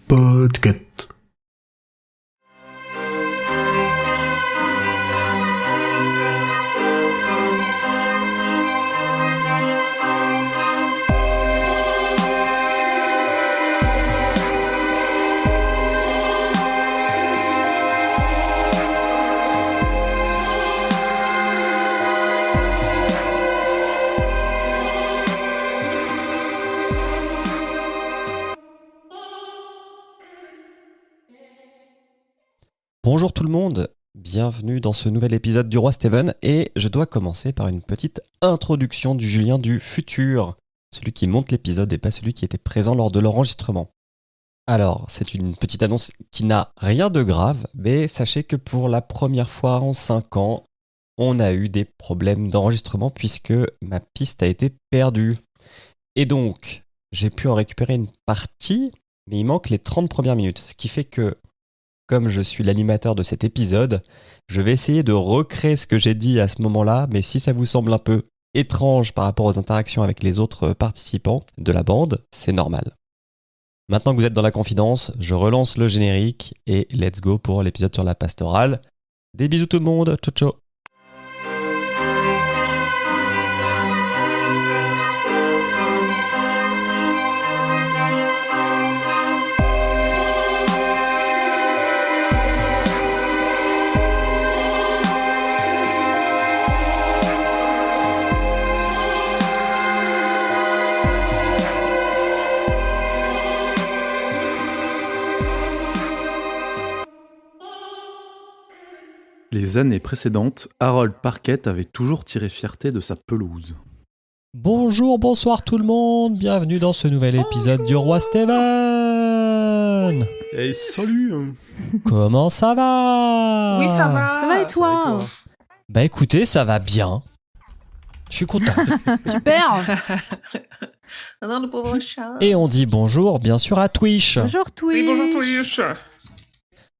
Podcast. Bonjour tout le monde, bienvenue dans ce nouvel épisode du Roi Steven et je dois commencer par une petite introduction du Julien du futur, celui qui monte l'épisode et pas celui qui était présent lors de l'enregistrement. Alors, c'est une petite annonce qui n'a rien de grave, mais sachez que pour la première fois en 5 ans, on a eu des problèmes d'enregistrement puisque ma piste a été perdue. Et donc, j'ai pu en récupérer une partie, mais il manque les 30 premières minutes, ce qui fait que comme je suis l'animateur de cet épisode, je vais essayer de recréer ce que j'ai dit à ce moment-là, mais si ça vous semble un peu étrange par rapport aux interactions avec les autres participants de la bande, c'est normal. Maintenant que vous êtes dans la confidence, je relance le générique et let's go pour l'épisode sur la pastorale. Des bisous tout le monde, ciao ciao. Les années précédentes, Harold Parkett avait toujours tiré fierté de sa pelouse. Bonjour, bonsoir tout le monde, bienvenue dans ce nouvel épisode du Roi Steven. Hey, salut. Comment ça va? Oui, ça va. Ça va et toi? Bah écoutez, ça va bien. Je suis content. Super. Non, le pauvre chat. Et on dit bonjour, bien sûr, à Twitch. Bonjour Twitch. Oui, bonjour Twitch.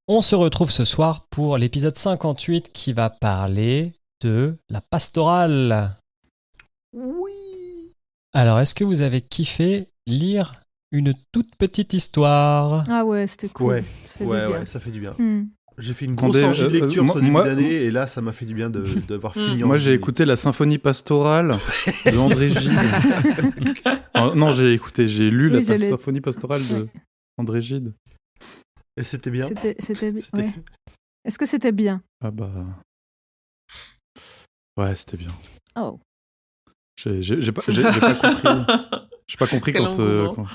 On se retrouve ce soir pour l'épisode 58 qui va parler de la pastorale. Oui. Alors, est-ce que vous avez kiffé lire une toute petite histoire? Ah ouais, c'était cool. Ouais, Ça fait du ouais, bien. ouais, ça fait du bien. Hmm. J'ai fait une grosse Attendez, orgie de lecture ce début moi- d'année et là, ça m'a fait du bien d'avoir fini. Moi, j'ai écouté la symphonie pastorale de André Gide. Non, j'ai lu Oui, la je l'ai- symphonie pastorale de Ouais. André Gide. Et c'était bien. C'était bien. C'était- Ouais. Est-ce que c'était bien? Ah bah... Ouais, c'était bien. Oh. J'ai pas compris. J'ai pas compris Quel quand... engouement.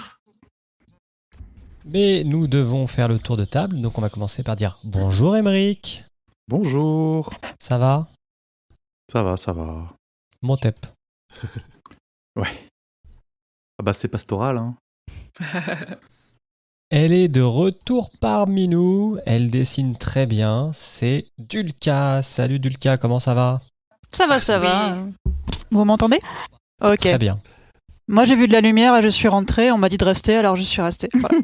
Mais nous devons faire le tour de table, donc on va commencer par dire bonjour Émeric. Bonjour. Ça va? Ça va. Montep. Ouais. Ah bah c'est pastoral, hein. Elle est de retour parmi nous, elle dessine très bien, c'est Dulka. Salut Dulka, comment ça va? Ça va, ça Oui. va. Vous m'entendez? Ok. Très bien. Moi, j'ai vu de la lumière et je suis rentrée. On m'a dit de rester, alors je suis restée. Voilà.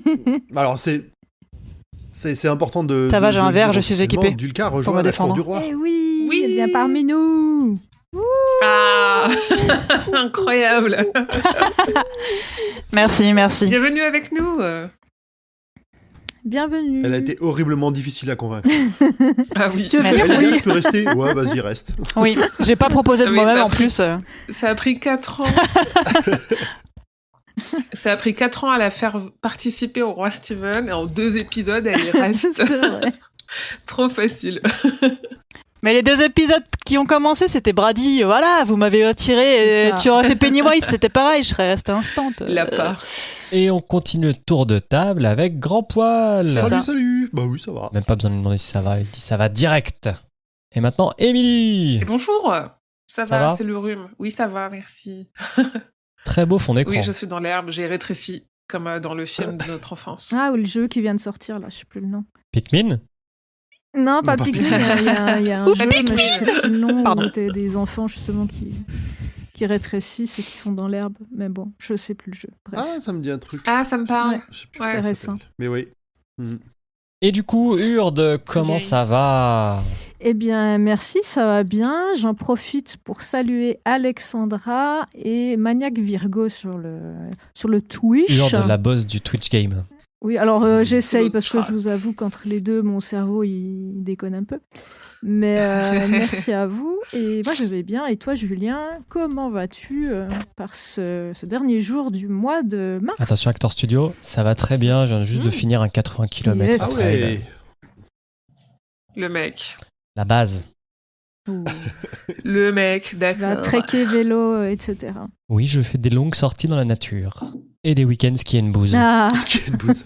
Alors, c'est important de. Ça va, de- j'ai un de verre, dire je suis officiellement, équipée Dulka pour rejoint me la cour défendre. du roi. Eh oui, Oui. elle vient parmi nous. Ah, incroyable. Merci. Bienvenue avec nous. Bienvenue. Elle a été horriblement difficile à convaincre. Ah oui. Tu veux Merci. dire Elle est bien, oui? tu peux rester. Ouais, vas-y, reste. Oui, j'ai pas proposé de Ah oui, moi-même ça a en pris- plus. Ça a pris 4 ans. Ça a pris 4 ans à la faire participer au Roi Steven et en 2 épisodes, elle y reste. C'est vrai. Trop facile. Mais les 2 épisodes qui ont commencé, c'était Brady. Voilà, vous m'avez retiré. C'est ça. Tu aurais fait Pennywise, c'était pareil, je serais restée instant. La part. Et on continue le tour de table avec Grand Poil. Ça. Salut. Bah oui, ça va. Même pas besoin de lui demander si ça va, il dit ça va direct. Et maintenant, Émilie. Et bonjour. Ça va, va c'est le rhume. Oui, ça va, merci. Très beau fond d'écran. Oui, je suis dans l'herbe, j'ai rétréci, comme dans le film de notre enfance. Ah, ou le jeu qui vient de sortir, là, je sais plus le nom. Pikmin. Non, pas pas Pikmin, il y a un Ouh, jeu, Pikmin. mais je sais plus le nom, Pardon. où t'as des enfants, justement, qui rétrécissent et qui sont dans l'herbe. Mais bon, je sais plus le jeu. Bref. Ah, ça me dit un truc. Ah, ça me parle. Ouais. Je sais plus Ouais. comment ça C'est s'appelle. récent. Mais oui. Mhm. Et du coup, Urde, comment Ok. ça va? Eh bien, merci, ça va bien. J'en profite pour saluer Alexandra et Maniac Virgo sur le Twitch. Lors de la boss du Twitch Game. Oui, alors j'essaye parce que Chat. je vous avoue qu'entre les deux, mon cerveau, il déconne un peu. Mais merci à vous. Et moi, je vais bien. Et toi, Julien, comment vas-tu par ce dernier jour du mois de mars? Attention Actor Studio, ça va très bien, je viens juste de finir un 80 km. Yes. Ah ouais. Le mec. La base. Ouh. Le mec, Va d'accord. trekker vélo, etc. Oui, je fais des longues sorties dans la nature. Et des week-ends ski and booze. Ah, Est-ce qu'il y a une bouse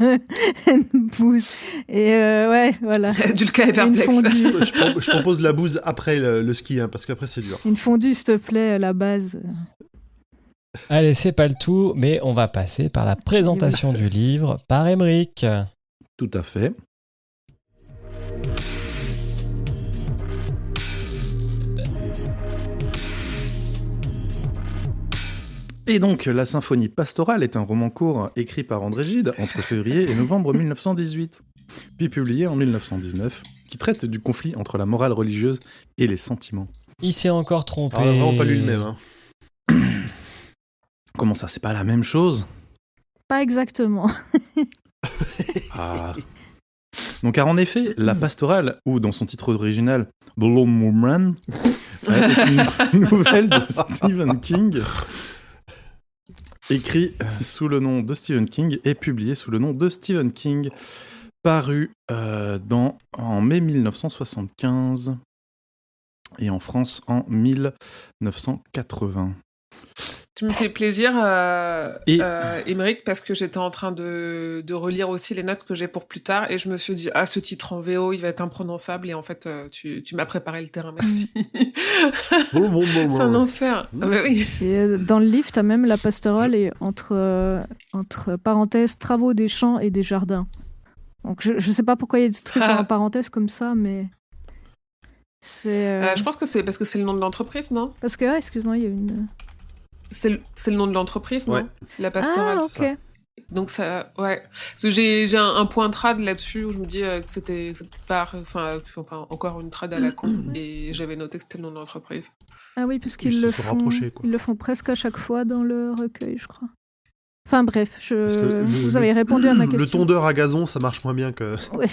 une bouse. Et ouais, voilà. Dulka est Une perplexe. fondue. Je propose la bouse après le ski, parce qu'après c'est dur. Une fondue, s'il te plaît, à la base. Allez, c'est pas le tout, mais on va passer par la présentation du livre par Émeric. Tout à fait. Et donc, La Symphonie pastorale est un roman court écrit par André Gide entre février et novembre 1918, puis publié en 1919, qui traite du conflit entre la morale religieuse et les sentiments. Il s'est encore trompé. Alors, on a vraiment pas lu le même. Hein. Comment ça, c'est pas la même chose? Pas exactement. Ah. Donc, car en effet, La Pastorale, ou dans son titre original, The Lone Woman, est une nouvelle de Stephen King, écrit sous le nom de Stephen King et publié sous le nom de Stephen King, paru en mai 1975 et en France en 1980. Tu me fais plaisir, Émeric, parce que j'étais en train de relire aussi les notes que j'ai pour plus tard et je me suis dit, ce titre en VO, il va être imprononçable et en fait, tu m'as préparé le terrain, merci. C'est un enfer. Ah bah oui. Et dans le livre, t'as même la pastorale et entre parenthèses, travaux des champs et des jardins. Donc je sais pas pourquoi il y a des trucs en parenthèses comme ça, mais c'est... Je pense que c'est parce que c'est le nom de l'entreprise, non? Parce que, excuse-moi, il y a une... C'est le nom de l'entreprise, Ouais. non? La pastorale. Ah, ok. ça. Donc ça, ouais. Parce que j'ai un point trad là-dessus où je me dis que c'est peut-être pas, enfin encore une trad à la con et j'avais noté que c'était le nom de l'entreprise. Ah oui, parce Ils qu'ils se le sont font, rapprochés, quoi. ils le font presque à chaque fois dans le recueil, je crois. Enfin bref, Parce que vous avez répondu à ma question. Le tondeur à gazon, ça marche moins bien que... Ouais.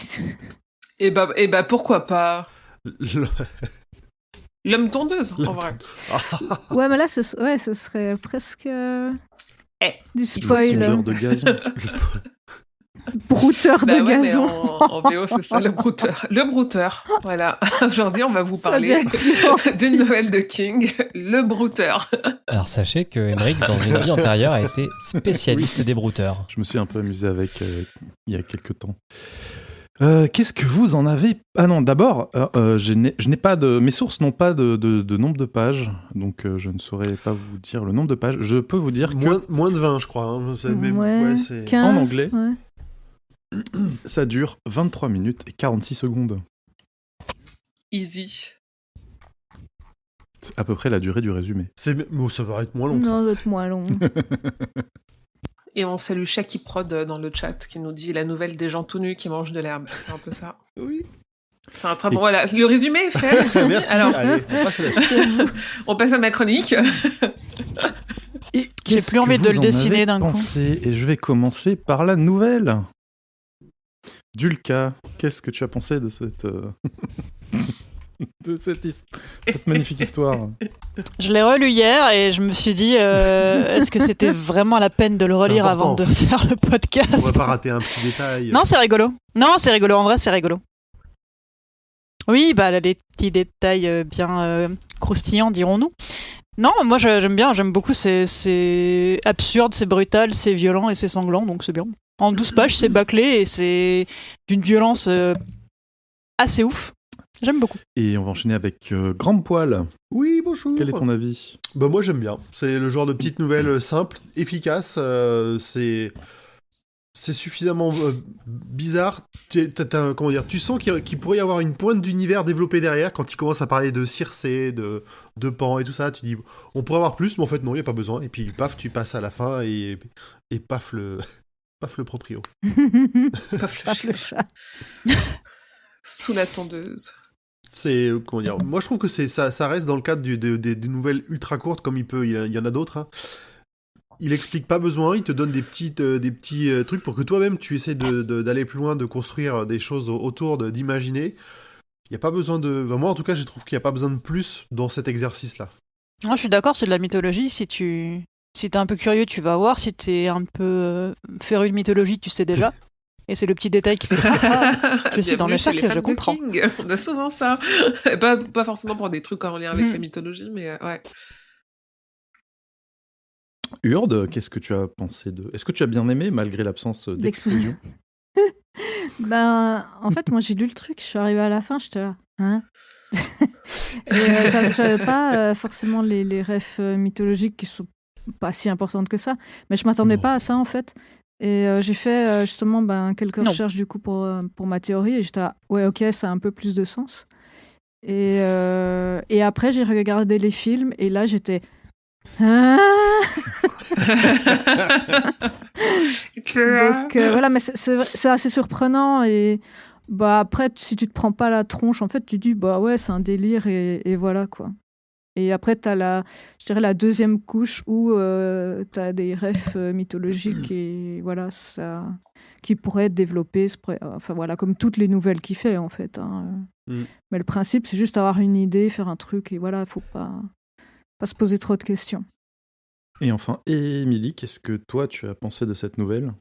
Et bah pourquoi pas le- l'homme tondeuse en vrai. Ouais, mais là, ce serait presque du faut spoil. Tondeur de gazon. Brouteur Bah de ouais, mais gazon. en VO c'est ça, le brouteur. Le brouteur. Voilà. Aujourd'hui on va vous Ça parler vient de- d'une nouvelle de King, le brouteur. Alors sachez que Émeric, dans une vie antérieure, a été spécialiste des brouteurs. Je me suis un peu amusé avec il y a quelques temps. Qu'est-ce que vous en avez? Ah non, d'abord, je n'ai pas de... Mes sources n'ont pas de nombre de pages, donc je ne saurais pas vous dire le nombre de pages. Je peux vous dire que moins de 20, je crois. Hein. Ouais, c'est... 15, en anglais. ouais. ça dure 23 minutes et 46 secondes. Easy. C'est à peu près la durée du résumé. Bon, ça va être moins long que ça. Non, d'autres moins long. Et on salue Shaki Prod dans le chat qui nous dit la nouvelle des gens tout nus qui mangent de l'herbe. C'est un peu ça. Oui. C'est un très bon. Voilà, le résumé est fait. Merci. Merci. Alors, Allez, on passe à la suite. on passe à ma chronique. Et J'ai qu'est-ce plus envie que de le vous en dessiner avez d'un coup. pensé? Et je vais commencer par la nouvelle. Dulka, qu'est-ce que tu as pensé de cette cette magnifique histoire? Je l'ai relu hier et je me suis dit, est-ce que c'était vraiment la peine de le relire avant important. de faire le podcast? On va pas rater un petit détail. Non, c'est rigolo. Non, c'est rigolo. En vrai, c'est rigolo. Oui, bah, elle a des petits détails bien croustillants, dirons-nous. Non, moi, j'aime bien. J'aime beaucoup. C'est absurde, c'est brutal, c'est violent et c'est sanglant, donc c'est bien. En 12 pages, c'est bâclé et c'est d'une violence assez ouf. J'aime beaucoup. Et on va enchaîner avec Grand Poil. Oui, bonjour. Quel est ton avis? Bah, moi, j'aime bien. C'est le genre de petite nouvelle simple, efficace. C'est suffisamment bizarre. Comment dire, tu sens qu'il pourrait y avoir une pointe d'univers développée derrière quand il commence à parler de Circé, de Pan et tout ça. Tu dis, on pourrait avoir plus, mais en fait, non, il n'y a pas besoin. Et puis, paf, tu passes à la fin et paf le proprio. Paf le chat. Sous la tondeuse. C'est comment dire. Moi, je trouve que ça reste dans le cadre des nouvelles ultra courtes, comme il y en a d'autres. Hein. Il explique pas besoin, il te donne des petits trucs pour que toi-même tu essaies d'aller plus loin, de construire des choses autour, d'imaginer. Il y a pas besoin de. Moi, en tout cas, je trouve qu'il y a pas besoin de plus dans cet exercice-là. Moi, je suis d'accord, c'est de la mythologie. Si t'es un peu curieux, tu vas voir. Si t'es un peu féru de mythologie, tu sais déjà. Et c'est le petit détail qui fait je suis dans le cercle, je comprends. On a souvent ça. pas forcément pour des trucs en lien avec la mythologie, mais ouais. Urde, qu'est-ce que tu as pensé de... Est-ce que tu as bien aimé, malgré l'absence d'explosion? En fait, moi, j'ai lu le truc, je suis arrivée à la fin, j'étais là. Hein? Et j'avais pas forcément les refs mythologiques qui sont pas si importantes que ça, mais je m'attendais pas à ça, en fait. Et j'ai fait justement quelques recherches, du coup, pour ma théorie, et j'étais là, ouais, ok, ça a un peu plus de sens. Et après, j'ai regardé les films, et là, j'étais... Donc voilà, mais c'est assez surprenant et après si tu te prends pas la tronche, en fait tu dis ouais, c'est un délire et voilà quoi. Et après t'as je dirais la deuxième couche où t'as des refs mythologiques et voilà, ça qui pourraient être développés, enfin voilà, comme toutes les nouvelles qu'il fait en fait, hein. Mais le principe c'est juste avoir une idée, faire un truc et voilà, faut pas se poser trop de questions. Et enfin, Émilie, qu'est-ce que toi tu as pensé de cette nouvelle?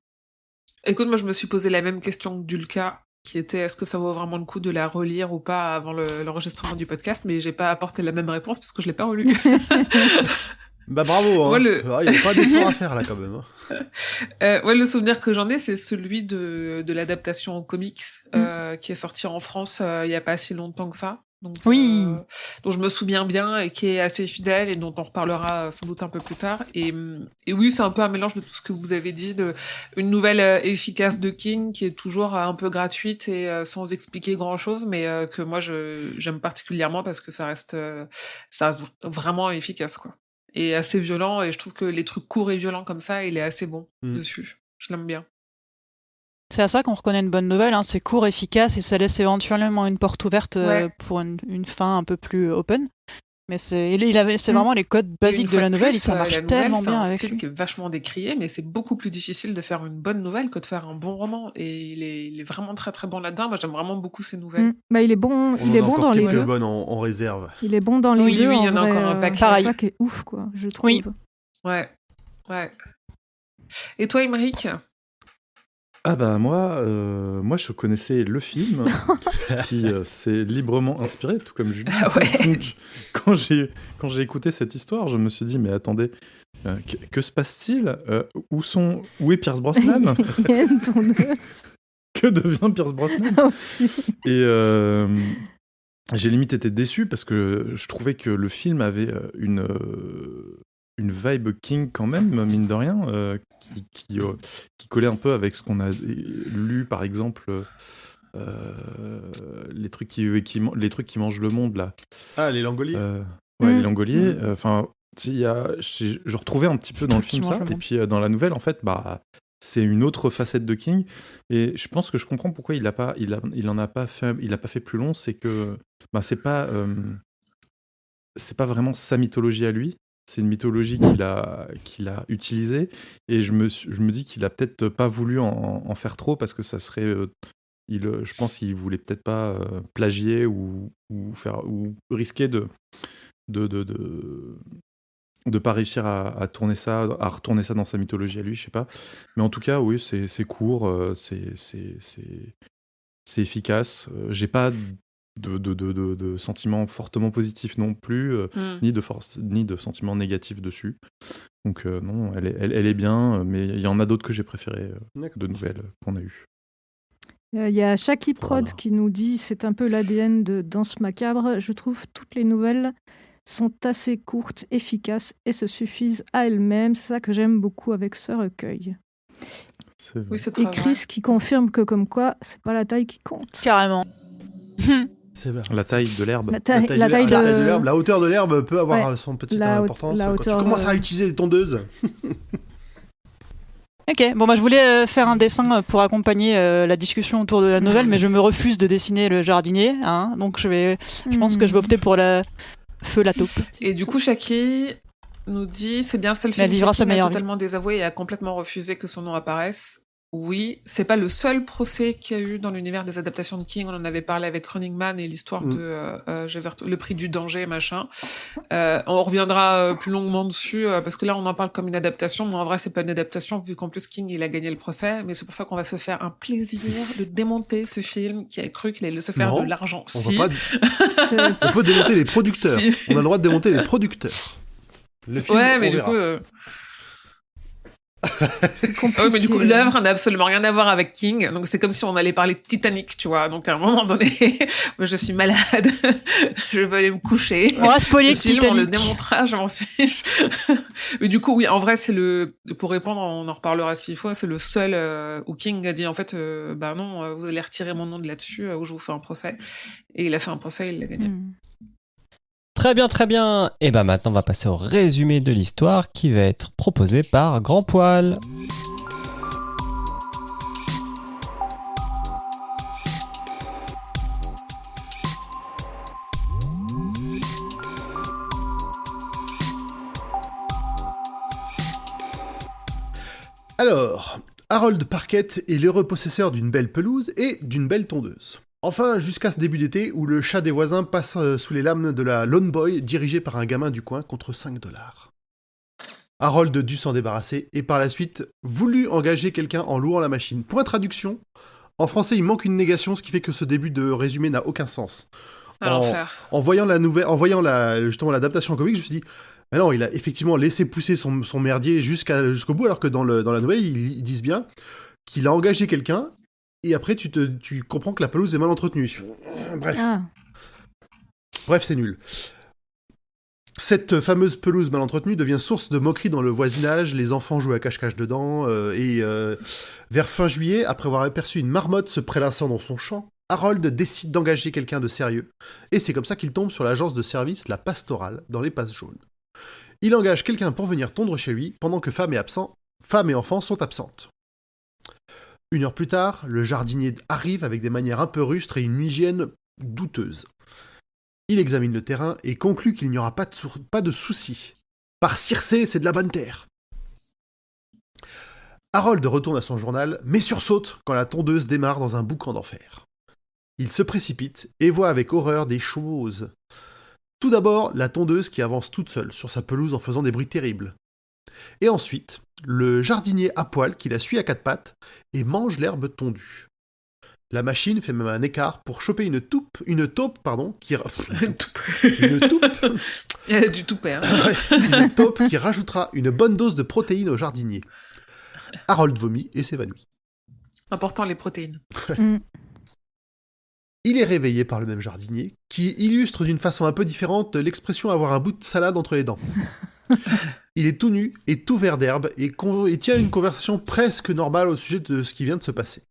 Écoute, moi je me suis posé la même question que Dulka, qui était est-ce que ça vaut vraiment le coup de la relire ou pas avant l'enregistrement du podcast, mais j'ai pas apporté la même réponse parce que je l'ai pas relue. Bravo, hein. Il y a pas d'effort à faire là quand même. Le souvenir que j'en ai, c'est celui de l'adaptation en comics qui est sorti en France il y a pas si longtemps que ça. Donc, oui. Dont je me souviens bien et qui est assez fidèle et dont on reparlera sans doute un peu plus tard. Et oui, c'est un peu un mélange de tout ce que vous avez dit, une nouvelle efficace de King qui est toujours un peu gratuite et sans expliquer grand-chose, mais que moi j'aime particulièrement parce que ça reste vraiment efficace, quoi. Et assez violent, et je trouve que les trucs courts et violents comme ça, il est assez bon dessus. Je l'aime bien. C'est à ça qu'on reconnaît une bonne nouvelle, hein. C'est court, efficace et ça laisse éventuellement une porte ouverte pour une fin un peu plus open. Mais c'est vraiment les codes basiques de la nouvelle, et ça marche tellement bien avec lui. C'est un style qui est vachement décrié, mais c'est beaucoup plus difficile de faire une bonne nouvelle que de faire un bon roman. Et il est vraiment très très bon là-dedans. Moi, j'aime vraiment beaucoup ces nouvelles. Il est bon, dans les deux. Bonnes en réserve. Il est bon dans les deux. Oui, il y en a encore un paquet. C'est ça qui est ouf, quoi, je trouve. Oui. Ouais. Et toi, Émeric ? Ah moi je connaissais le film qui s'est librement inspiré, tout comme Julie. Ah ouais. Donc, quand j'ai écouté cette histoire, je me suis dit mais attendez, que se passe-t-il? Où est Pierce Brosnan? Que devient Pierce Brosnan? Aussi. Et j'ai limite été déçu parce que je trouvais que le film avait une vibe King quand même, mine de rien, qui collait un peu avec ce qu'on a lu, par exemple, les trucs qui mangent le monde, là. Ah, les Langoliers. Les Langoliers. Enfin, je retrouvais un petit peu dans le film ça, et puis dans la nouvelle, en fait, c'est une autre facette de King, et je pense que je comprends pourquoi il a pas fait plus long, c'est que c'est pas vraiment sa mythologie à lui. C'est une mythologie qu'il a utilisée, et je me dis qu'il a peut-être pas voulu en faire trop parce que ça serait, je pense qu'il voulait peut-être pas plagier ou risquer de pas réussir à retourner ça dans sa mythologie à lui, je sais pas. Mais en tout cas, oui, c'est court, c'est efficace. J'ai pas de sentiments fortement positifs non plus, ni de sentiments négatifs dessus. Donc non, elle est bien, mais il y en a d'autres que j'ai préférées, de nouvelles qu'on a eues. Il y a Shaki Prod qui nous dit c'est un peu l'ADN de Danse Macabre. Je trouve toutes les nouvelles sont assez courtes, efficaces et se suffisent à elles-mêmes. C'est ça que j'aime beaucoup avec ce recueil. Oui, c'est et Chris qui confirme que comme quoi c'est pas la taille qui compte. Carrément. C'est vrai. La taille de l'herbe. La taille de l'herbe. La hauteur de l'herbe peut avoir son petite importance. Quand tu commences à utiliser les tondeuses. Ok, bon bah je voulais faire un dessin pour accompagner la discussion autour de la nouvelle, mais je me refuse de dessiner le jardinier, hein, donc je pense que je vais opter pour la taupe. Et du coup, Shaki nous dit, c'est bien le seul Mais elle film vivra qui sa a meilleure totalement désavoué et a complètement refusé que son nom apparaisse. Oui, c'est pas le seul procès qu'il y a eu dans l'univers des adaptations de King. On en avait parlé avec Running Man et l'histoire de le prix du danger, machin. On reviendra plus longuement dessus parce que là, on en parle comme une adaptation, mais en vrai, c'est pas une adaptation vu qu'en plus King, il a gagné le procès. Mais c'est pour ça qu'on va se faire un plaisir de démonter ce film qui a cru qu'il allait se faire de l'argent. On peut démonter les producteurs. Si. On a le droit de démonter les producteurs. Le film, ouais, mais du coup. C'est compliqué. Ouais, mais du coup, l'œuvre n'a absolument rien à voir avec King. Donc, c'est comme si on allait parler de Titanic, tu vois. Donc, à un moment donné, moi, je suis malade. Je vais aller me coucher. On va spoiler Titanic. On le démontrera, je m'en fiche. Mais du coup, oui, en vrai, pour répondre, on en reparlera 6 fois, c'est le seul où King a dit, en fait, non, vous allez retirer mon nom de là-dessus, où je vous fais un procès. Et il a fait un procès, il l'a gagné. Très bien, très bien. Et maintenant, on va passer au résumé de l'histoire qui va être proposé par Grand Poil. Alors, Harold Parkett est l'heureux possesseur d'une belle pelouse et d'une belle tondeuse. Enfin, jusqu'à ce début d'été où le chat des voisins passe sous les lames de la Lone Boy dirigée par un gamin du coin contre $5. Harold dut s'en débarrasser et par la suite voulut engager quelqu'un en louant la machine. Pour introduction, en français il manque une négation, ce qui fait que ce début de résumé n'a aucun sens. En voyant justement l'adaptation en comics, je me suis dit, mais non, il a effectivement laissé pousser son merdier jusqu'au bout, alors que dans la nouvelle ils disent bien qu'il a engagé quelqu'un. Et après, tu comprends que la pelouse est mal entretenue. Bref. Bref, c'est nul. Cette fameuse pelouse mal entretenue devient source de moqueries dans le voisinage. Les enfants jouent à cache-cache dedans. Vers fin juillet, après avoir aperçu une marmotte se prélassant dans son champ, Harold décide d'engager quelqu'un de sérieux. Et c'est comme ça qu'il tombe sur l'agence de service La Pastorale, dans les Passes jaunes. Il engage quelqu'un pour venir tondre chez lui, pendant que femme et enfants sont absentes. 1 heure plus tard, le jardinier arrive avec des manières un peu rustres et une hygiène douteuse. Il examine le terrain et conclut qu'il n'y aura pas de soucis. Par Circé, c'est de la bonne terre. Harold retourne à son journal, mais sursaute quand la tondeuse démarre dans un boucan d'enfer. Il se précipite et voit avec horreur des choses. Tout d'abord, la tondeuse qui avance toute seule sur sa pelouse en faisant des bruits terribles. Et ensuite, le jardinier à poil qui la suit à 4 pattes et mange l'herbe tondue. La machine fait même un écart pour choper une taupe qui... Une taupe Il y a du toupet, hein. Une taupe qui rajoutera une bonne dose de protéines au jardinier. Harold vomit et s'évanouit. Important, les protéines. Il est réveillé par le même jardinier, qui illustre d'une façon un peu différente l'expression avoir un bout de salade entre les dents. Il est tout nu et tout vert d'herbe et tient une conversation presque normale au sujet de ce qui vient de se passer.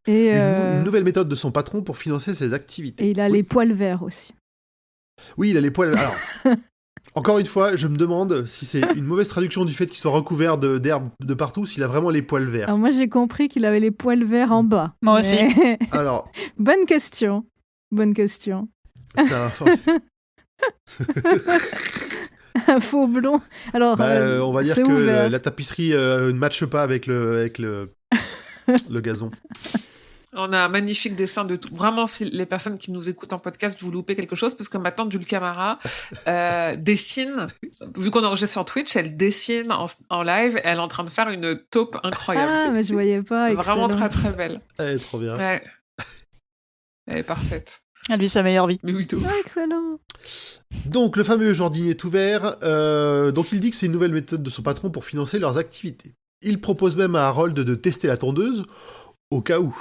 Et une nouvelle méthode de son patron pour financer ses activités. Et il a les poils verts aussi. Oui, il a les poils... Alors, encore une fois, je me demande si c'est une mauvaise traduction du fait qu'il soit recouvert d'herbe de partout, s'il a vraiment les poils verts. Alors moi, j'ai compris qu'il avait les poils verts en bas. Moi aussi. Alors... Bonne question. C'est un... Un faux blond. Alors, on va dire que la tapisserie ne matche pas avec le gazon. On a un magnifique dessin de tout. Vraiment, si les personnes qui nous écoutent en podcast, vous loupez quelque chose, parce que maintenant, Jules Camara dessine, vu qu'on enregistre sur Twitch, elle dessine en live, elle est en train de faire une taupe incroyable. Ah, mais je voyais pas. Vraiment très très belle. Elle est trop bien. Ouais. Elle est parfaite. Elle vit sa meilleure vie. Mais oui, tout. Ah, excellent. Donc, le fameux jardinier tout vert, donc il dit que c'est une nouvelle méthode de son patron pour financer leurs activités. Il propose même à Harold de tester la tondeuse, au cas où.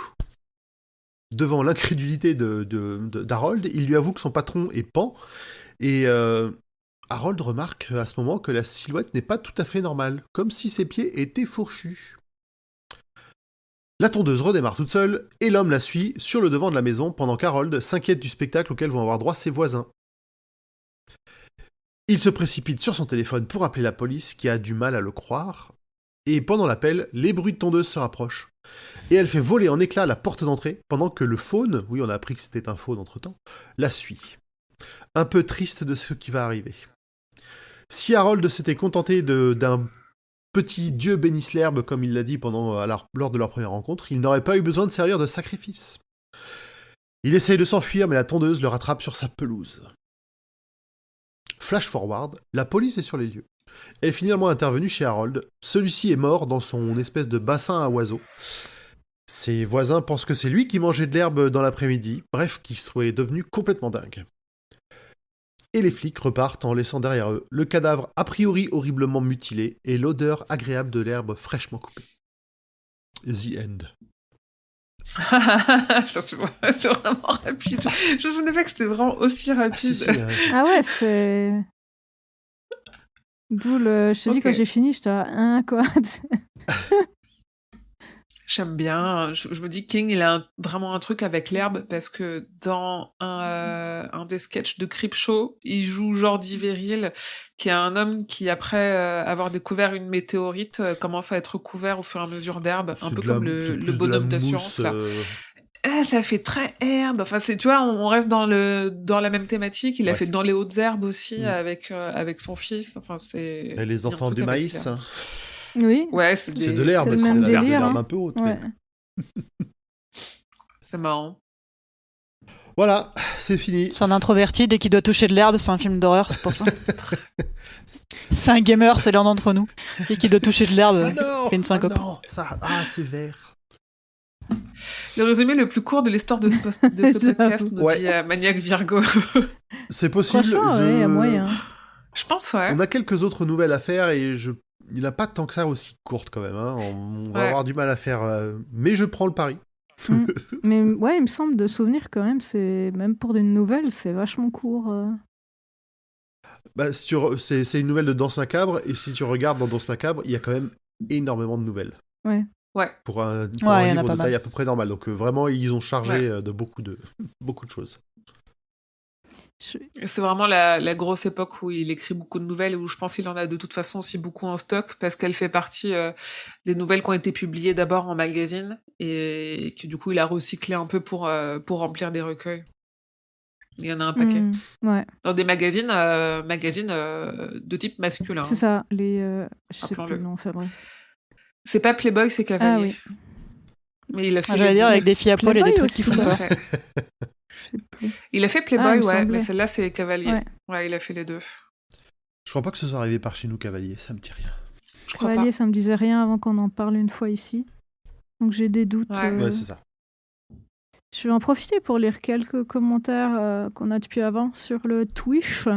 Devant l'incrédulité d'Harold, il lui avoue que son patron est pan, et Harold remarque à ce moment que la silhouette n'est pas tout à fait normale, comme si ses pieds étaient fourchus. La tondeuse redémarre toute seule, et l'homme la suit sur le devant de la maison, pendant qu'Harold s'inquiète du spectacle auquel vont avoir droit ses voisins. Il se précipite sur son téléphone pour appeler la police, qui a du mal à le croire, Et pendant l'appel, les bruits de tondeuse se rapprochent. Et elle fait voler en éclats la porte d'entrée, pendant que le faune, oui on a appris que c'était un faune entre-temps, la suit. Un peu triste de ce qui va arriver. Si Harold s'était contenté d'un petit dieu bénisse l'herbe, comme il l'a dit lors de leur première rencontre, il n'aurait pas eu besoin de servir de sacrifice. Il essaye de s'enfuir, mais la tondeuse le rattrape sur sa pelouse. Flash forward, la police est sur les lieux. Elle est finalement intervenue chez Harold. Celui-ci est mort dans son espèce de bassin à oiseaux. Ses voisins pensent que c'est lui qui mangeait de l'herbe dans l'après-midi, bref, qu'il soit devenu complètement dingue. Et les flics repartent en laissant derrière eux le cadavre a priori horriblement mutilé et l'odeur agréable de l'herbe fraîchement coupée. The end. Ça, c'est vraiment rapide. Je ne savais pas que c'était vraiment aussi rapide. Ah ouais, c'est... D'où le... Je te dis, quand j'ai fini, j'étais à quoi. J'aime bien. Je me dis King, il a vraiment un truc avec l'herbe parce que dans un des sketchs de Creepshow, il joue Jordi Verrill, qui est un homme qui, après avoir découvert une météorite, commence à être couvert au fur et à mesure d'herbe, un peu comme le bonhomme d'assurance là. Ça fait très herbe. Enfin, tu vois, on reste dans la même thématique. Il a fait dans les hautes herbes aussi avec son fils. Enfin, c'est. Et les enfants du maïs. Oui. Ouais, c'est de l'herbe, c'est de l'herbe un peu haute. Ouais. C'est marrant. Voilà, c'est fini. C'est un introverti, dès qu'il doit toucher de l'herbe, c'est un film d'horreur, c'est pour ça. C'est un gamer, c'est l'un d'entre nous. Dès qu'il doit toucher de l'herbe, il fait une syncope. C'est vert. Le résumé le plus court de l'histoire de ce podcast, nous dit Maniac Virgo. C'est possible. Il y a moyen. Je pense, ouais. On a quelques autres nouvelles à faire et il n'a pas tant que ça aussi courte quand même. Hein. On va avoir du mal à faire, mais je prends le pari. Mais ouais, il me semble de souvenir quand même, c'est même pour une nouvelle, c'est vachement court. Bah, c'est une nouvelle de Danse Macabre et si tu regardes dans Danse Macabre, il y a quand même énormément de nouvelles. Ouais. Pour un livre de taille à peu près normal. Donc vraiment, ils ont chargé de beaucoup de choses. C'est vraiment la grosse époque où il écrit beaucoup de nouvelles et où je pense qu'il en a de toute façon aussi beaucoup en stock parce qu'elle fait partie des nouvelles qui ont été publiées d'abord en magazine et que du coup il a recyclé un peu pour remplir des recueils. Il y en a un paquet. Ouais. Dans des magazines de type masculin. C'est ça, je sais plus le nom, enfin bref. C'est pas Playboy, c'est Cavalier. Ah oui. Mais il a fait j'allais dire avec des filles à poil et des trucs qui font peur. Il a fait Playboy, mais celle-là c'est Cavalier. Ouais, il a fait les deux. Je crois pas que ce soit arrivé par chez nous, Cavalier, ça me dit rien. Cavalier, ça me disait rien avant qu'on en parle une fois ici. Donc j'ai des doutes. Ouais, c'est ça. Je vais en profiter pour lire quelques commentaires qu'on a depuis avant sur le Twitch.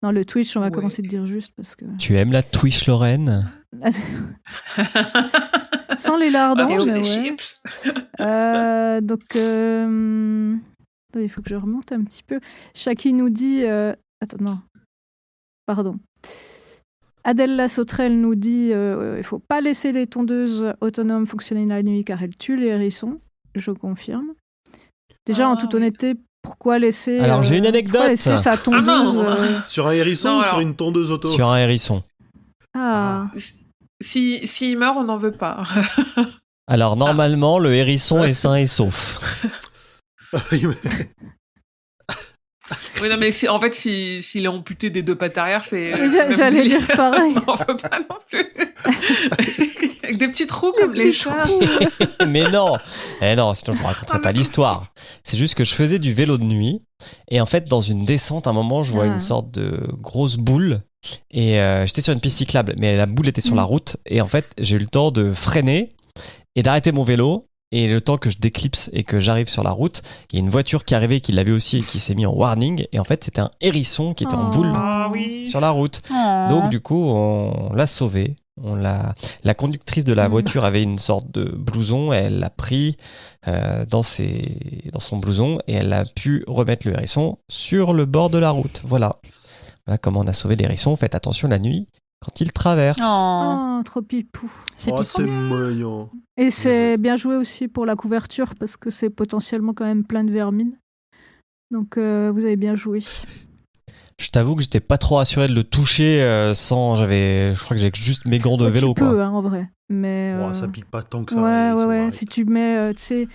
Non, le Twitch, on va commencer de dire juste parce que... Tu aimes la Twitch, Lorraine? Sans les lardons, mais ouais. Chips. Donc, il faut que je remonte un petit peu. Chaki nous dit... Attends, non. Pardon. Adèle Sautrel nous dit il faut pas laisser les tondeuses autonomes fonctionner la nuit car elles tuent les hérissons. Je confirme. Déjà, en toute honnêteté, pourquoi laisser... Alors, j'ai une anecdote. Pourquoi laisser sa tondeuse... Sur un hérisson ou sur une tondeuse auto? Sur un hérisson. Ah. S'il meurt, on n'en veut pas. Alors, normalement, le hérisson est sain et sauf. Oui, non, mais en fait, s'il est amputé des deux pattes arrière, c'est... J'allais dire pareil. On peut pas non plus. Avec des petits trous comme les chats. Mais non. Non, sinon je vous raconterai pas l'histoire. C'est juste que je faisais du vélo de nuit et en fait, dans une descente, à un moment, je vois une sorte de grosse boule et j'étais sur une piste cyclable, mais la boule était sur la route et en fait, j'ai eu le temps de freiner et d'arrêter mon vélo. Et le temps que je déclipse et que j'arrive sur la route, il y a une voiture qui arrivait, qui l'avait aussi et qui s'est mis en warning. Et en fait, c'était un hérisson qui était en boule sur la route. Donc du coup, on l'a sauvé. La conductrice de la voiture avait une sorte de blouson. Elle l'a pris dans son blouson et elle a pu remettre le hérisson sur le bord de la route. Voilà comment on a sauvé l'hérisson. Faites attention la nuit quand il traverse. Oh, trop pipou. C'est moyen. Et c'est bien joué aussi pour la couverture parce que c'est potentiellement quand même plein de vermine. Donc vous avez bien joué. Je t'avoue que j'étais pas trop assuré de le toucher je crois que j'ai juste mes gants de vélo, tu quoi. peux, hein, en vrai. Mais, Ça pique pas tant que ça. Ouais. Si tu mets, tu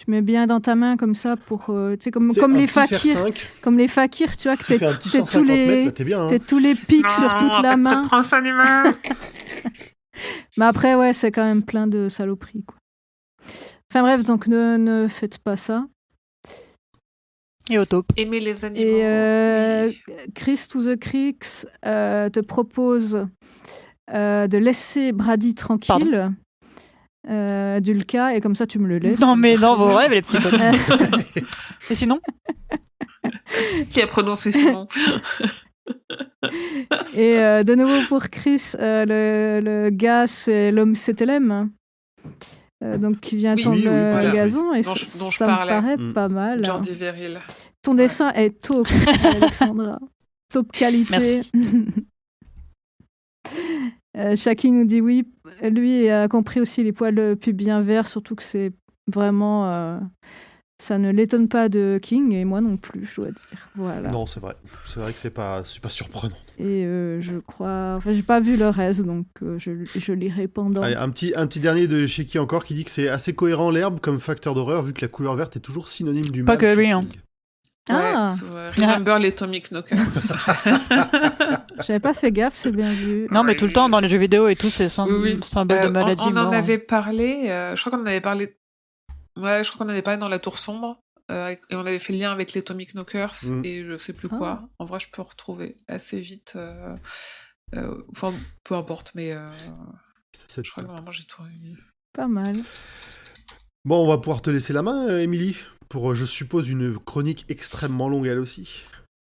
mets bien dans ta main comme ça pour, tu sais, comme les fakirs. Comme les fakirs, tu vois, que t'es tous les pics sur toute la main. Mais après, ouais, c'est quand même plein de saloperies, quoi. Enfin bref, donc ne faites pas ça. Et au top. Aimer les animaux. Et Chris to the Creeks te propose de laisser Brady tranquille. Dulka, et comme ça tu me le laisses. Non mais dans vos rêves, les petits potes. Et sinon Qui a prononcé Simon? Et de nouveau pour Chris, le gars c'est l'homme CTLM, donc qui vient tendre le gazon, et dont ça me paraît pas mal. Jordi Veril. Ton dessin est top, Alexandra. Top qualité. Merci. Shaki nous dit oui, lui a compris aussi les poils pubiens verts, surtout que c'est vraiment... ça ne l'étonne pas de King, et moi non plus, je dois dire. Voilà. Non, c'est vrai. C'est vrai que c'est pas surprenant. Et je crois... Enfin, j'ai pas vu le reste, donc je lirai pendant. Allez, un petit dernier de Shaki encore, qui dit que c'est assez cohérent l'herbe comme facteur d'horreur, vu que la couleur verte est toujours synonyme du mal. Pas que lui, hein. Ah. Ouais, remember les Atomic Knockers. J'avais pas fait gaffe, c'est bien vu. Non, mais tout le temps dans les jeux vidéo et tout, c'est symbole de maladie. On en avait parlé, je crois qu'on en avait parlé. Ouais, je crois qu'on en avait parlé dans la Tour Sombre, et on avait fait le lien avec les Atomic Knockers, et je sais plus quoi. En vrai, je peux retrouver assez vite. Enfin, peu importe, mais je crois que normalement j'ai tout réuni. Pas mal. Bon, on va pouvoir te laisser la main, Émilie, pour, je suppose, une chronique extrêmement longue, elle aussi.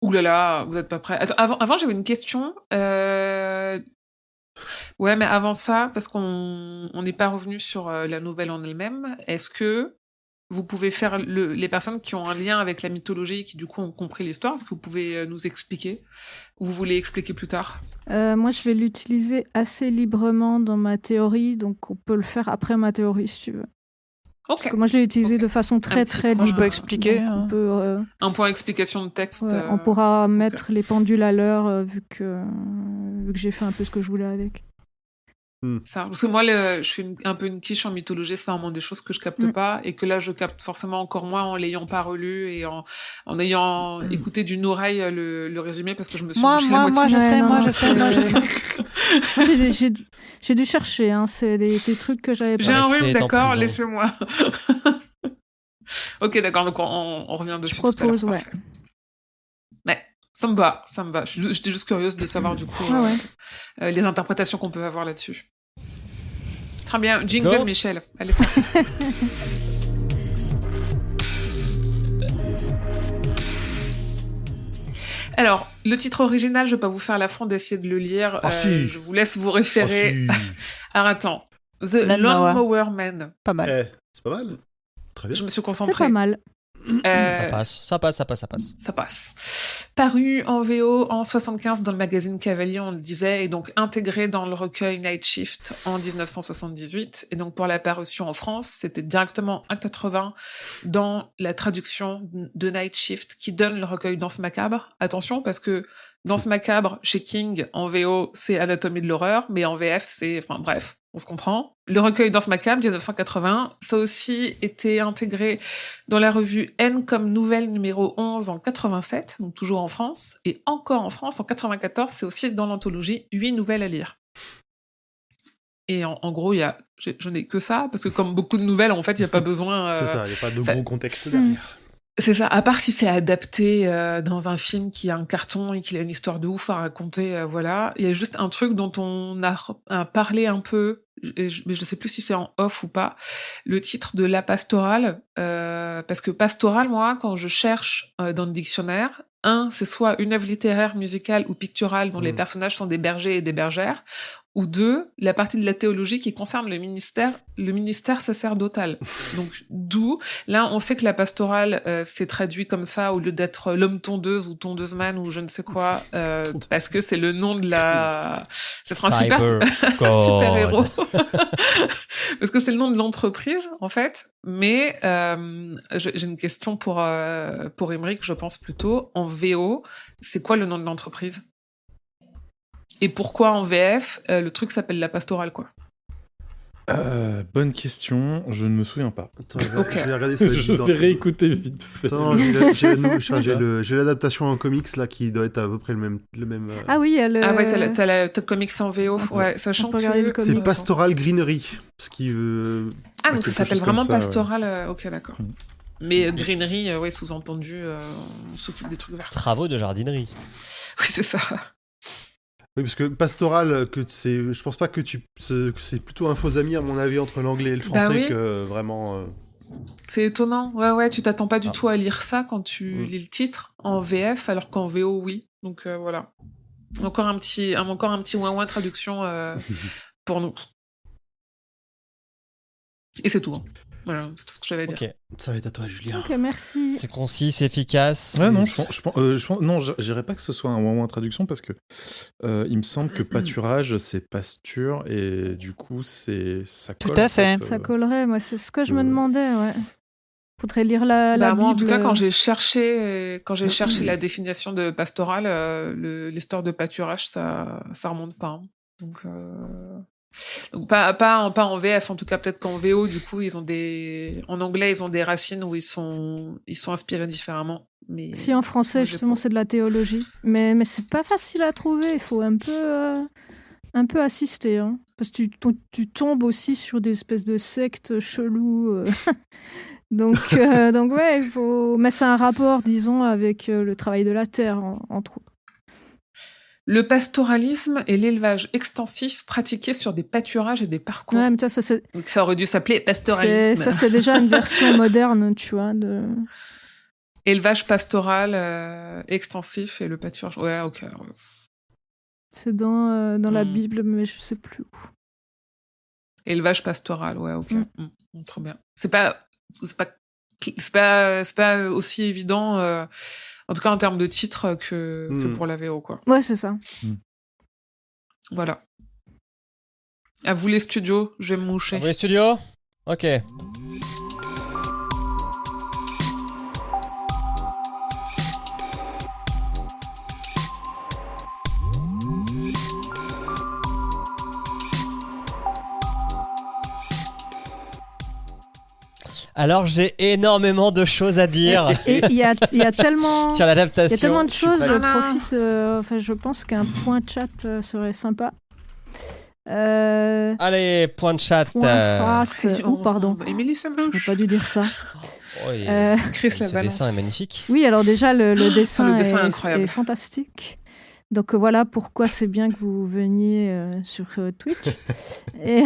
Ouh là là, vous êtes pas prêts. Attends, avant j'avais une question. Ouais, mais avant ça, parce qu'on n'est pas revenu sur la nouvelle en elle-même, est-ce que vous pouvez faire les personnes qui ont un lien avec la mythologie et qui du coup ont compris l'histoire, est-ce que vous pouvez nous expliquer? Ou vous voulez expliquer plus tard? Moi, je vais l'utiliser assez librement dans ma théorie, donc on peut le faire après ma théorie si tu veux. Okay. Parce que moi, je l'ai utilisé de façon très libre. Je peux expliquer. Un point explication de texte. Ouais, on pourra mettre les pendules à l'heure vu que j'ai fait un peu ce que je voulais avec. Ça, parce que moi, je suis un peu une quiche en mythologie, c'est vraiment des choses que je capte pas, et que là, je capte forcément encore moins en l'ayant pas relu et en ayant écouté d'une oreille le résumé, parce que je me suis bouché la moitié. Je sais. J'ai dû chercher, hein, c'est des trucs que j'avais pas. J'ai un rhume, d'accord, laissez-moi. Ok, d'accord, donc on revient dessus. Je propose, ouais. Ouais, ça me va. J'étais juste curieuse de savoir du coup les interprétations qu'on peut avoir là-dessus. Très bien, jingle Go. Michel, allez. Alors, le titre original, je vais pas vous faire l'affront d'essayer de le lire. Si. Je vous laisse vous référer. Si. Alors attends, The Lawnmower Man. Pas mal. C'est pas mal. Très bien. Je me suis concentrée. C'est pas mal. Ça passe. Ça passe. Paru en VO en 75 dans le magazine Cavalier, on le disait, et donc intégré dans le recueil Night Shift en 1978. Et donc pour la parution en France, c'était directement 1,80 dans la traduction de Night Shift qui donne le recueil Danse Macabre. Attention, parce que Danse Macabre, chez King, en VO, c'est Anatomie de l'horreur, mais en VF, c'est... Enfin bref, on se comprend. Le recueil Danse Macabre, 1980, ça a aussi été intégré dans la revue N comme nouvelle numéro 11 en 87, donc toujours en France, et encore en France, en 94, c'est aussi dans l'anthologie 8 nouvelles à lire. Et en gros, je n'ai que ça, parce que comme beaucoup de nouvelles, en fait, il n'y a pas besoin... C'est ça, il n'y a pas de gros contexte derrière. C'est ça, à part si c'est adapté dans un film qui a un carton et qu'il a une histoire de ouf à raconter, voilà. Il y a juste un truc dont on a parlé un peu, mais je sais plus si c'est en off ou pas, le titre de La Pastorale, parce que pastorale, moi, quand je cherche dans le dictionnaire, c'est soit une œuvre littéraire, musicale ou picturale dont les personnages sont des bergers et des bergères, ou 2, la partie de la théologie qui concerne le ministère sacerdotal. Donc, d'où, là, on sait que la pastorale, c'est traduit comme ça, au lieu d'être l'homme tondeuse ou tondeuse man ou je ne sais quoi, parce que c'est le nom de la... C'est un super héros. Parce que c'est le nom de l'entreprise, en fait. Mais j'ai une question pour Aymeric, je pense plutôt. En VO, c'est quoi le nom de l'entreprise ? Et pourquoi en VF, le truc s'appelle la pastorale, quoi ? Bonne question, je ne me souviens pas. Attends, je vais regarder ça. Je vais réécouter vite fait. Attends, j'ai l'adaptation en comics là qui doit être à peu près le même. Ah oui, elle. Ah ouais, t'as le comics en VO, ouais, sachant que c'est Pastoral Greenery, ce qui veut. Ah donc ça s'appelle vraiment ça, Pastoral. Ouais. Ok, d'accord. Mais Greenery, ouais, sous-entendu, on s'occupe des trucs verts. Travaux de jardinerie. Oui, c'est ça. Oui, parce que pastoral, je pense pas que c'est plutôt un faux ami à mon avis entre l'anglais et le français que vraiment. C'est étonnant. Ouais, tu t'attends pas du tout à lire ça quand tu lis le titre en VF, alors qu'en VO oui. Donc voilà. Encore un petit ouin traduction pour nous. Et c'est tout. Hein. Voilà, c'est tout ce que j'avais à dire. Ça va être à toi, Julien. Ok, merci. C'est concis, c'est efficace. Ouais, non, je dirais pas que ce soit un ouin traduction parce que il me semble que pâturage c'est pasture et du coup ça colle. Tout à fait. Ça collerait, moi, c'est ce que je me demandais, ouais. Faudrait lire la Bible. Moi, en tout cas, quand j'ai cherché la définition de pastoral, l'histoire de pâturage, ça remonte pas. Hein. Donc pas en VF, en tout cas peut-être qu'en VO du coup en anglais ils ont des racines où ils sont inspirés différemment. Mais si en français justement c'est de la théologie, mais c'est pas facile à trouver, il faut un peu assister, hein. Parce que tu tombes aussi sur des espèces de sectes cheloues. Donc ouais, il faut. Mais c'est un rapport, disons, avec le travail de la terre entre autres. Le pastoralisme est l'élevage extensif pratiqué sur des pâturages et des parcours. Ouais, mais ça c'est... Donc ça aurait dû s'appeler pastoralisme. Ça, c'est déjà une version moderne, tu vois. Élevage pastoral extensif et le pâturage. Ouais, ok. Ouais. C'est dans la Bible, mais je sais plus où. Élevage pastoral, ouais, ok. Très bien. C'est pas aussi évident. En tout cas, en termes de titre, que pour la VO, quoi. Ouais, c'est ça. Voilà. À vous les studios, je vais me moucher. À vous les studios ? Ok. Alors j'ai énormément de choses à dire. Et il y a tellement sur l'adaptation. Il y a tellement de choses. Je profite. Je pense qu'un point chat serait sympa. Allez, point de chat. Pardon. Émilie je n'ai pas dû dire ça. Chris la ce dessin est magnifique. Oui, alors déjà le dessin, est fantastique. Donc voilà pourquoi c'est bien que vous veniez sur Twitch. Et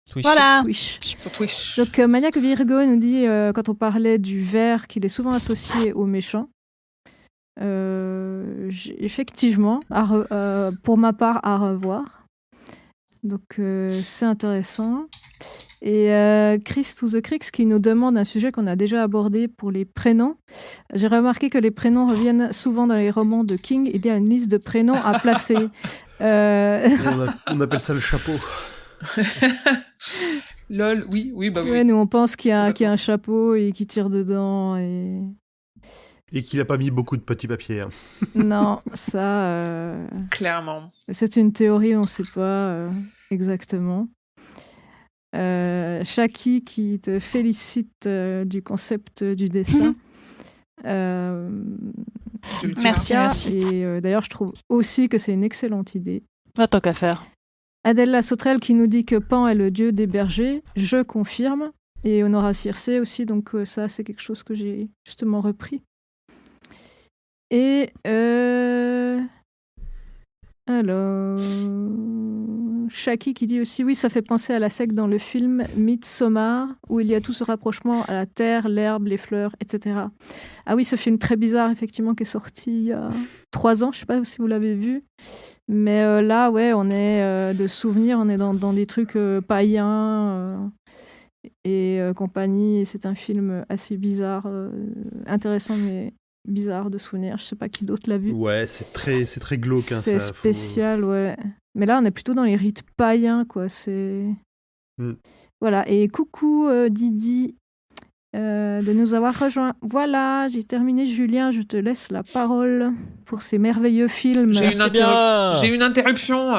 Twitch. Voilà. Sur Twitch. Donc Maniac Virgo nous dit quand on parlait du ver qu'il est souvent associé aux méchants. Effectivement, pour ma part, à revoir. Donc c'est intéressant. Et Chris to the Crix qui nous demande un sujet qu'on a déjà abordé pour les prénoms. J'ai remarqué que les prénoms reviennent souvent dans les romans de King. Il y a une liste de prénoms à placer. On appelle ça le chapeau. Lol, oui. Ouais, nous on pense qu'il y a un chapeau et qui tire dedans et qu'il a pas mis beaucoup de petits papiers. Hein. Non, ça. Clairement. C'est une théorie, on ne sait pas exactement. Shaki qui te félicite du concept du dessin. Merci. Et d'ailleurs, je trouve aussi que c'est une excellente idée. Tant qu'à faire. Adèle Sauterelle qui nous dit que Pan est le dieu des bergers. Je confirme. Et Honora Circé aussi. Donc ça, c'est quelque chose que j'ai justement repris. Et alors... Shaki qui dit aussi oui, ça fait penser à la secte dans le film Midsommar, où il y a tout ce rapprochement à la terre, l'herbe, les fleurs, etc. Ah oui, ce film très bizarre, effectivement, qui est sorti il y a 3 ans, je ne sais pas si vous l'avez vu. Mais là, ouais, on est de souvenirs, on est dans des trucs païens et compagnie. Et c'est un film assez bizarre, intéressant, mais bizarre de souvenir. Je sais pas qui d'autre l'a vu. Ouais, c'est très glauque. Hein, c'est ça, spécial, ouais. Mais là, on est plutôt dans les rites païens, quoi. Voilà. Et coucou Didi de nous avoir rejoints. Voilà, j'ai terminé. Julien, je te laisse la parole pour ces merveilleux films. J'ai une interruption.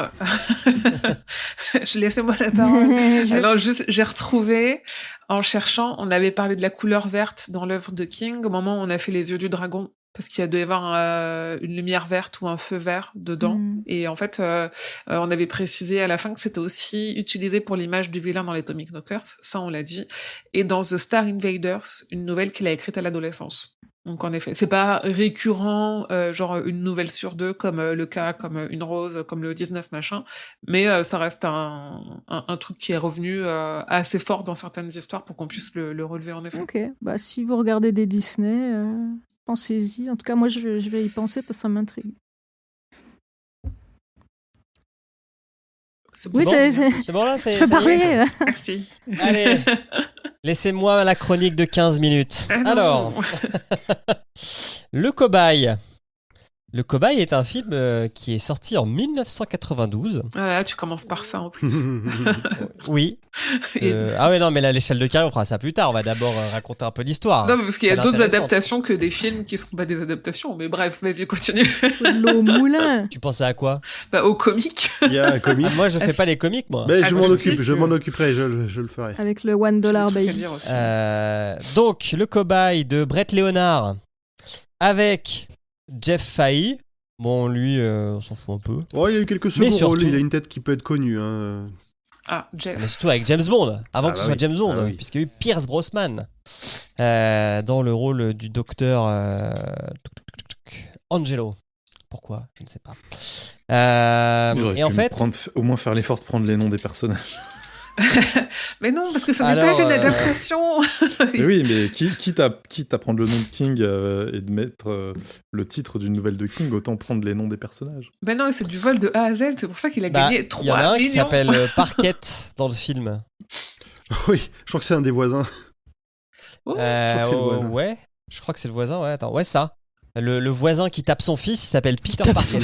Laissez-moi la parole. Alors, juste, j'ai retrouvé, en cherchant, on avait parlé de la couleur verte dans l'œuvre de King au moment où on a fait Les Yeux du Dragon. Parce qu'il doit y avoir une lumière verte ou un feu vert dedans. Et en fait, on avait précisé à la fin que c'était aussi utilisé pour l'image du vilain dans les Atomic Knockers. Ça, on l'a dit. Et dans The Star Invaders, une nouvelle qu'il a écrite à l'adolescence. Donc, en effet, c'est pas récurrent, genre une nouvelle sur 2, comme le cas, comme une rose, comme le 19 machin. Mais ça reste un truc qui est revenu assez fort dans certaines histoires pour qu'on puisse le relever, en effet. Ok. Bah, si vous regardez des Disney... Pensez-y. En tout cas, moi, je vais y penser parce que ça m'intrigue. C'est oui, bon. C'est bon là, je peux parler. Merci. Allez, laissez-moi la chronique de 15 minutes. Alors, Le Cobaye. Le Cobaye est un film qui est sorti en 1992. Voilà, tu commences par ça en plus. Oui. Ah ouais, non, mais là, à l'échelle de carrière, on fera ça plus tard. On va d'abord raconter un peu l'histoire. Non, mais parce qu'il y a d'autres adaptations que des films qui ne seront pas des adaptations. Mais bref, vas-y, continue. L'eau moulin. Tu pensais à quoi? Bah, aux comiques. Il y a un comique. Moi, je fais pas les comiques, moi. Mais je m'en occuperai, je le ferai. Avec le $1 baby. Donc, Le Cobaye de Brett Leonard avec Jeff Fahey. Bon, lui, on s'en fout un peu. Oh, il y a eu quelques seconds rôles, il a une tête qui peut être connue. Hein. Ah, Jeff. Mais surtout avec James Bond, avant que ce soit James Bond, puisqu'il y a eu Pierce Brosnan dans le rôle du docteur Angelo. Pourquoi? Je ne sais pas. Et en fait, au moins faire l'effort de prendre les noms des personnages. Mais non, parce que ça n'est pas une adaptation. Mais oui, mais quitte à prendre le nom de King et de mettre le titre d'une nouvelle de King, autant prendre les noms des personnages. Ben non, c'est du vol de A à Z, c'est pour ça qu'il a gagné 3 millions. Il y en a un qui s'appelle Parquette dans le film. Oui, je crois que c'est un des voisins. Ouais, je crois que c'est le voisin, ouais, attends, ouais, ça. Le voisin qui tape son fils, il s'appelle Peter Parquet.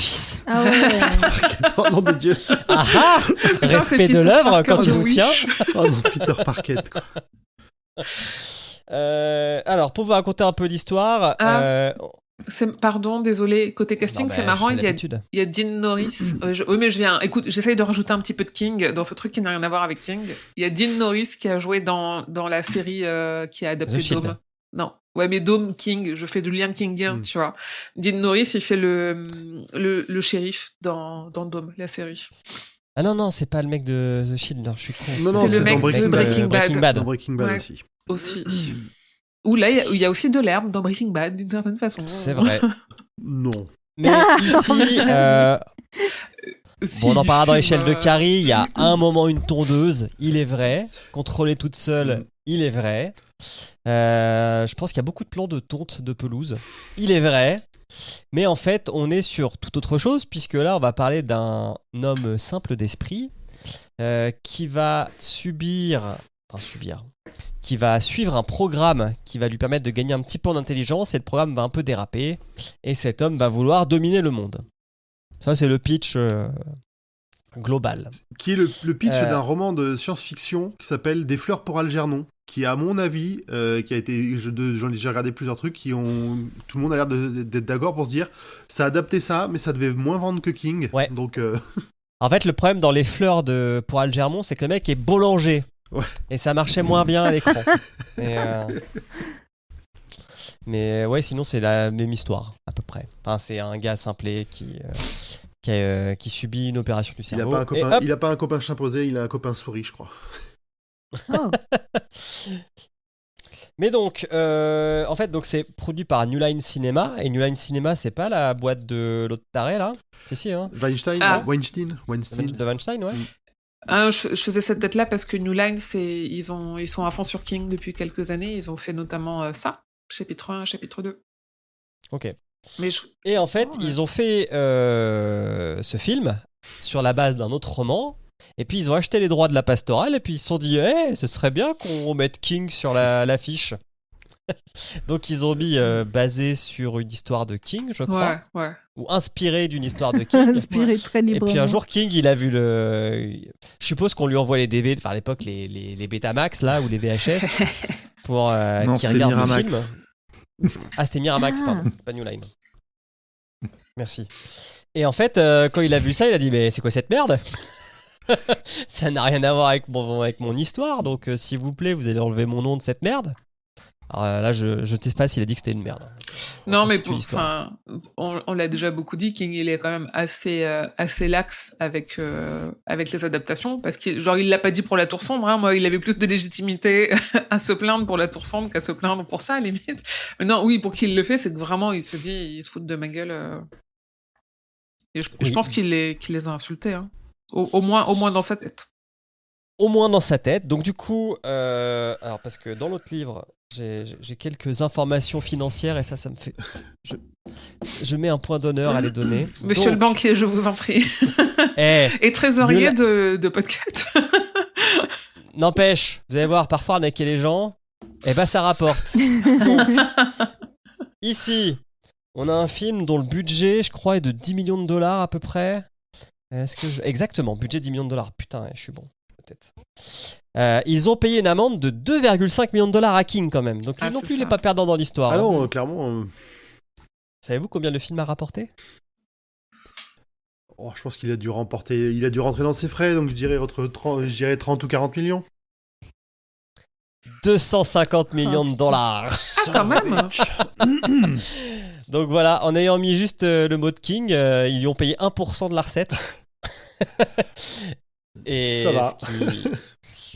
Ah ouais. Oh nom de Dieu. Ah ah. Respect de l'œuvre quand tu vous tiens. Oh non, Peter Parquet, quoi. Alors, pour vous raconter un peu l'histoire... Pardon, désolé, côté casting, c'est marrant, il y a Dean Norris. Oui, mais écoute, j'essaye de rajouter un petit peu de King dans ce truc qui n'a rien à voir avec King. Il y a Dean Norris qui a joué dans la série qui a adapté Dome. Non. Ouais, mais Dome, King, je fais du lien kingien, tu vois. Dean Norris, il fait le shérif dans Dome, la série. Ah non, c'est pas le mec de The Shield, non, je suis con. Non, c'est le mec de Breaking Bad. Dans Breaking Bad ouais, aussi. Aussi. Où là, il y a aussi de l'herbe dans Breaking Bad, d'une certaine façon. C'est vrai. Non. Mais ici... Bon, on en parlera dans l'échelle de Carrie, il y a un moment une tondeuse, il est vrai. Contrôler toute seule, il est vrai. Je pense qu'il y a beaucoup de plans de tonte de pelouse, il est vrai. Mais en fait, on est sur toute autre chose, puisque là, on va parler d'un homme simple d'esprit qui va qui va suivre un programme qui va lui permettre de gagner un petit peu en intelligence, et le programme va un peu déraper, et cet homme va vouloir dominer le monde. Ça, c'est le pitch global. Qui est le pitch d'un roman de science-fiction qui s'appelle Des fleurs pour Algernon, qui, à mon avis, qui a été... J'ai regardé plusieurs trucs, tout le monde a l'air d'être d'accord pour se dire ça a adapté ça, mais ça devait moins vendre que King. Ouais. Donc, En fait, le problème dans Les fleurs pour Algernon, c'est que le mec est boulanger. Ouais. Et ça marchait moins bien à l'écran. Mais ouais, sinon c'est la même histoire à peu près. Enfin, c'est un gars simplé qui subit une opération du cerveau. Il a pas un copain chimpanzé, il a un copain souris, je crois. Oh. Mais donc, en fait, c'est produit par New Line Cinema, et New Line Cinema, c'est pas la boîte de l'autre taré là? Si, hein. Weinstein. De Weinstein, ouais. Je faisais cette tête-là parce que New Line, ils sont à fond sur King depuis quelques années. Ils ont fait notamment ça, chapitre 1, chapitre 2. Ok. Mais Et en fait, ils ont fait ce film sur la base d'un autre roman. Et puis ils ont acheté les droits de la pastorale. Et puis ils se sont dit, ce serait bien qu'on mette King sur l'affiche. Donc ils ont mis basé sur une histoire de King, je crois. Ouais. Ou inspiré d'une histoire de King. Inspiré très librement. Et puis un jour, King, il a vu Je suppose qu'on lui envoie les DVD, enfin à l'époque, les Betamax, là, ou les VHS, pour qu'il regarde Miramax. le film. Ah, c'était Miramax, pardon, c'est pas New Line. Merci. Et en fait, quand il a vu ça, il a dit, mais c'est quoi cette merde? Ça n'a rien à voir avec mon histoire, donc s'il vous plaît, vous allez enlever mon nom de cette merde. Alors là, je ne sais pas s'il a dit que c'était une merde. Non, mais on l'a déjà beaucoup dit, King, il est quand même assez lax avec les adaptations, parce qu'il l'a pas dit pour La Tour Sombre, hein. Moi, il avait plus de légitimité à se plaindre pour La Tour Sombre qu'à se plaindre pour ça, à la limite. Mais non, oui, pour qu'il le fait, c'est que vraiment, il se dit, il se fout de ma gueule. Et je pense qu'il les a insultés, hein. Au moins dans sa tête. Au moins dans sa tête. Donc du coup, alors parce que dans l'autre livre, j'ai quelques informations financières et ça me fait... Je mets un point d'honneur à les donner. Monsieur le banquier, je vous en prie. Et trésorier de podcast. N'empêche, vous allez voir, parfois arnaquer les gens, ça rapporte. Ici, on a un film dont le budget, je crois, est de 10 millions de dollars à peu près. Exactement, budget 10 millions de dollars. Putain, je suis bon. Peut-être. Ils ont payé une amende de 2,5 millions de dollars à King quand même. Donc lui non plus, il n'est pas perdant dans l'histoire. Ah non, clairement. Savez-vous combien le film a rapporté ? Je pense qu'il a dû rentrer dans ses frais, donc je dirais 30 ou 40 millions. 250 millions de dollars. Quand même. Donc voilà, en ayant mis juste le mot de King, ils lui ont payé 1% de la recette. Et ça va.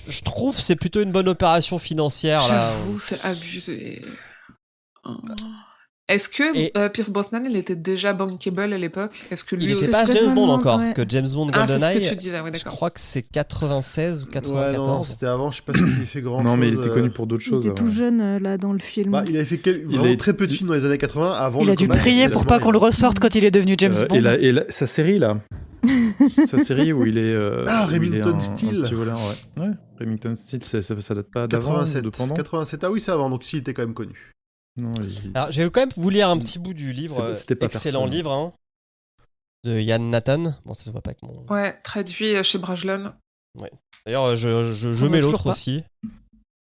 Je trouve c'est plutôt une bonne opération financière. J'avoue, c'est abusé. Est-ce que Pierce Brosnan, il était déjà bankable à l'époque ? Est-ce que lui il aussi... n'était pas James Bond encore, parce que James Bond GoldenEye, c'est ce que tu disais, ouais, je crois que c'est 96 ou 94. Ouais, non, c'était avant, je sais pas s'il a fait grand-chose. Non, mais il était connu pour d'autres choses. Il était tout jeune, là, dans le film. Il avait fait vraiment très peu de films dans les années 80. Avant il a dû prier pour pas qu'on le ressorte quand il est devenu James Bond. Et sa série, là. Sa série où il est... Remington Steele. Ouais, Remington Steele, ça date pas d'avant, de pendant 87, ah oui, c'est avant, donc s'il était quand même connu. Non, Alors, j'ai quand même vous lire un petit bout du livre. C'était pas excellent livre, hein, de Yann Nathan. Bon, ça se voit pas avec mon... Ouais, traduit chez Brajlon. Ouais. D'ailleurs, je mets l'autre aussi.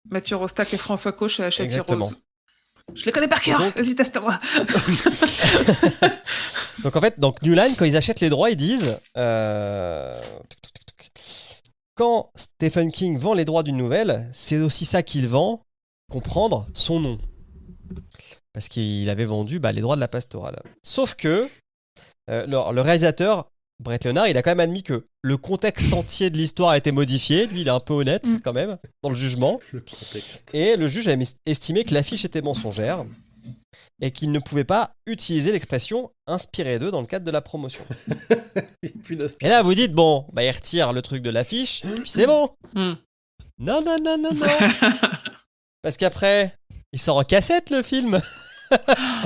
Mathieu Rostac et François Coche chez Hachette Rose. Je les connais par cœur. Vas-y, teste-moi. Donc en fait, New Line, quand ils achètent les droits, ils disent quand Stephen King vend les droits d'une nouvelle, c'est aussi ça qu'il vend, comprendre son nom. Parce qu'il avait vendu les droits de la pastorale. Sauf que le réalisateur, Brett Leonard, il a quand même admis que le contexte entier de l'histoire a été modifié. Lui, il est un peu honnête quand même dans le jugement. Et le juge a estimé que l'affiche était mensongère et qu'il ne pouvait pas utiliser l'expression « inspiré d'eux » dans le cadre de la promotion. Et là, vous dites, bon, il retire le truc de l'affiche, puis c'est bon. Non. Parce qu'après, il sort en cassette, le film.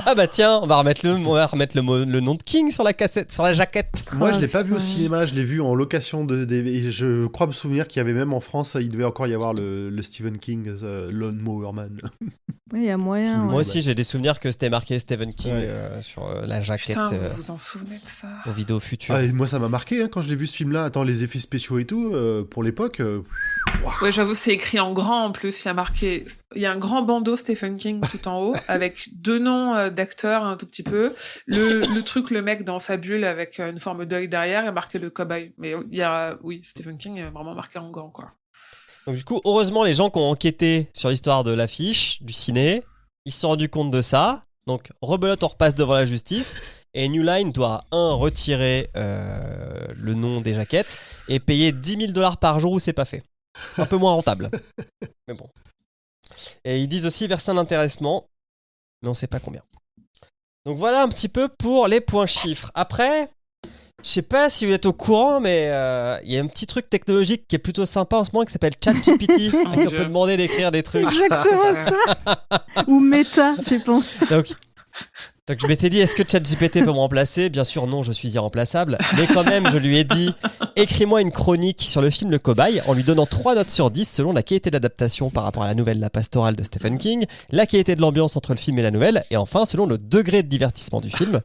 Ah tiens, on va remettre le nom de King sur la cassette, sur la jaquette. Moi, je l'ai pas vu au cinéma, je l'ai vu en location et je crois me souvenir qu'il y avait même en France, il devait encore y avoir le Stephen King, Lone Mower Man. Oui, il y a moyen. Moi aussi, j'ai des souvenirs que c'était marqué Stephen King sur la jaquette. Putain, vous vous en souvenez de ça ? Aux vidéos futures. Et moi, ça m'a marqué quand je l'ai vu ce film-là. Attends, les effets spéciaux et tout, pour l'époque. Ouais, j'avoue, c'est écrit en grand en plus. Il y a un grand bandeau Stephen King tout en haut avec 2 noms d'acteurs un tout petit peu. Le mec dans sa bulle avec une forme d'œil derrière et marqué le cobaye. Mais il y a, Stephen King est vraiment marqué en grand, quoi. Donc du coup, heureusement, les gens qui ont enquêté sur l'histoire de l'affiche, du ciné, ils se sont rendus compte de ça. Donc, rebelote, on repasse devant la justice. Et New Line doit, retirer le nom des jaquettes et payer 10 000 $ par jour où c'est pas fait. Un peu moins rentable. Mais bon. Et ils disent aussi verser un intéressement, mais on sait pas combien. Donc voilà un petit peu pour les points chiffres. Après, Je sais pas si vous êtes au courant, mais il y a un petit truc technologique qui est plutôt sympa en ce moment qui s'appelle ChatGPT, à qui on peut demander d'écrire des trucs. Exactement ça. Ou Meta, j'ai pensé. Donc je m'étais dit, est-ce que ChatGPT peut me remplacer ? Bien sûr, non, je suis irremplaçable. Mais quand même, je lui ai dit, écris-moi une chronique sur le film Le Cobaye en lui donnant 3 notes sur 10 selon la qualité d'adaptation par rapport à la nouvelle La Pastorale de Stephen King, la qualité de l'ambiance entre le film et la nouvelle, et enfin, selon le degré de divertissement du film.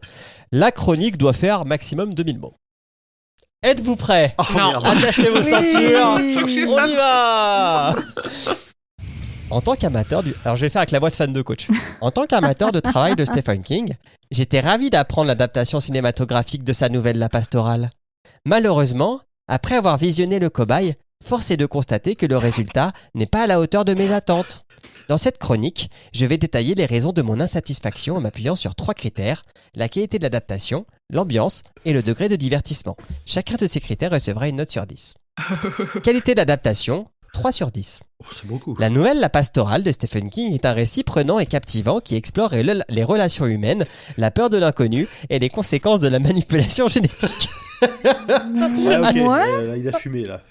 La chronique doit faire maximum 2000 mots. Êtes-vous prêts ? Non. Attachez vos ceintures, Oui. on y va ! En tant qu'amateur Alors je vais faire avec la voix de fan de coach. En tant qu'amateur de travail de Stephen King, j'étais ravi d'apprendre l'adaptation cinématographique de sa nouvelle La Pastorale. Malheureusement, après avoir visionné Le Cobaye, force est de constater que le résultat n'est pas à la hauteur de mes attentes. Dans cette chronique, je vais détailler les raisons de mon insatisfaction en m'appuyant sur 3 critères, la qualité de l'adaptation, l'ambiance et le degré de divertissement. Chacun de ces critères recevra une note sur 10. Qualité d'adaptation, 3 sur 10. Oh, c'est beaucoup. La nouvelle La Pastorale de Stephen King est un récit prenant et captivant qui explore les relations humaines, la peur de l'inconnu et les conséquences de la manipulation génétique. Ah, ok, Ouais. là, il a fumé, là.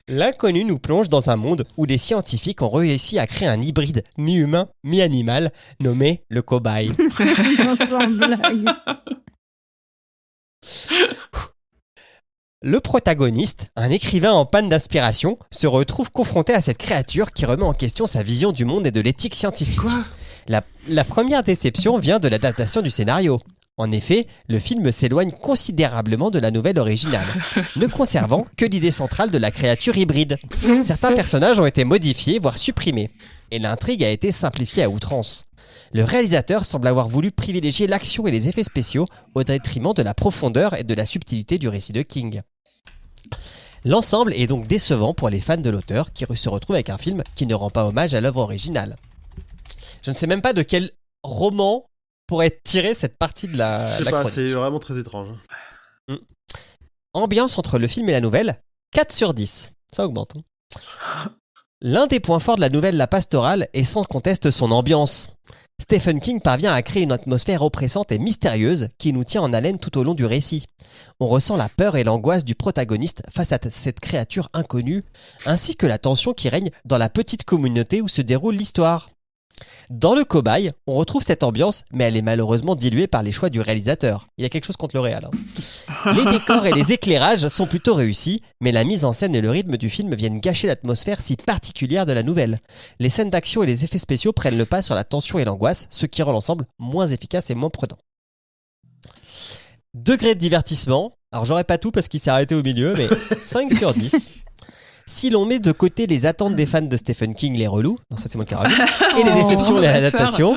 L'inconnu nous plonge dans un monde où des scientifiques ont réussi à créer un hybride mi-humain, mi-animal nommé le cobaye. Sans blague. Le protagoniste, un écrivain en panne d'inspiration, se retrouve confronté à cette créature qui remet en question sa vision du monde et de l'éthique scientifique. La première déception vient de l'adaptation du scénario. En effet, le film s'éloigne considérablement de la nouvelle originale, ne conservant que l'idée centrale de la créature hybride. Certains personnages ont été modifiés, voire supprimés, et l'intrigue a été simplifiée à outrance. Le réalisateur semble avoir voulu privilégier l'action et les effets spéciaux au détriment de la profondeur et de la subtilité du récit de King. L'ensemble est donc décevant pour les fans de l'auteur qui se retrouvent avec un film qui ne rend pas hommage à l'œuvre originale. Je ne sais même pas de quel roman pourrait tirer cette partie de la Je sais pas, chronique. c'est vraiment très étrange. Ambiance entre le film et la nouvelle, 4 sur 10. Ça augmente. L'un des points forts de la nouvelle La Pastorale est sans conteste son ambiance. Stephen King parvient à créer une atmosphère oppressante et mystérieuse qui nous tient en haleine tout au long du récit. On ressent la peur et l'angoisse du protagoniste face à cette créature inconnue, ainsi que la tension qui règne dans la petite communauté où se déroule l'histoire. Dans Le Cobaye, on retrouve cette ambiance, mais elle est malheureusement diluée par les choix du réalisateur. Il y a quelque chose contre le réal. Les décors et les éclairages sont plutôt réussis, mais la mise en scène et le rythme du film viennent gâcher l'atmosphère si particulière de la nouvelle. Les scènes d'action et les effets spéciaux prennent le pas sur la tension et l'angoisse, ce qui rend l'ensemble moins efficace et moins prenant. Degré de divertissement, alors j'aurais pas tout parce qu'il s'est arrêté au milieu, mais 5 sur 10. Si l'on met de côté les attentes des fans de Stephen King, les relous, non ça c'est moi qui rajoute, et les déceptions et les adaptations,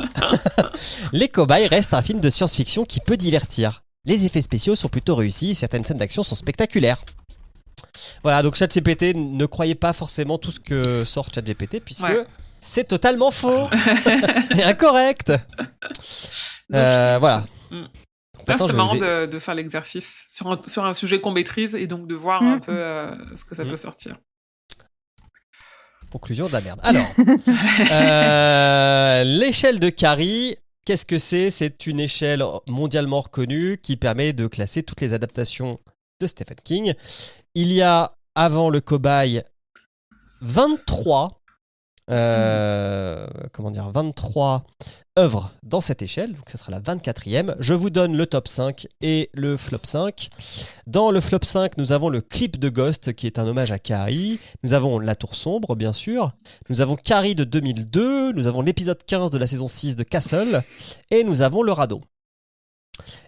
Les Cobayes restent un film de science-fiction qui peut divertir. Les effets spéciaux sont plutôt réussis et certaines scènes d'action sont spectaculaires. Voilà, donc ChatGPT, ne croyez pas forcément tout ce que sort ChatGPT puisque c'est totalement faux et incorrect. Voilà. C'était marrant de faire l'exercice sur un sujet qu'on maîtrise et donc de voir un peu ce que ça peut sortir. Conclusion de la merde. Alors, l'échelle de Carrie, qu'est-ce que c'est ? C'est une échelle mondialement reconnue qui permet de classer toutes les adaptations de Stephen King. Il y a, avant Le Cobaye, 23 œuvres dans cette échelle, donc ce sera la 24e. Je vous donne le top 5 et le flop 5. Dans le flop 5, nous avons le clip de Ghost qui est un hommage à Carrie. Nous avons La Tour Sombre, bien sûr. Nous avons Carrie de 2002. Nous avons l'épisode 15 de la saison 6 de Castle. Et nous avons Le Radeau.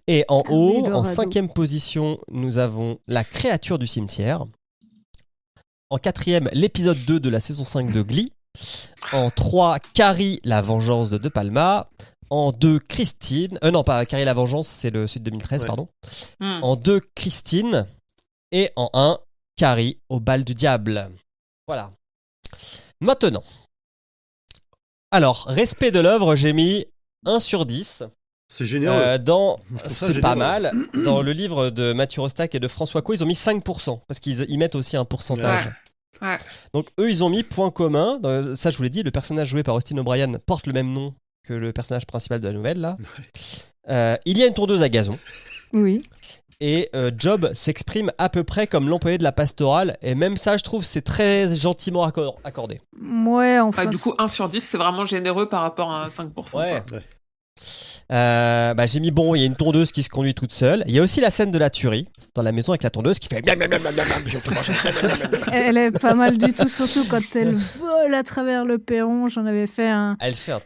Et en haut, en 5e position, nous avons La Créature du Cimetière. En 4e, l'épisode 2 de la saison 5 de Glee. En 3, Carrie, la vengeance de De Palma. En 2, Christine. Non, pas Carrie, la vengeance, c'est celui de 2013, pardon. En 2, Christine. Et en 1, Carrie, au bal du diable. Voilà. Maintenant. Alors, respect de l'œuvre, j'ai mis 1 sur 10. C'est généreux. C'est pas mal. Dans le livre de Mathieu Rostac et de François Co, ils ont mis 5%. Parce qu'ils mettent aussi un pourcentage. Ouais. Donc eux ils ont mis point commun, ça je vous l'ai dit, le personnage joué par Austin O'Brien porte le même nom que le personnage principal de la nouvelle là. Il y a une tondeuse à gazon. Oui. Et Job s'exprime à peu près comme l'employé de la pastorale. Et même ça, je trouve, c'est très gentiment accordé. Ouais, enfin. Du coup, 1 sur 10, c'est vraiment généreux par rapport à 5%. Ouais. Ouais. J'ai mis il y a une tondeuse qui se conduit toute seule. Il y a aussi la scène de la tuerie dans la maison avec la tondeuse qui fait Elle est pas mal du tout, surtout quand elle vole à travers le perron. J'en avais fait un.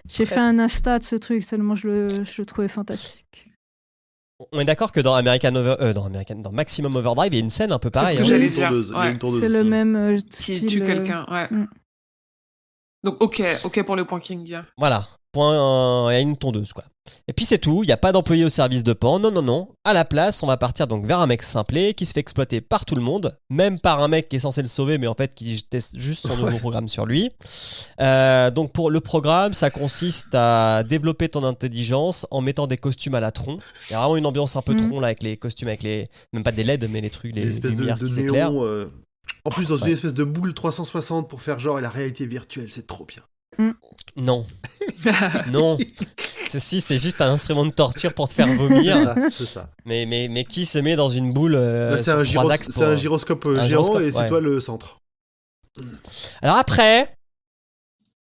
J'ai fait un Insta de ce truc tellement je le trouvais fantastique. On est d'accord que dans dans Maximum Overdrive, il y a une scène un peu pareille. C'est ce que j'allais dire. C'est le même Qui style. tue quelqu'un, ouais. Donc, ok pour le point King. Voilà. Il y a une tondeuse, quoi. Et puis c'est tout, il n'y a pas d'employé au service de Pan, non. À la place, on va partir donc vers un mec simplet qui se fait exploiter par tout le monde, même par un mec qui est censé le sauver, mais en fait qui teste juste son nouveau programme sur lui. Donc pour le programme, ça consiste à développer ton intelligence en mettant des costumes à la Tron. Il y a vraiment une ambiance un peu Tron là, avec les costumes, avec les... même pas des LED, mais les trucs, les espèces lumières de qui s'éclairent. néon, en plus dans une espèce de boule 360 pour faire genre et la réalité virtuelle, c'est trop bien. Non. Non. Ceci, c'est juste un instrument de torture pour te faire vomir. C'est ça. Mais qui se met dans une boule c'est un gyroscope géant et c'est toi le centre. Alors après,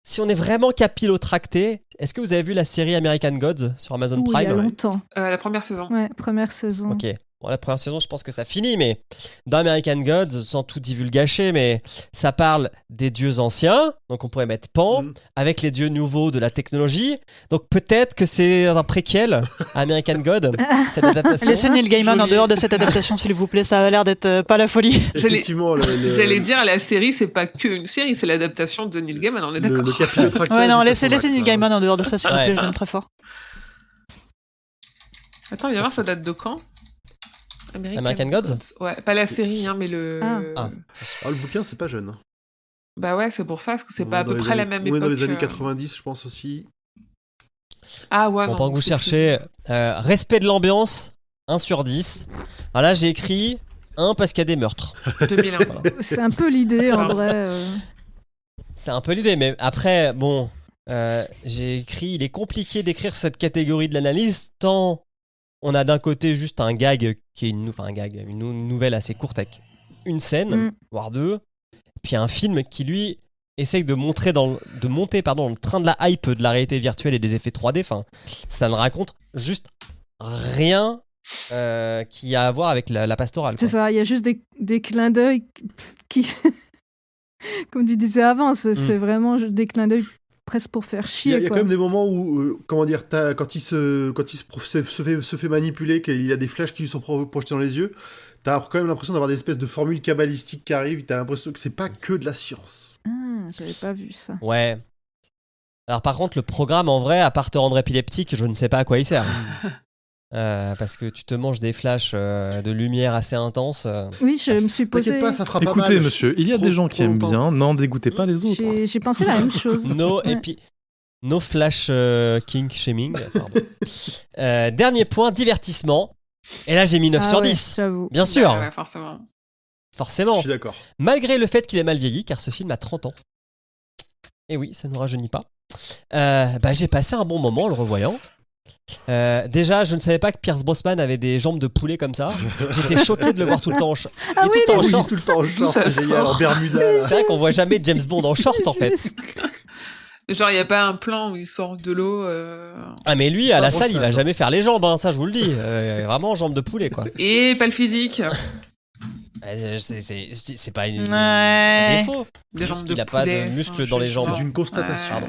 si on est vraiment capillotracté, est-ce que vous avez vu la série American Gods sur Amazon Prime? Il y a longtemps. La première saison. Ouais, première saison. Ok. Bon, la première saison, je pense que ça finit, mais dans American Gods, sans tout divulgacher, mais ça parle des dieux anciens, donc on pourrait mettre Pan, avec les dieux nouveaux de la technologie. Donc peut-être que c'est un préquel à American God, cette adaptation. Laissez Neil Gaiman en dehors de cette adaptation, s'il vous plaît, ça a l'air d'être pas la folie. Effectivement, j'allais dire, la série, c'est pas qu'une série, c'est l'adaptation de Neil Gaiman, on est d'accord. Ouais, non, laissez Neil Gaiman en dehors de ça, s'il vous plaît, je l'aime très fort. Attends, il va voir, ça date de quand? American Gods? Ouais, pas la série, mais le... le bouquin, c'est pas jeune. Bah ouais, c'est pour ça, parce que c'est pas à peu près la même époque. Dans les années 90, je pense aussi. Ah ouais, pendant que vous cherchez, respect de l'ambiance, 1 sur 10. Alors là, j'ai écrit 1 parce qu'il y a des meurtres. 2001. C'est un peu l'idée, en vrai. C'est un peu l'idée, mais après, j'ai écrit, il est compliqué d'écrire cette catégorie de l'analyse, tant... On a d'un côté juste un gag qui est une nouvelle assez courte avec une scène, voire 2, puis un film qui lui essaye de monter dans le train de la hype de la réalité virtuelle et des effets 3D. Enfin, ça ne raconte juste rien qui a à voir avec la pastorale. C'est ça, il y a juste des clins d'œil qui, comme tu disais avant, c'est vraiment des clins d'œil presque pour faire chier. Il y a quand même des moments où, quand il se fait manipuler, qu'il y a des flashs qui lui sont projetés dans les yeux, t'as quand même l'impression d'avoir des espèces de formules cabalistiques qui arrivent, t'as l'impression que c'est pas que de la science. Ah, j'avais pas vu ça. Ouais. Alors par contre, le programme, en vrai, à part te rendre épileptique, je ne sais pas à quoi il sert. Parce que tu te manges des flashs de lumière assez intenses. Oui, je me suis posé... T'inquiète pas, ça fera pas mal. Écoutez, monsieur, il y a des gens qui aiment bien, n'en dégoûtez pas les autres. J'ai pensé la même chose. No flash kink shaming. Dernier point, divertissement. Et là, j'ai mis 9 sur 10. J'avoue. Bien sûr. Ouais, forcément. Je suis d'accord. Malgré le fait qu'il est mal vieilli, car ce film a 30 ans. Et oui, ça ne nous rajeunit pas. J'ai passé un bon moment en le revoyant. Déjà, je ne savais pas que Pierce Brosnan avait des jambes de poulet comme ça. J'étais choqué de le voir tout le temps en short. Ah oui, tout le temps en short, c'est génial, en Bermuda. C'est vrai qu'on voit jamais James Bond en short en fait. Genre, il n'y a pas un plan où il sort de l'eau. Ah, mais lui, à la salle, il va jamais faire les jambes, hein, ça je vous le dis. Vraiment, jambes de poulet quoi. Et pas le physique. C'est pas un défaut. Des jambes de poulet. Il a pas de muscles dans les jambes. C'est une constatation.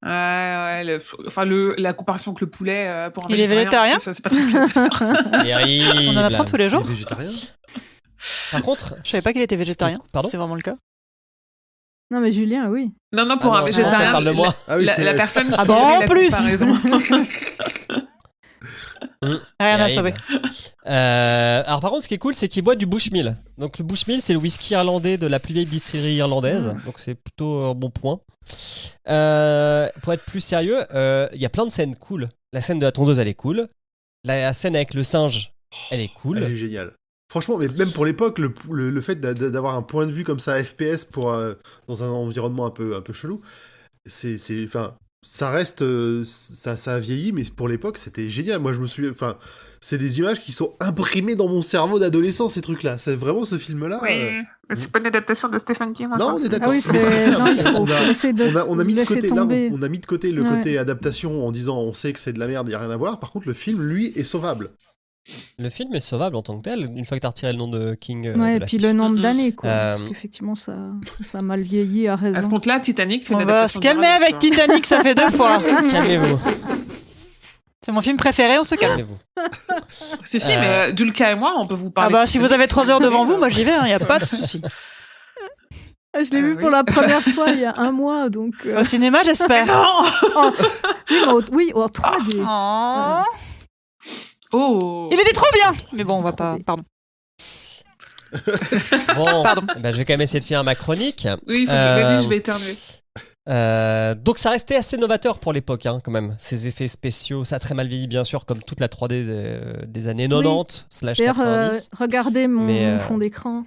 La comparaison avec le poulet pour un il est végétarien. C'est pas très flatteur. On en apprend tous les jours. Il est végétarien. Par contre, je savais pas qu'il était végétarien. Pardon, c'est vraiment le cas. Non, mais Julien, oui. Non, pour un végétarien. Parle de moi. La personne qui en plus. Rien à sauver. Alors par contre, ce qui est cool, c'est qu'il boit du Bushmill. Donc le Bushmill, c'est le whisky irlandais de la plus vieille distillerie irlandaise. Donc c'est plutôt un bon point. Pour être plus sérieux, il y a plein de scènes cool. La scène de la tondeuse, elle est cool. La scène avec le singe, elle est cool. Elle est géniale. Franchement, mais même pour l'époque, le fait d'avoir un point de vue comme ça FPS dans un environnement un peu chelou, ça reste, ça a vieilli, mais pour l'époque, c'était génial. Moi, je me souviens, enfin, c'est des images qui sont imprimées dans mon cerveau d'adolescent, ces trucs-là. C'est vraiment ce film-là. Oui, mais c'est pas une adaptation de Stephen King. Non, on est d'accord. Ah oui, On a mis de côté, tomber. on a mis de côté le côté adaptation en disant on sait que c'est de la merde, il y a rien à voir. Par contre, le film, lui, est sauvable. Le film est sauvable en tant que tel, une fois que t'as retiré le nom de King. Ouais, et de puis l'affiche. le nombre d'années, quoi. Parce qu'effectivement, ça a mal vieilli, à raison. À ce compte-là, Titanic, c'est On une va adaptation. se calmer directe, avec tu vois. Titanic, ça fait 2 fois. Calmez-vous. C'est mon film préféré, on se calme. Calmez-vous. Si, mais Dulka et moi, on peut vous Ah parler. bah de si vous Titanic. avez 3 heures devant vous, moi j'y vais, il n'y a pas de souci. Je l'ai vu pour la première fois il y a 1 mois, donc... Au cinéma, j'espère. Oui, en 3D. Oh. Il était trop bien. Mais bon, on va pas... Pardon. Bon, Pardon. bah, je vais quand même essayer de finir ma chronique. Oui, vas-y, je vais éternuer. Donc ça restait assez novateur pour l'époque, hein, quand même. Ces effets spéciaux, ça a très mal vieilli, bien sûr, comme toute la 3D des années 90 / D'ailleurs, 90. regardez mon Mais, fond d'écran.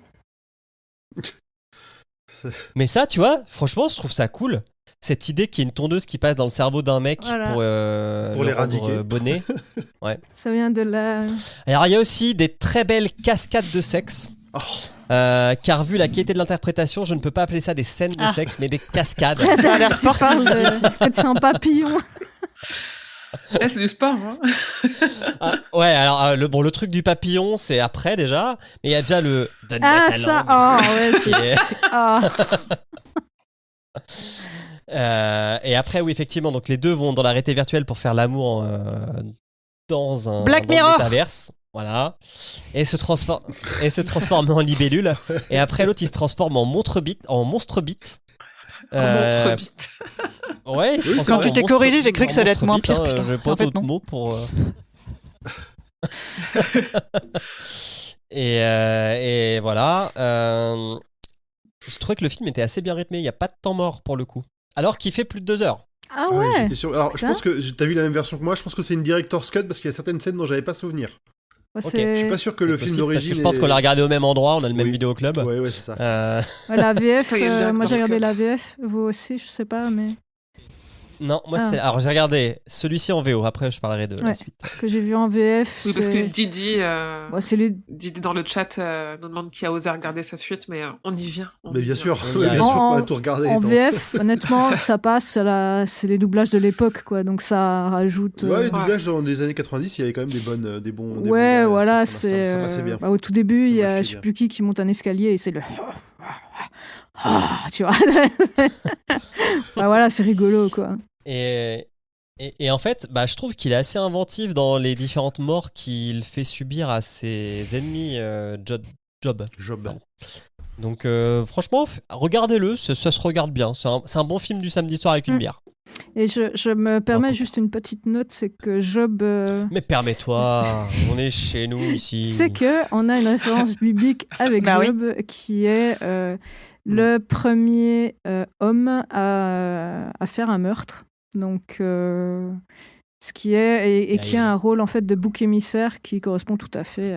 Mais ça, tu vois, franchement, je trouve ça cool. Cette idée qu'il y ait une tondeuse qui passe dans le cerveau d'un mec Voilà. pour le l'éradiquer. rendre bonnet. Ça vient de la... Alors il y a aussi des très belles cascades de sexe. Car vu la qualité de l'interprétation, je ne peux pas appeler ça des scènes de sexe, mais des cascades. Ça a l'air Tu sportif. parles de... C'est un papillon. C'est du sport, hein. Ouais, alors le truc du papillon, c'est après déjà, mais il y a déjà le donne-moi Ah, ta ça. langue. Oh, ouais, qui est- Ah. Et après, oui, effectivement, donc les deux vont dans la réalité virtuelle pour faire l'amour dans un Black dans le Mirror. métaverse. Voilà. Et se transforme en libellule. Et après, l'autre, il se transforme en monstre bite. Montre bite. Ouais. Oui, Quand tu t'es corrigé, j'ai cru que ça allait être moins pire, putain. J'ai pas En fait, d'autres non. mots pour. Et voilà. Je trouvais que le film était assez bien rythmé. Il n'y a pas de temps mort pour le coup. Alors qu'il fait plus de 2 heures. Ah Ouais, ouais. j'étais sûr. Alors, je pense que t'as vu la même version que moi. Je pense que c'est une director's cut parce qu'il y a certaines scènes dont j'avais pas souvenir. Ouais, Ok, c'est- Je suis pas sûr que C'est le film possible, d'origine. parce que je pense qu'on l'a regardé au même endroit. On a le même Oui. vidéoclub. Ouais, c'est ça. Ouais, la VF, Ça y est, le moi j'ai regardé director's la VF, vous aussi, je sais pas, mais... Non, moi Ah. c'était. Alors j'ai regardé celui-ci en VO. Après, je parlerai de la Ouais. suite. Ce que j'ai vu en VF, Oui, parce que c'est... Didi, Ouais, c'est les... Didi dans le chat nous demande qui a osé regarder sa suite, mais on y vient. Mais bien sûr, Oui, bien sûr, en- on va tout regarder. En attends. VF, honnêtement, ça passe, c'est les doublages de l'époque, quoi, donc ça rajoute... Ouais, les Ouais. doublages dans les années 90, il y avait quand même des bons. des Ouais, bons- voilà, ça c'est... passait bien. au tout début, Ça il y a, marchait je sais bien. plus qui monte un escalier et c'est le... tu vois. Bah voilà, c'est rigolo, quoi. Et en fait, bah, je trouve qu'il est assez inventif dans les différentes morts qu'il fait subir à ses ennemis Job. Job. Donc franchement, regardez-le, ça se regarde bien. C'est un bon film du samedi soir avec une Mm. bière. Et je me permets juste une petite note, c'est que Job... Mais permets-toi, on est chez nous ici. C'est que on a une référence biblique avec Bah oui. Job qui est le premier homme à faire un meurtre. Donc, ce qui est et qui a un rôle en fait de bouc émissaire qui correspond tout à fait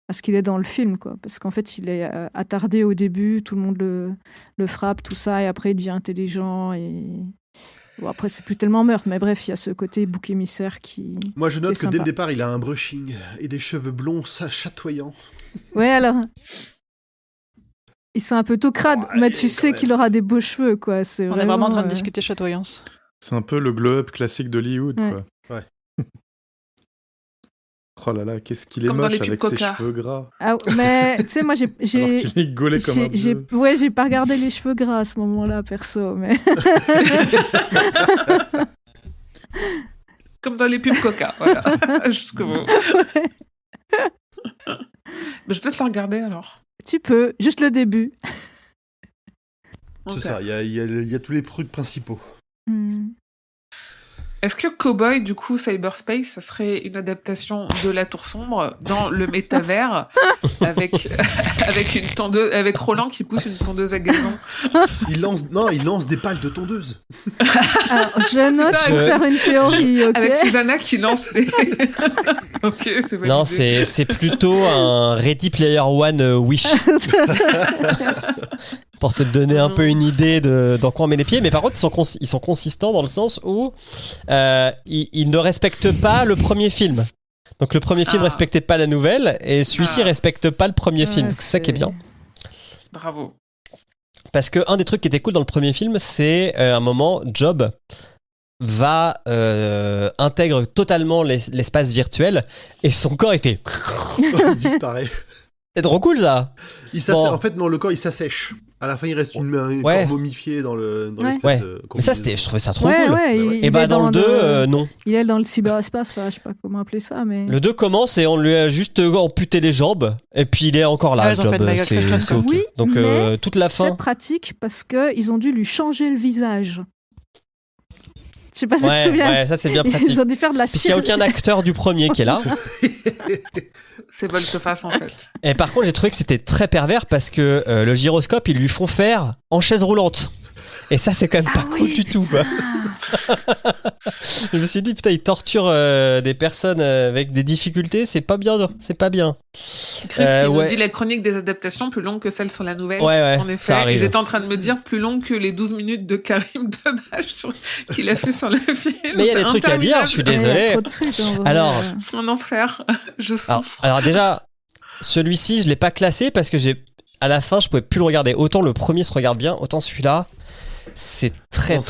à ce qu'il est dans le film, quoi. Parce qu'en fait, il est attardé au début, tout le monde le frappe, tout ça, et après il devient intelligent et bon, après c'est plus tellement meurtre, mais bref, il y a ce côté bouc émissaire qui. Moi, je note C'est que dès sympa. le départ, il a un brushing et des cheveux blonds chatoyants. Ouais, alors. Ils sont un peu tout crades, Oh, mais allez, tu quand sais même. qu'il aura des beaux cheveux, quoi. C'est On est vraiment en train de euh, discuter chatoyance. C'est un peu le glow-up classique d'Hollywood, Ouais. quoi. Ouais. Oh là là, qu'est-ce qu'il est Comme dans moche les pubs avec ses Coca. cheveux gras. Ah, mais tu sais, moi, Alors qu'il est gaulé comme un j'ai dieu. ouais, j'ai pas regardé les cheveux gras à ce moment-là, perso, mais Comme dans les pubs Coca, voilà. Jusqu'au bout. Mais je vais peut-être la regarder alors. tu peux, juste le début. C'est Ok. ça, il y a tous les trucs principaux. Hmm. Est-ce que Cowboy, du coup, Cyberspace, ça serait une adaptation de La Tour Sombre dans le métavers avec une tondeuse, avec Roland qui pousse une tondeuse à gazon? Il lance des pales de tondeuse. Alors, je note Putain, pour faire une théorie, ok. Avec Susanna qui lance des... Ok, c'est validé. Non, c'est plutôt un Ready Player One Wish. pour te donner un peu une idée dans quoi on met les pieds. Mais par contre, ils sont consistants dans le sens où ils ne respectent pas le premier film. Donc le premier film respectait pas la nouvelle et celui-ci respecte pas le premier film. C'est ça qui est bien. Bravo. Parce que un des trucs qui était cool dans le premier film, c'est un moment, Job intègre totalement l'espace virtuel et son corps il fait Il disparaît. C'est trop cool ça. En fait non, le corps il s'assèche. À la fin il reste une corps momifié dans l'espace de... Mais ça je trouvais ça trop cool. Et dans le 2 non. Il est dans le cyberespace, je sais pas comment appeler ça mais le 2 commence et on lui a juste amputé les jambes et puis il est encore là. Job, c'est ok. Oui, donc toute la fin. C'est pratique parce que ils ont dû lui changer le visage. Je sais pas si tu te souviens. Ouais, ça c'est bien pratique. Ils ont dû faire de la puisqu'il n'y a aucun acteur du premier qui est là. C'est volte-face en fait. Et par contre, j'ai trouvé que c'était très pervers parce que le gyroscope, ils lui font faire en chaise roulante. Et ça, c'est quand même pas cool du tout. Quoi. Je me suis dit, putain, ils torturent des personnes avec des difficultés, c'est pas bien. C'est pas bien. Chris qui nous dit les chroniques des adaptations plus longues que celles sur la nouvelle. Ouais, en effet. Et j'étais en train de me dire plus longues que les 12 minutes de Karim Debache qu'il a fait sur le film. Mais il y a des trucs à dire, je suis désolé. Alors, en enfer, je souffre. Alors déjà, celui-ci, je l'ai pas classé parce que à la fin, je pouvais plus le regarder. Autant le premier se regarde bien, autant celui-là, c'est très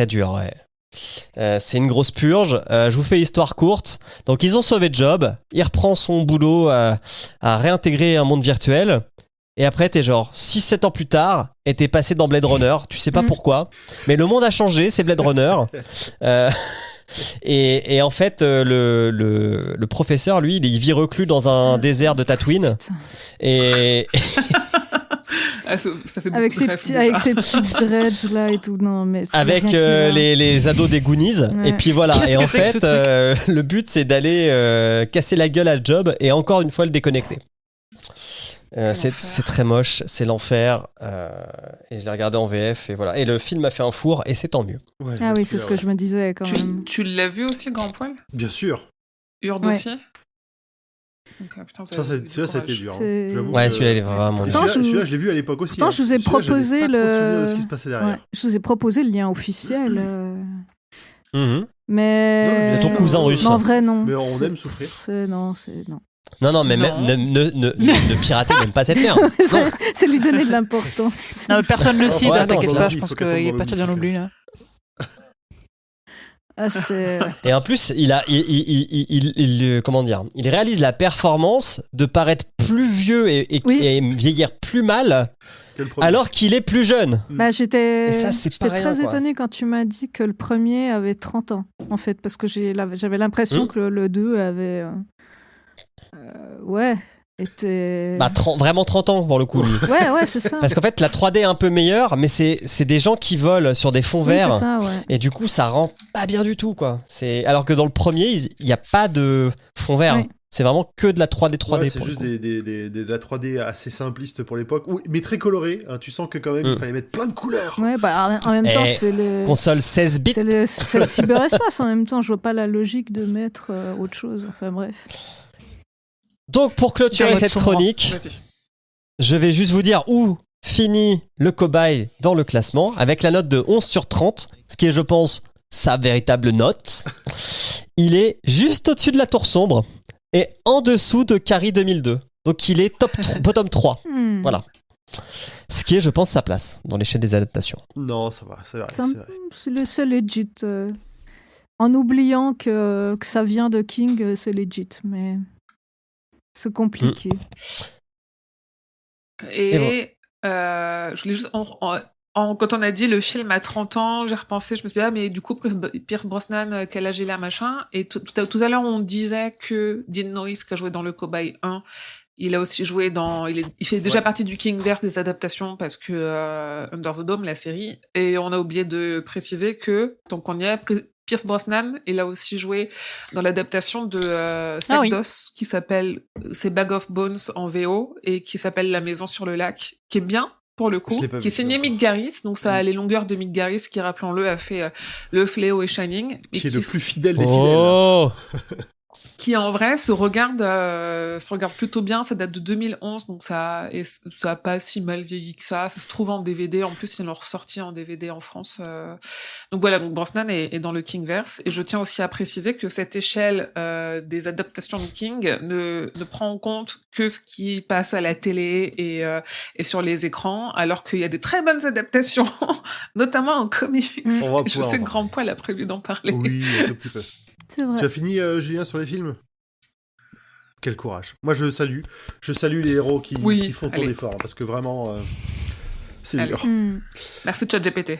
dur. Ouais. C'est une grosse purge. Je vous fais l'histoire courte. Donc ils ont sauvé Job. Il reprend son boulot à réintégrer un monde virtuel. Et après t'es genre 6-7 ans plus tard et t'es passé dans Blade Runner. Tu sais pas pourquoi. Mais le monde a changé, c'est Blade Runner. Et en fait le professeur lui il vit reclus dans un désert de Tatooine. Et ça fait avec ses petites dreads là et tout. Non, mais avec les ados des Goonies. Ouais. Et puis voilà. Et en fait, le but c'est d'aller casser la gueule à Job et encore une fois le déconnecter. C'est très moche, c'est l'enfer. Et je l'ai regardé en VF et voilà. Et le film a fait un four et c'est tant mieux. Ouais, oui, c'est ce que je me disais quand même. Tu l'as vu aussi, Grand Poil ? Bien sûr. Urde aussi ? Okay, putain, celui-là, ça a été dur. Hein. J'avoue celui-là, il est vraiment dur. Celui-là, je l'ai vu à l'époque aussi. Attends, je vous ai proposé de ce qui se passait derrière. Je vous ai proposé le lien officiel. Mais c'est ton cousin russe. Non, en vrai, non. Mais on aime souffrir. Non. Non, mais ne piratez même pas cette merde. C'est lui donner de l'importance. Non, mais personne ne le cite, t'inquiète pas, je pense qu'il est pas très bien oublié là. Et en plus, comment dire, il réalise la performance de paraître plus vieux et vieillir plus mal, alors qu'il est plus jeune. Bah, j'étais très étonnée quand tu m'as dit que le premier avait 30 ans, en fait, parce que j'avais l'impression que le 2 avait... était... vraiment 30 ans pour le coup. Ouais, c'est ça. Parce qu'en fait, la 3D est un peu meilleure, mais c'est des gens qui volent sur des fonds verts. C'est ça, ouais. Et du coup, ça rend pas bien du tout, quoi. Alors que dans le premier, il n'y a pas de fond vert. Oui. C'est vraiment que de la 3D. C'est juste de la 3D assez simpliste pour l'époque, mais très colorée. Hein, tu sens que quand même, il fallait mettre plein de couleurs. Ouais, en même temps, c'est le... Console 16 bits. C'est le cyberespace en même temps. Je vois pas la logique de mettre autre chose. Enfin, bref. Donc pour clôturer cette chronique, je vais juste vous dire où finit le cobaye dans le classement avec la note de 11 sur 30, ce qui est je pense sa véritable note. Il est juste au-dessus de la Tour Sombre et en dessous de Carrie 2002. Donc il est bottom 3. Voilà. Ce qui est je pense sa place dans l'échelle des adaptations. Non, ça va, c'est vrai. C'est legit. En oubliant que ça vient de King, c'est legit, mais... C'est compliqué. Et je voulais juste... quand on a dit le film à 30 ans, j'ai repensé, je me suis dit, mais du coup, Pierce Brosnan, quel âge il a, machin. Et tout à l'heure, on disait que Dean Norris, qui a joué dans Le Cobaye 1, il a aussi joué il fait déjà partie du Kingverse des adaptations parce que Under the Dome, la série. Et on a oublié de préciser que, donc on y est, Pierce Brosnan, il a aussi joué dans l'adaptation de Sekdos, qui s'appelle c'est Bag of Bones en VO et qui s'appelle La Maison sur le lac, qui est bien pour le coup, qui est signé Mick Garris, donc ça a les longueurs de Mick Garris, qui rappelons-le a fait Le Fléau et Shining, et qui est le plus fidèle des fidèles. qui en vrai se regarde plutôt bien. Ça date de 2011, donc ça a pas si mal vieilli que ça. Ça se trouve en DVD. En plus, ils l'ont ressorti en DVD en France. Donc voilà, donc Brosnan est dans le Kingverse. Et je tiens aussi à préciser que cette échelle des adaptations de King ne prend en compte que ce qui passe à la télé et sur les écrans, alors qu'il y a des très bonnes adaptations, notamment en comics. Je sais que Grand Poil a prévu d'en parler. Oui, un tout petit peu. C'est vrai. Tu as fini, Julien, sur les films ? Quel courage. Moi, je salue les héros qui font ton effort, parce que vraiment, c'est dur. Merci ChatGPT.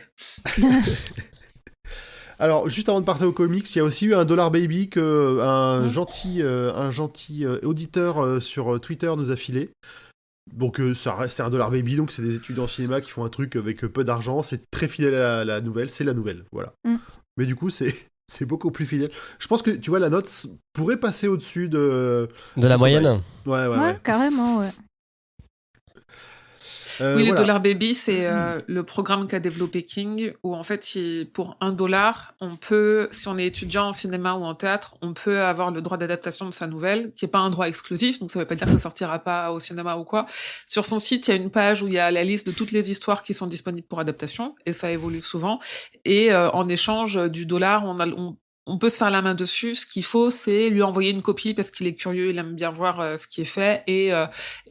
Alors, juste avant de partir aux comics, il y a aussi eu un Dollar Baby que un gentil auditeur sur Twitter nous a filé. Donc, c'est un Dollar Baby, donc c'est des étudiants en cinéma qui font un truc avec peu d'argent. C'est très fidèle à la nouvelle, c'est la nouvelle, voilà. Mais du coup, c'est beaucoup plus fidèle. Je pense que, tu vois, la note pourrait passer au-dessus de la moyenne. Ouais, carrément, ouais. Le Dollar Baby, c'est le programme qu'a développé King, où en fait, pour $1, on peut, si on est étudiant en cinéma ou en théâtre, on peut avoir le droit d'adaptation de sa nouvelle, qui est pas un droit exclusif, donc ça veut pas dire que ça sortira pas au cinéma ou quoi. Sur son site, il y a une page où il y a la liste de toutes les histoires qui sont disponibles pour adaptation, et ça évolue souvent. Et en échange du dollar, on peut se faire la main dessus. Ce qu'il faut, c'est lui envoyer une copie parce qu'il est curieux, il aime bien voir ce qui est fait et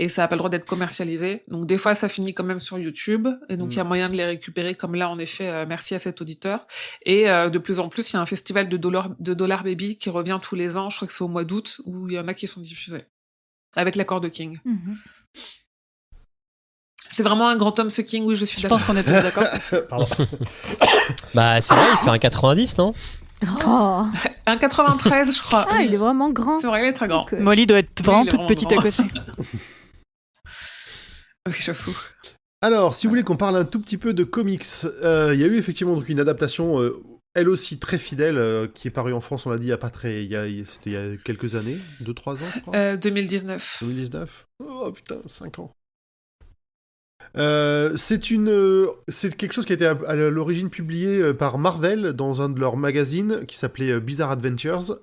ça n'a pas le droit d'être commercialisé. Donc des fois, ça finit quand même sur YouTube et donc il y a moyen de les récupérer comme là en effet. Merci à cet auditeur. Et de plus en plus, il y a un festival de Dollar Baby qui revient tous les ans. Je crois que c'est au mois d'août où il y en a qui sont diffusés avec l'accord de King. C'est vraiment un grand tome ce King. Oui, je suis d'accord. Je pense qu'on est tous d'accord. Pardon. Bah c'est vrai, il fait un 90, non ? Oh. Un 93, je crois. Ah, il est vraiment grand. C'est vrai, il est très grand. Molly doit être vraiment il est toute vraiment petite grand. à côté. Oui, j'avoue. Alors, si vous voulez qu'on parle un tout petit peu de comics, il y a eu effectivement donc une adaptation, elle aussi très fidèle, qui est parue en France, on l'a dit, c'était il y a quelques années, 2-3 ans, je crois. 2019. 2019 ? Oh putain, 5 ans. C'est quelque chose qui a été à l'origine publié par Marvel dans un de leurs magazines qui s'appelait Bizarre Adventures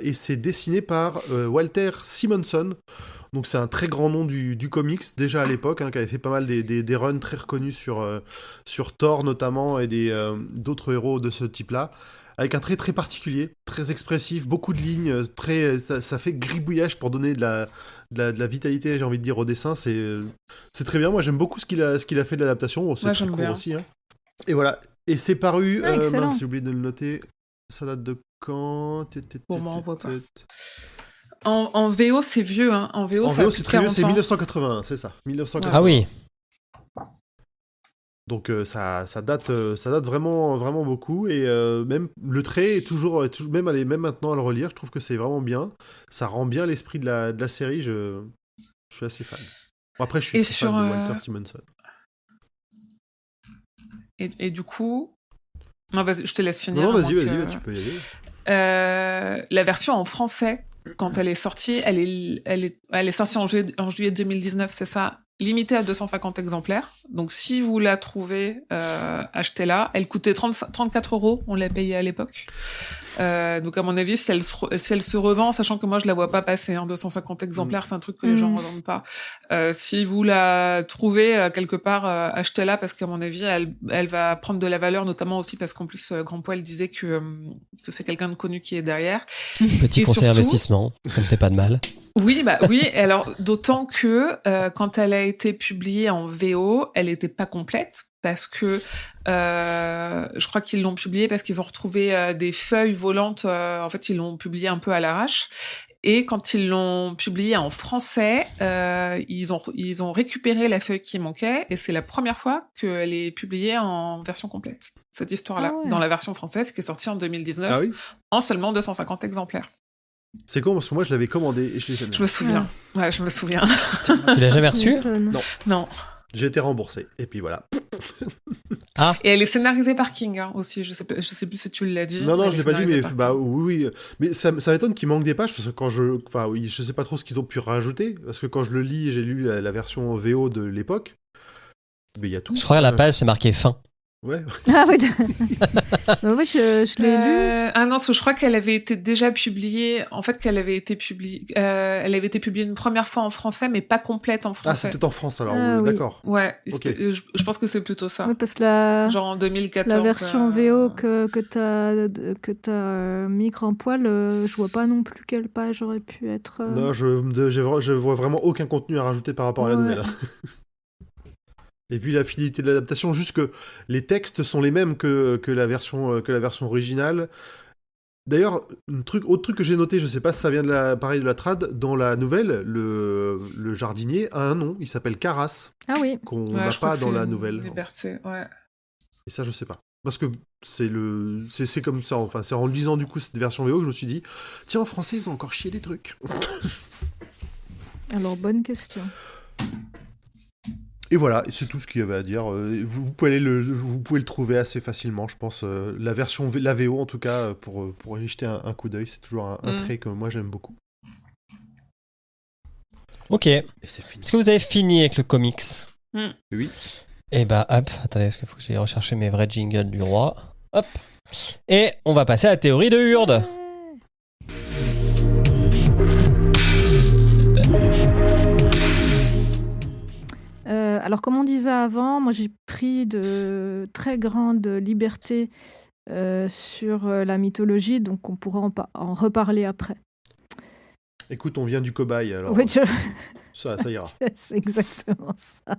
et c'est dessiné par Walter Simonson. Donc c'est un très grand nom du comics déjà à l'époque, qui avait fait pas mal des runs très reconnus sur Thor notamment et d'autres héros de ce type-là. Avec un trait très particulier, très expressif, beaucoup de lignes, ça fait gribouillage pour donner de la vitalité, j'ai envie de dire, au dessin. C'est très bien. Moi, j'aime beaucoup ce qu'il a fait de l'adaptation. C'est très court aussi. Hein. Et voilà. Et c'est paru. J'ai oublié de le noter. Ça date de quand ? Pour moi, on voit pas. En VO, c'est vieux. Hein. En VO, c'est très vieux. C'est 1981, c'est ça. 1981. Ah oui. Donc ça date vraiment vraiment beaucoup et même le trait est toujours même maintenant à le relire, je trouve que c'est vraiment bien. Ça rend bien l'esprit de la série. Je suis assez fan. Bon, après je suis fan de Walter Simonson. Et du coup, non, vas-y, je te laisse finir. Non, vas-y, tu peux y aller. La version en français, quand elle est sortie, elle est sortie en juillet 2019, c'est ça. Limitée à 250 exemplaires. Donc, si vous la trouvez, achetez-la. Elle coûtait 34 €. On l'a payée à l'époque. Donc, à mon avis, si elle se revend, sachant que moi, je la vois pas passer, 250 exemplaires, c'est un truc que les gens revendent pas. Si vous la trouvez quelque part, achetez-la parce qu'à mon avis, elle va prendre de la valeur, notamment aussi parce qu'en plus, Grand Poil disait que c'est quelqu'un de connu qui est derrière. Petit conseil investissement, ça ne fait pas de mal. Oui, alors d'autant que quand elle a été publiée en VO, elle était pas complète parce que je crois qu'ils l'ont publiée parce qu'ils ont retrouvé des feuilles volantes. En fait, ils l'ont publiée un peu à l'arrache. Et quand ils l'ont publiée en français, ils ont récupéré la feuille qui manquait et c'est la première fois qu'elle est publiée en version complète. Cette histoire-là, dans la version française qui est sortie en 2019, en seulement 250 exemplaires. C'est con parce que moi je l'avais commandé et je l'ai jamais. Je me souviens. Ouais, je me souviens. Tu l'as jamais reçu ? Non. J'ai été remboursé et puis voilà. Ah. Et elle est scénarisée par King aussi. Je sais plus si tu l'as dit. Non, je l'ai pas dit, mais oui. Mais ça m'étonne qu'il manque des pages parce que je sais pas trop ce qu'ils ont pu rajouter parce que quand je le lis, j'ai lu la version VO de l'époque. Mais il y a tout. Je crois que la page c'est marqué fin. Ouais. Ah oui, oui, je l'ai lu. Ah non, je crois qu'elle avait été déjà publiée. En fait, elle avait été publiée une première fois en français, mais pas complète en français. Ah, c'est peut-être en France alors. Ah, oui. D'accord. Ouais. Ok. Je pense que c'est plutôt ça. Oui, parce que Genre en 2014. la version VO que t'as mis grand poil, je vois pas non plus quelle page aurait pu être. Non, je vois vraiment aucun contenu à rajouter par rapport à la Ouais. nouvelle. Et vu la fidélité de l'adaptation, juste que les textes sont les mêmes que la version originale. D'ailleurs, autre truc que j'ai noté, je sais pas si ça vient de la trad, dans la nouvelle, le jardinier a un nom, il s'appelle Caras, Ah oui. qu'on Ouais, n'a je crois pas que dans c'est la une nouvelle. Liberté, ouais. Et ça, je sais pas. Parce que c'est comme ça, enfin, c'est en lisant du coup cette version VO que je me suis dit, tiens, en français, ils ont encore chié des trucs. Alors, bonne question. Et voilà, c'est tout ce qu'il y avait à dire. Vous pouvez le trouver assez facilement, je pense. La VO, en tout cas, pour y jeter un coup d'œil, c'est toujours un trait que moi j'aime beaucoup. Ok. Et c'est fini. Est-ce que vous avez fini avec le comics? Oui. Eh bah, hop, attendez, est-ce qu'il faut que j'aille rechercher mes vrais jingles du roi? Hop. Et on va passer à la théorie de Hurde. Alors, comme on disait avant, moi j'ai pris de très grandes libertés sur la mythologie, donc on pourra en reparler après. Écoute, on vient du cobaye, alors Oui, ça ira. c'est exactement ça.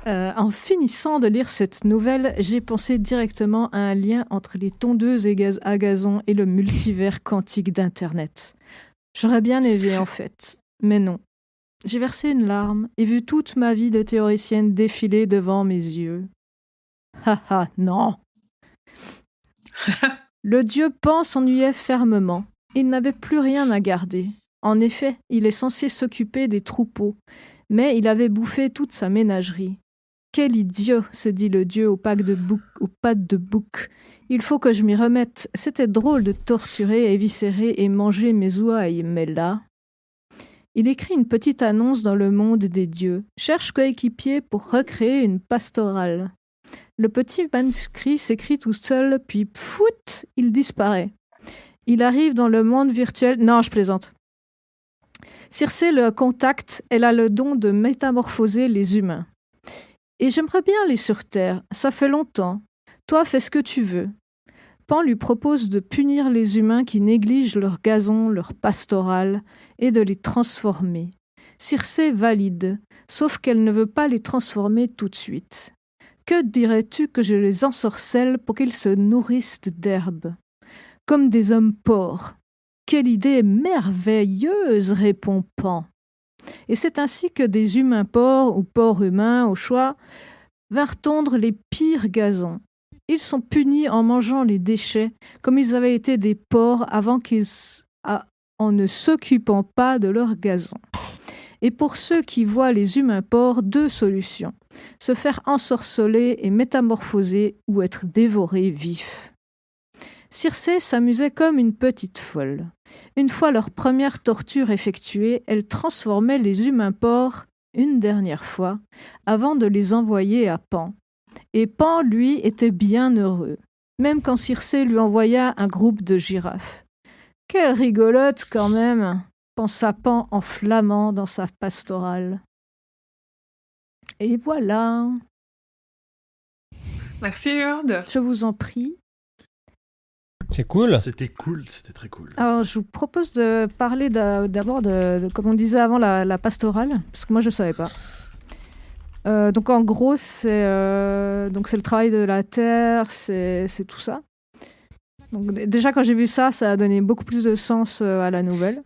En finissant de lire cette nouvelle, j'ai pensé directement à un lien entre les tondeuses à gazon et le multivers quantique d'Internet. J'aurais bien aimé en fait, mais non. J'ai versé une larme et vu toute ma vie de théoricienne défiler devant mes yeux. Haha, non. Le dieu Pan s'ennuyait fermement. Il n'avait plus rien à garder. En effet, il est censé s'occuper des troupeaux, mais il avait bouffé toute sa ménagerie. Quel idiot, se dit le dieu aux pattes de bouc. Il faut que je m'y remette. C'était drôle de torturer, éviscérer et manger mes ouailles, mais là... Il écrit une petite annonce dans le monde des dieux. Cherche coéquipier pour recréer une pastorale. Le petit manuscrit s'écrit tout seul, puis pfout, il disparaît. Il arrive dans le monde virtuel... Non, je plaisante. Circé le contacte, elle a le don de métamorphoser les humains. Et j'aimerais bien aller sur Terre, ça fait longtemps. Toi, fais ce que tu veux. Pan lui propose de punir les humains qui négligent leur gazon, leur pastorale, et de les transformer. Circé valide, sauf qu'elle ne veut pas les transformer tout de suite. Que dirais-tu que je les ensorcelle pour qu'ils se nourrissent d'herbes? Comme des hommes porcs. Quelle idée merveilleuse, répond Pan. Et c'est ainsi que des humains porcs ou porcs humains, au choix, vinrent tondre les pires gazons. Ils sont punis en mangeant les déchets, comme ils avaient été des porcs en ne s'occupant pas de leur gazon. Et pour ceux qui voient les humains porcs, 2 solutions. Se faire ensorceler et métamorphoser ou être dévorés vifs. Circé s'amusait comme une petite folle. Une fois leur première torture effectuée, elle transformait les humains porcs une dernière fois, avant de les envoyer à Pan. Et Pan, lui, était bien heureux, même quand Circé lui envoya un groupe de girafes. Quelle rigolote quand même, pensa Pan en flamand dans sa pastorale. Et voilà. Merci Hurde. Je vous en prie. C'est cool. C'était cool, c'était très cool. Alors, je vous propose de parler d'abord de, comme on disait avant, la pastorale, parce que moi, je ne savais pas. Donc, en gros, c'est le travail de la terre, c'est tout ça. Donc, déjà, quand j'ai vu ça, ça a donné beaucoup plus de sens à la nouvelle.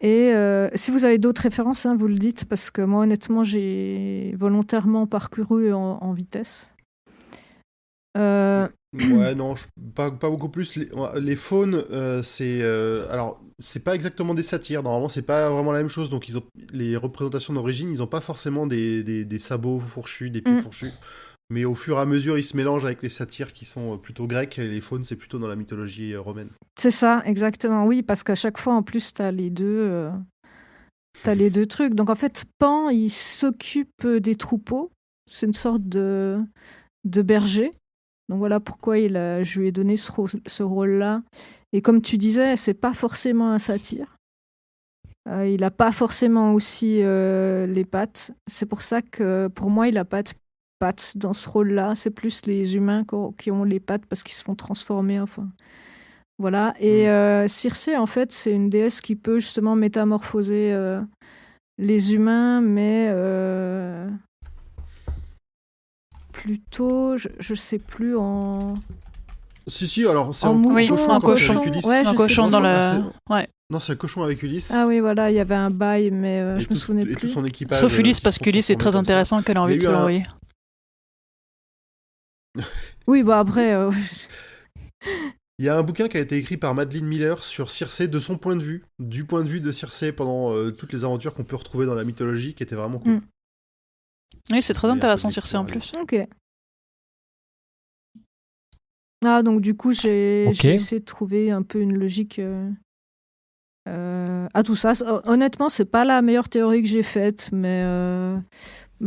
Et si vous avez d'autres références, hein, vous le dites, parce que moi, honnêtement, j'ai volontairement parcouru en vitesse. Ouais, non, pas beaucoup plus. Les faunes, alors, c'est pas exactement des satires. Normalement, c'est pas vraiment la même chose. Donc, les représentations d'origine, ils ont pas forcément des sabots fourchus, des pieds fourchus. Mais au fur et à mesure, ils se mélangent avec les satires qui sont plutôt grecs. Et les faunes, c'est plutôt dans la mythologie romaine. C'est ça, exactement. Oui, parce qu'à chaque fois, en plus, t'as les deux. t'as les deux trucs. Donc en fait, Pan, il s'occupe des troupeaux. C'est une sorte de berger. Donc voilà pourquoi je lui ai donné ce rôle-là. Et comme tu disais, c'est pas forcément un satyre. Il n'a pas forcément aussi les pattes. C'est pour ça que pour moi, il n'a pas de pattes dans ce rôle-là. C'est plus les humains qui ont les pattes parce qu'ils se font transformer. Enfin, voilà. Et Circé, en fait, c'est une déesse qui peut justement métamorphoser les humains, mais plutôt, je sais plus en. Si, alors c'est en mouton, un cochon. Un cochon dans le. Ouais. Non, c'est le cochon avec Ulysse. Ah oui, voilà, il y avait un bail, mais je me souvenais et plus. tout son équipage. Sauf Ulysse, parce qu'Ulysse est très intéressant qu'elle a envie de se l'envoyer. Oui, bah après. Il y a un bouquin qui a été écrit par Madeline Miller sur Circé de son point de vue, du point de vue de Circé pendant toutes les aventures qu'on peut retrouver dans la mythologie, qui était vraiment cool. Oui, c'est très intéressant Circé en plus. Ok. Ah, donc du coup, j'ai essayé de trouver un peu une logique à tout ça. Honnêtement, c'est pas la meilleure théorie que j'ai faite, mais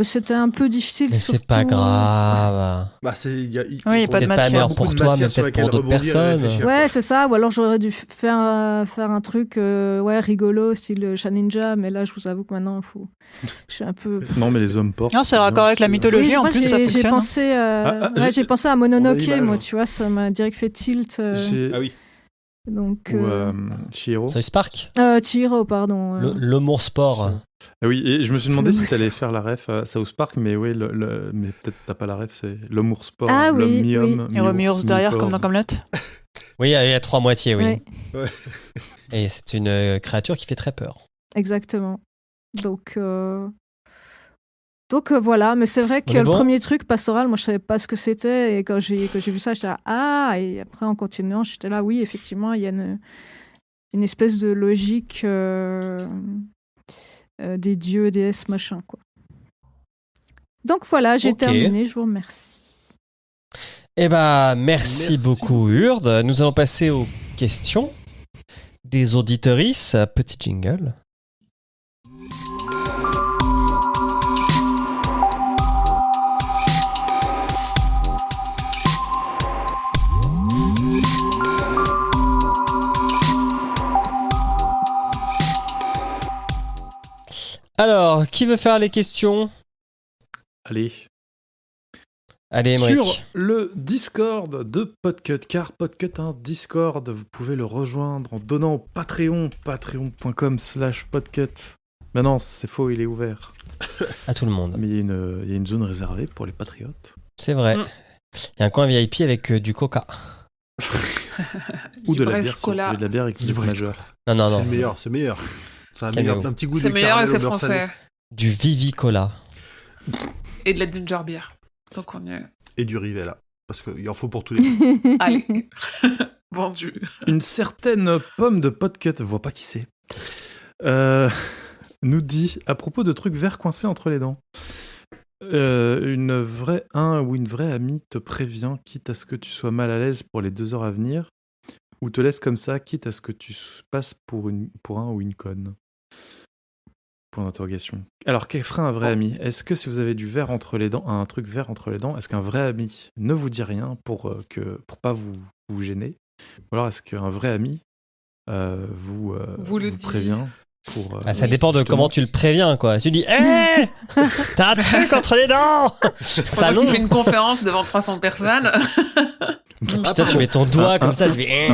c'était un peu difficile. Mais surtout... c'est pas grave. Bah, il y a pas de pas meilleur pour toi, mais peut-être pour d'autres personnes. Ouais, c'est ça. Ou alors j'aurais dû faire un truc rigolo, style Shaninja, mais là, je vous avoue que maintenant, je suis un peu. Non, mais les hommes portent. Non, c'est raccord avec la mythologie, oui, en plus, ça fonctionne. J'ai pensé à Mononoke, moi, tu vois, ça m'a direct fait tilt. Ah oui. Donc, Chihiro. South Park. Chihiro, pardon. L'humour sport. Ah oui, et je me suis demandé si t'allais faire la ref à South Park, mais oui, mais peut-être t'as pas la ref, c'est l'homme sport, l'homme mi-homme. Et mi-ours derrière, comme dans Camelot. Oui, il y a 3 moitiés, oui. Ouais. Et c'est une créature qui fait très peur. Exactement. Donc voilà, mais c'est vrai que le premier truc pastoral, moi je savais pas ce que c'était, et quand j'ai vu ça, j'étais là, ah, et après en continuant, j'étais là, oui, effectivement, il y a une espèce de logique des dieux, déesses, machin, quoi. Donc voilà, j'ai terminé, je vous remercie. Eh ben, merci beaucoup, Urde. Nous allons passer aux questions des auditrices. Petit jingle. Alors, qui veut faire les questions ? Allez, Émeric. Sur le Discord de Podcut, car Podcut a un Discord, vous pouvez le rejoindre en donnant au Patreon, patreon.com/podcut. Mais non, c'est faux, il est ouvert. À tout le monde. Mais il y a une zone réservée pour les patriotes. C'est vrai. Il y a un coin VIP avec du coca. Ou de la bière, si vous voulez de la bière avec du majeur. Non. C'est meilleur. Ça a un petit goût de c'est meilleur et caramel c'est au beurre français. salé. Du Vivi-Cola. Et de la ginger beer. Donc on y est. Et du Rivella. Parce qu'il en faut pour tous les goûts. Allez. Vendu. Une certaine pomme de Podcut, je vois pas qui c'est, nous dit, à propos de trucs verts coincés entre les dents, une vraie amie te prévient, quitte à ce que tu sois mal à l'aise pour les 2 heures à venir, ou te laisse comme ça, quitte à ce que tu passes pour un ou une conne. Point d'interrogation. Alors, qu'est-ce que ferait un vrai ami ? Est-ce que si vous avez du verre entre les dents, un truc vert entre les dents, est-ce qu'un vrai ami ne vous dit rien pour pas vous gêner ? Ou alors est-ce qu'un vrai ami vous prévient pour, ça dépend de comment tu le préviens, quoi. Tu dis, t'as un truc entre les dents. Pendant qu'il fait une conférence devant 300 personnes. Putain, tu mets ton doigt comme ça, tu fais,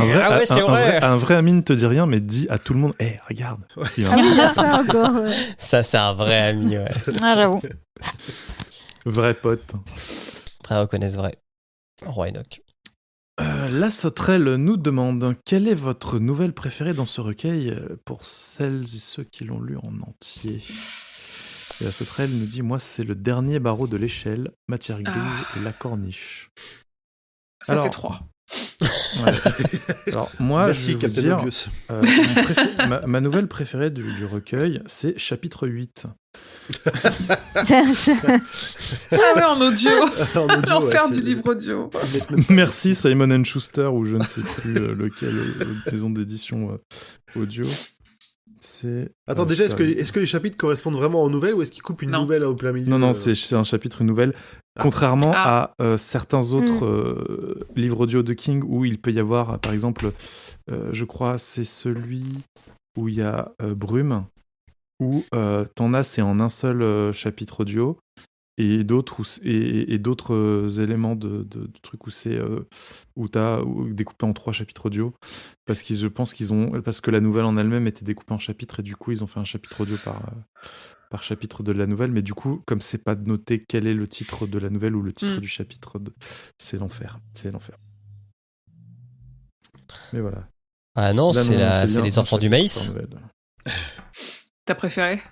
c'est vrai. Un vrai ami ne te dit rien, mais dit à tout le monde, regarde. Ça encore. Ça, c'est un vrai ami, ouais. Ah, j'avoue. Vrai pote. Après, reconnaissent vrai. Roi Enoch. La Sauterelle nous demande quelle est votre nouvelle préférée dans ce recueil pour celles et ceux qui l'ont lu en entier. Et la Sauterelle nous dit, moi c'est le dernier barreau de l'échelle, matière grise et la corniche. Ça fait 3. Ouais. Alors moi, merci, je vais vous dire, ma nouvelle préférée du recueil, c'est chapitre 8. Ah ouais, en audio. L'enfer du livre audio. Merci Simon & Schuster, ou je ne sais plus lequel maison d'édition audio. Attends, déjà, est-ce que les chapitres correspondent vraiment aux nouvelles ou est-ce qu'ils coupent une nouvelle au plein milieu? Non, c'est un chapitre, une nouvelle. Contrairement à certains autres livres audio de King où il peut y avoir, par exemple, je crois, c'est celui où il y a Brume, où t'en as, c'est en un seul chapitre audio. Et d'autres éléments de trucs où c'est découpé en 3 chapitres audio parce que la nouvelle en elle-même était découpée en chapitres et du coup ils ont fait un chapitre audio par chapitre de la nouvelle, mais du coup comme c'est pas noté quel est le titre de la nouvelle ou le titre du chapitre, c'est l'enfer. Mais voilà. Ah non, c'est les enfants du maïs. T'as préféré?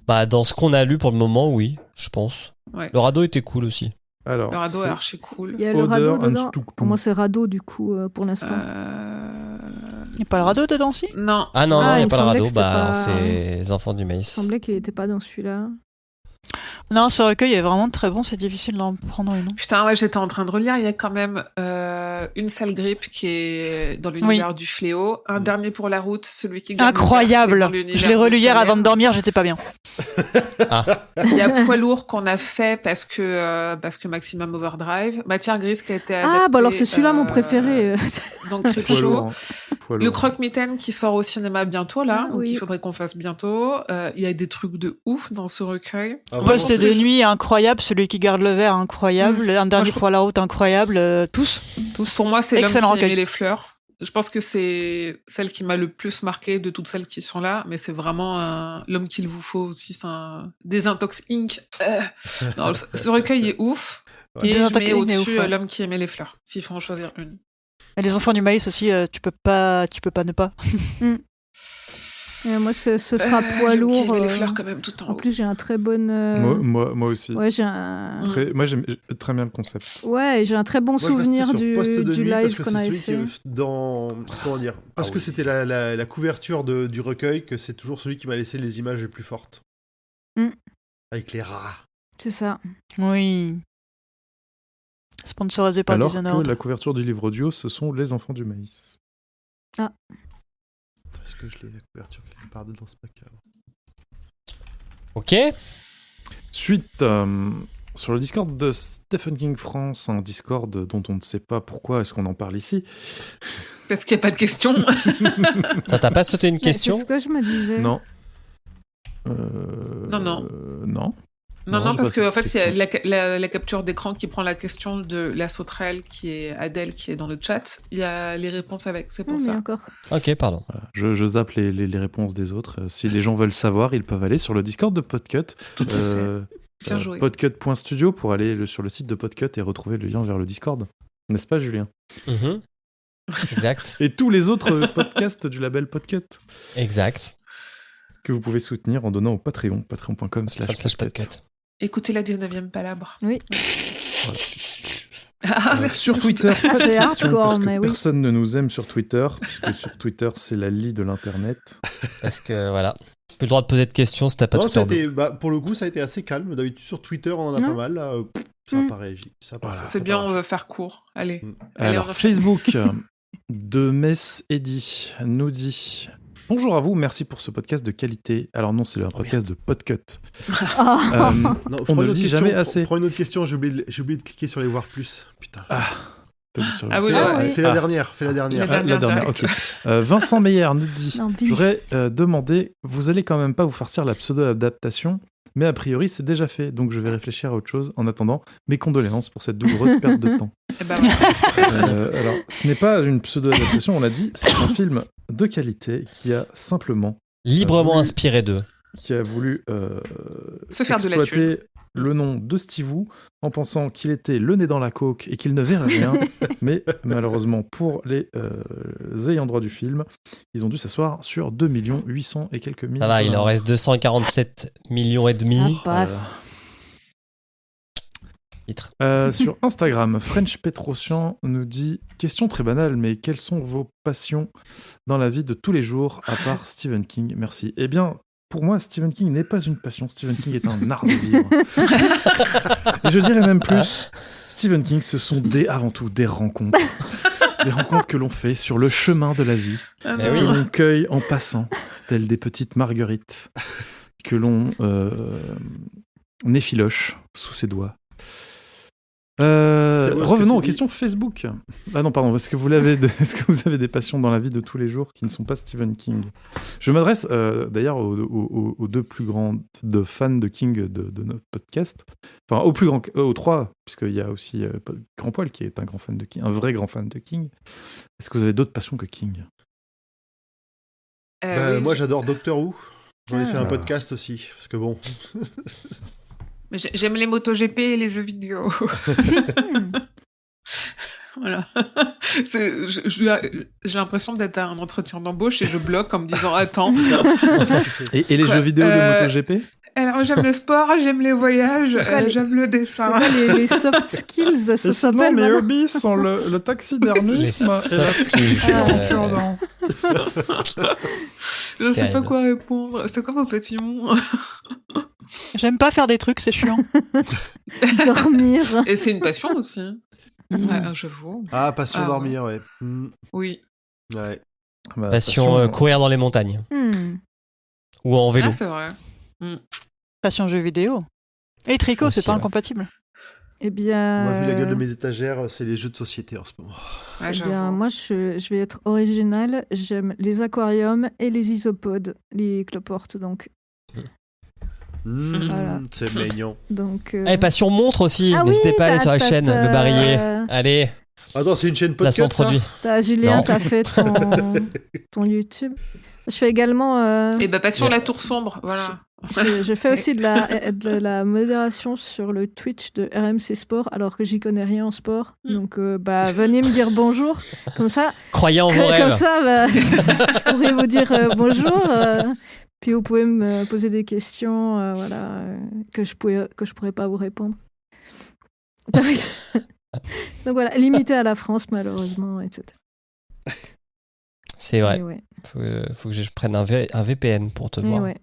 Bah, dans ce qu'on a lu pour le moment, oui, je pense. Ouais. Le radeau était cool aussi. Alors, le radeau est archi cool. Il y a le radeau dedans. Pour moi, c'est radeau, du coup, pour l'instant. Il n'y a pas le radeau dedans, si? Non. Ah non, il n'y a pas le radeau. Alors, c'est les enfants du maïs. Il semblait qu'il n'était pas dans celui-là. Non, ce recueil est vraiment très bon, c'est difficile d'en prendre une. Putain, ouais, j'étais en train de relire, il y a quand même une sale grippe qui est dans l'univers du fléau, un dernier pour la route, celui qui gagne. Incroyable. Je l'ai relu hier avant de dormir, j'étais pas bien. Il y a Poids lourd qu'on a fait parce que Maximum Overdrive, Matière grise qui a été adaptée. Ah, bah alors c'est celui-là mon préféré. Donc Creepshow. Le Croque-Mitaine qui sort au cinéma bientôt, là, donc il faudrait qu'on fasse bientôt. Il y a des trucs de ouf dans ce recueil. Poste de nuit incroyable, celui qui garde le verre incroyable, un dernier pour la route incroyable, tous. Pour moi, c'est L'homme qui aimait les fleurs. Je pense que c'est celle qui m'a le plus marqué de toutes celles qui sont là, mais c'est vraiment l'homme qu'il vous faut aussi, c'est un Désintox Inc. Non, ce recueil est ouf. Et je mets au-dessus l'homme qui aimait les fleurs, s'il faut en choisir une. Et les enfants du maïs aussi, tu peux pas ne pas. Moi, ce sera Poids lourd. Les fleurs quand même tout en haut. En plus, j'ai un très bon. Moi aussi. Ouais, moi, j'aime très bien le concept. Ouais, j'ai un très bon souvenir du live qu'on avait fait. Comment dire? Parce que c'était la couverture du recueil que c'est toujours celui qui m'a laissé les images les plus fortes. Avec les rats. C'est ça. Oui. Sponsorisé par Dishonored. Alors que la couverture du livre audio, ce sont les enfants du maïs. Ah. Est-ce que je l'ai la couverture quelque part dans ce pack? Ok. Suite, sur le Discord de Stephen King France, un Discord dont on ne sait pas pourquoi est-ce qu'on en parle ici. Parce qu'il n'y a pas de question. T'as pas sauté une question? C'est ce que je me disais. Non. Non, parce qu'en fait, il y a la capture d'écran qui prend la question de la sauterelle qui est Adèle, qui est dans le chat. Il y a les réponses avec, c'est pour ça. D'accord. Ok, pardon. Voilà. Je zappe les réponses des autres. Si les gens veulent savoir, ils peuvent aller sur le Discord de Podcut. Tout à fait. Bien joué. Podcut.studio pour aller sur le site de Podcut et retrouver le lien vers le Discord. N'est-ce pas, Julien? Exact. Et tous les autres podcasts du label Podcut. Exact. Que vous pouvez soutenir en donnant au Patreon, patreon.com/podcut. Écoutez la 19e palabre. Oui. Voilà. Sur Twitter, c'est hardcore, mais oui. Personne ne nous aime sur Twitter, puisque sur Twitter, c'est la lie de l'internet. Parce que voilà. Plus le droit de poser de questions si t'as pas Twitter. Pour le coup, ça a été assez calme. D'habitude, sur Twitter, on en a pas mal. Là, ça n'a pas réagi. C'est bien, on va faire court. Allez. Alors, Facebook de Mess Eddy nous dit... Bonjour à vous, merci pour ce podcast de qualité. Alors non, c'est un podcast de Podcut. On ne le dit jamais assez. Prends une autre question, j'ai oublié de cliquer sur les voir plus. Putain. Fais la dernière. La dernière, ok. Vincent Meyer nous dit, j'aurais demandé, vous allez quand même pas vous farcir la pseudo-adaptation, mais a priori c'est déjà fait, donc je vais réfléchir à autre chose. En attendant, mes condoléances pour cette douloureuse perte de temps. Alors, ce n'est pas une pseudo-adaptation, on l'a dit, c'est un film de qualité qui a simplement librement inspiré d'eux, qui a voulu se faire de la thune. Le nom de Steve Wu en pensant qu'il était le nez dans la coke et qu'il ne verrait rien, mais malheureusement pour les ayants droit du film, ils ont dû s'asseoir sur 2 800 et quelques mille. Ça va, il en reste 247 millions et demi. Ça passe. Sur Instagram, French Petrosian nous dit « Question très banale, mais quelles sont vos passions dans la vie de tous les jours, à part Stephen King ? Merci. » Eh bien, pour moi, Stephen King n'est pas une passion. Stephen King est un art de vivre. Et je dirais même plus, Stephen King, ce sont avant tout des rencontres. Des rencontres que l'on fait sur le chemin de la vie, que l'on cueille en passant, telles des petites marguerites que l'on effiloche sous ses doigts. Revenons aux questions Facebook. Ah non, pardon, est-ce que vous avez des passions dans la vie de tous les jours qui ne sont pas Stephen King? Je m'adresse d'ailleurs aux deux plus grands fans de King de notre podcast. Enfin, aux trois, puisqu'il y a aussi Grand Poil qui est un grand fan de King, un vrai grand fan de King. Est-ce que vous avez d'autres passions que King? Oui, moi, j'adore Doctor Who. J'en ai fait un podcast aussi, parce que bon... J'aime les MotoGP et les jeux vidéo. Voilà. J'ai l'impression d'être à un entretien d'embauche et je bloque en me disant attends. Et les jeux vidéo de MotoGP? Alors j'aime le sport, j'aime les voyages, j'aime le dessin. Les soft skills, ça s'appelle. Mes hobbies sont le taxidermisme et la sculpture. Je sais pas quoi répondre. C'est quoi vos petits mots? J'aime pas faire des trucs, c'est chiant. Dormir. Et c'est une passion aussi. Ouais, j'avoue. Ah, passion dormir, ouais. Oui. Ouais. Passion courir dans les montagnes. Ou en vélo. Ah, c'est vrai. Passion jeux vidéo. Et tricot, Aussi, c'est pas ouais. incompatible. Eh bien... Moi, vu la gueule de mes étagères, c'est les jeux de société en ce moment. Ouais, Eh bien, moi, je vais être originale. J'aime les aquariums et les isopodes, les cloportes, donc. Voilà. C'est mignon. Donc, Passion montre aussi. Ah N'hésitez oui, pas à aller sur la t'as- chaîne, t'as- le barillet. Allez, Attends, c'est une chaîne placement podcast, produit. Julien, Non. t'as fait ton YouTube. Je fais également... Et passion la tour sombre, voilà. je fais aussi de la modération sur le Twitch de RMC Sport, alors que j'y connais rien en sport. Donc, venez me dire bonjour. Comme ça, Croyez en vos comme rêves. ça, je pourrais vous dire bonjour. Puis vous pouvez me poser des questions, que je pourrais pas vous répondre. Donc voilà, limité à la France malheureusement, etc. C'est vrai. Et ouais. Faut que je prenne un VPN pour te Et voir. ouais.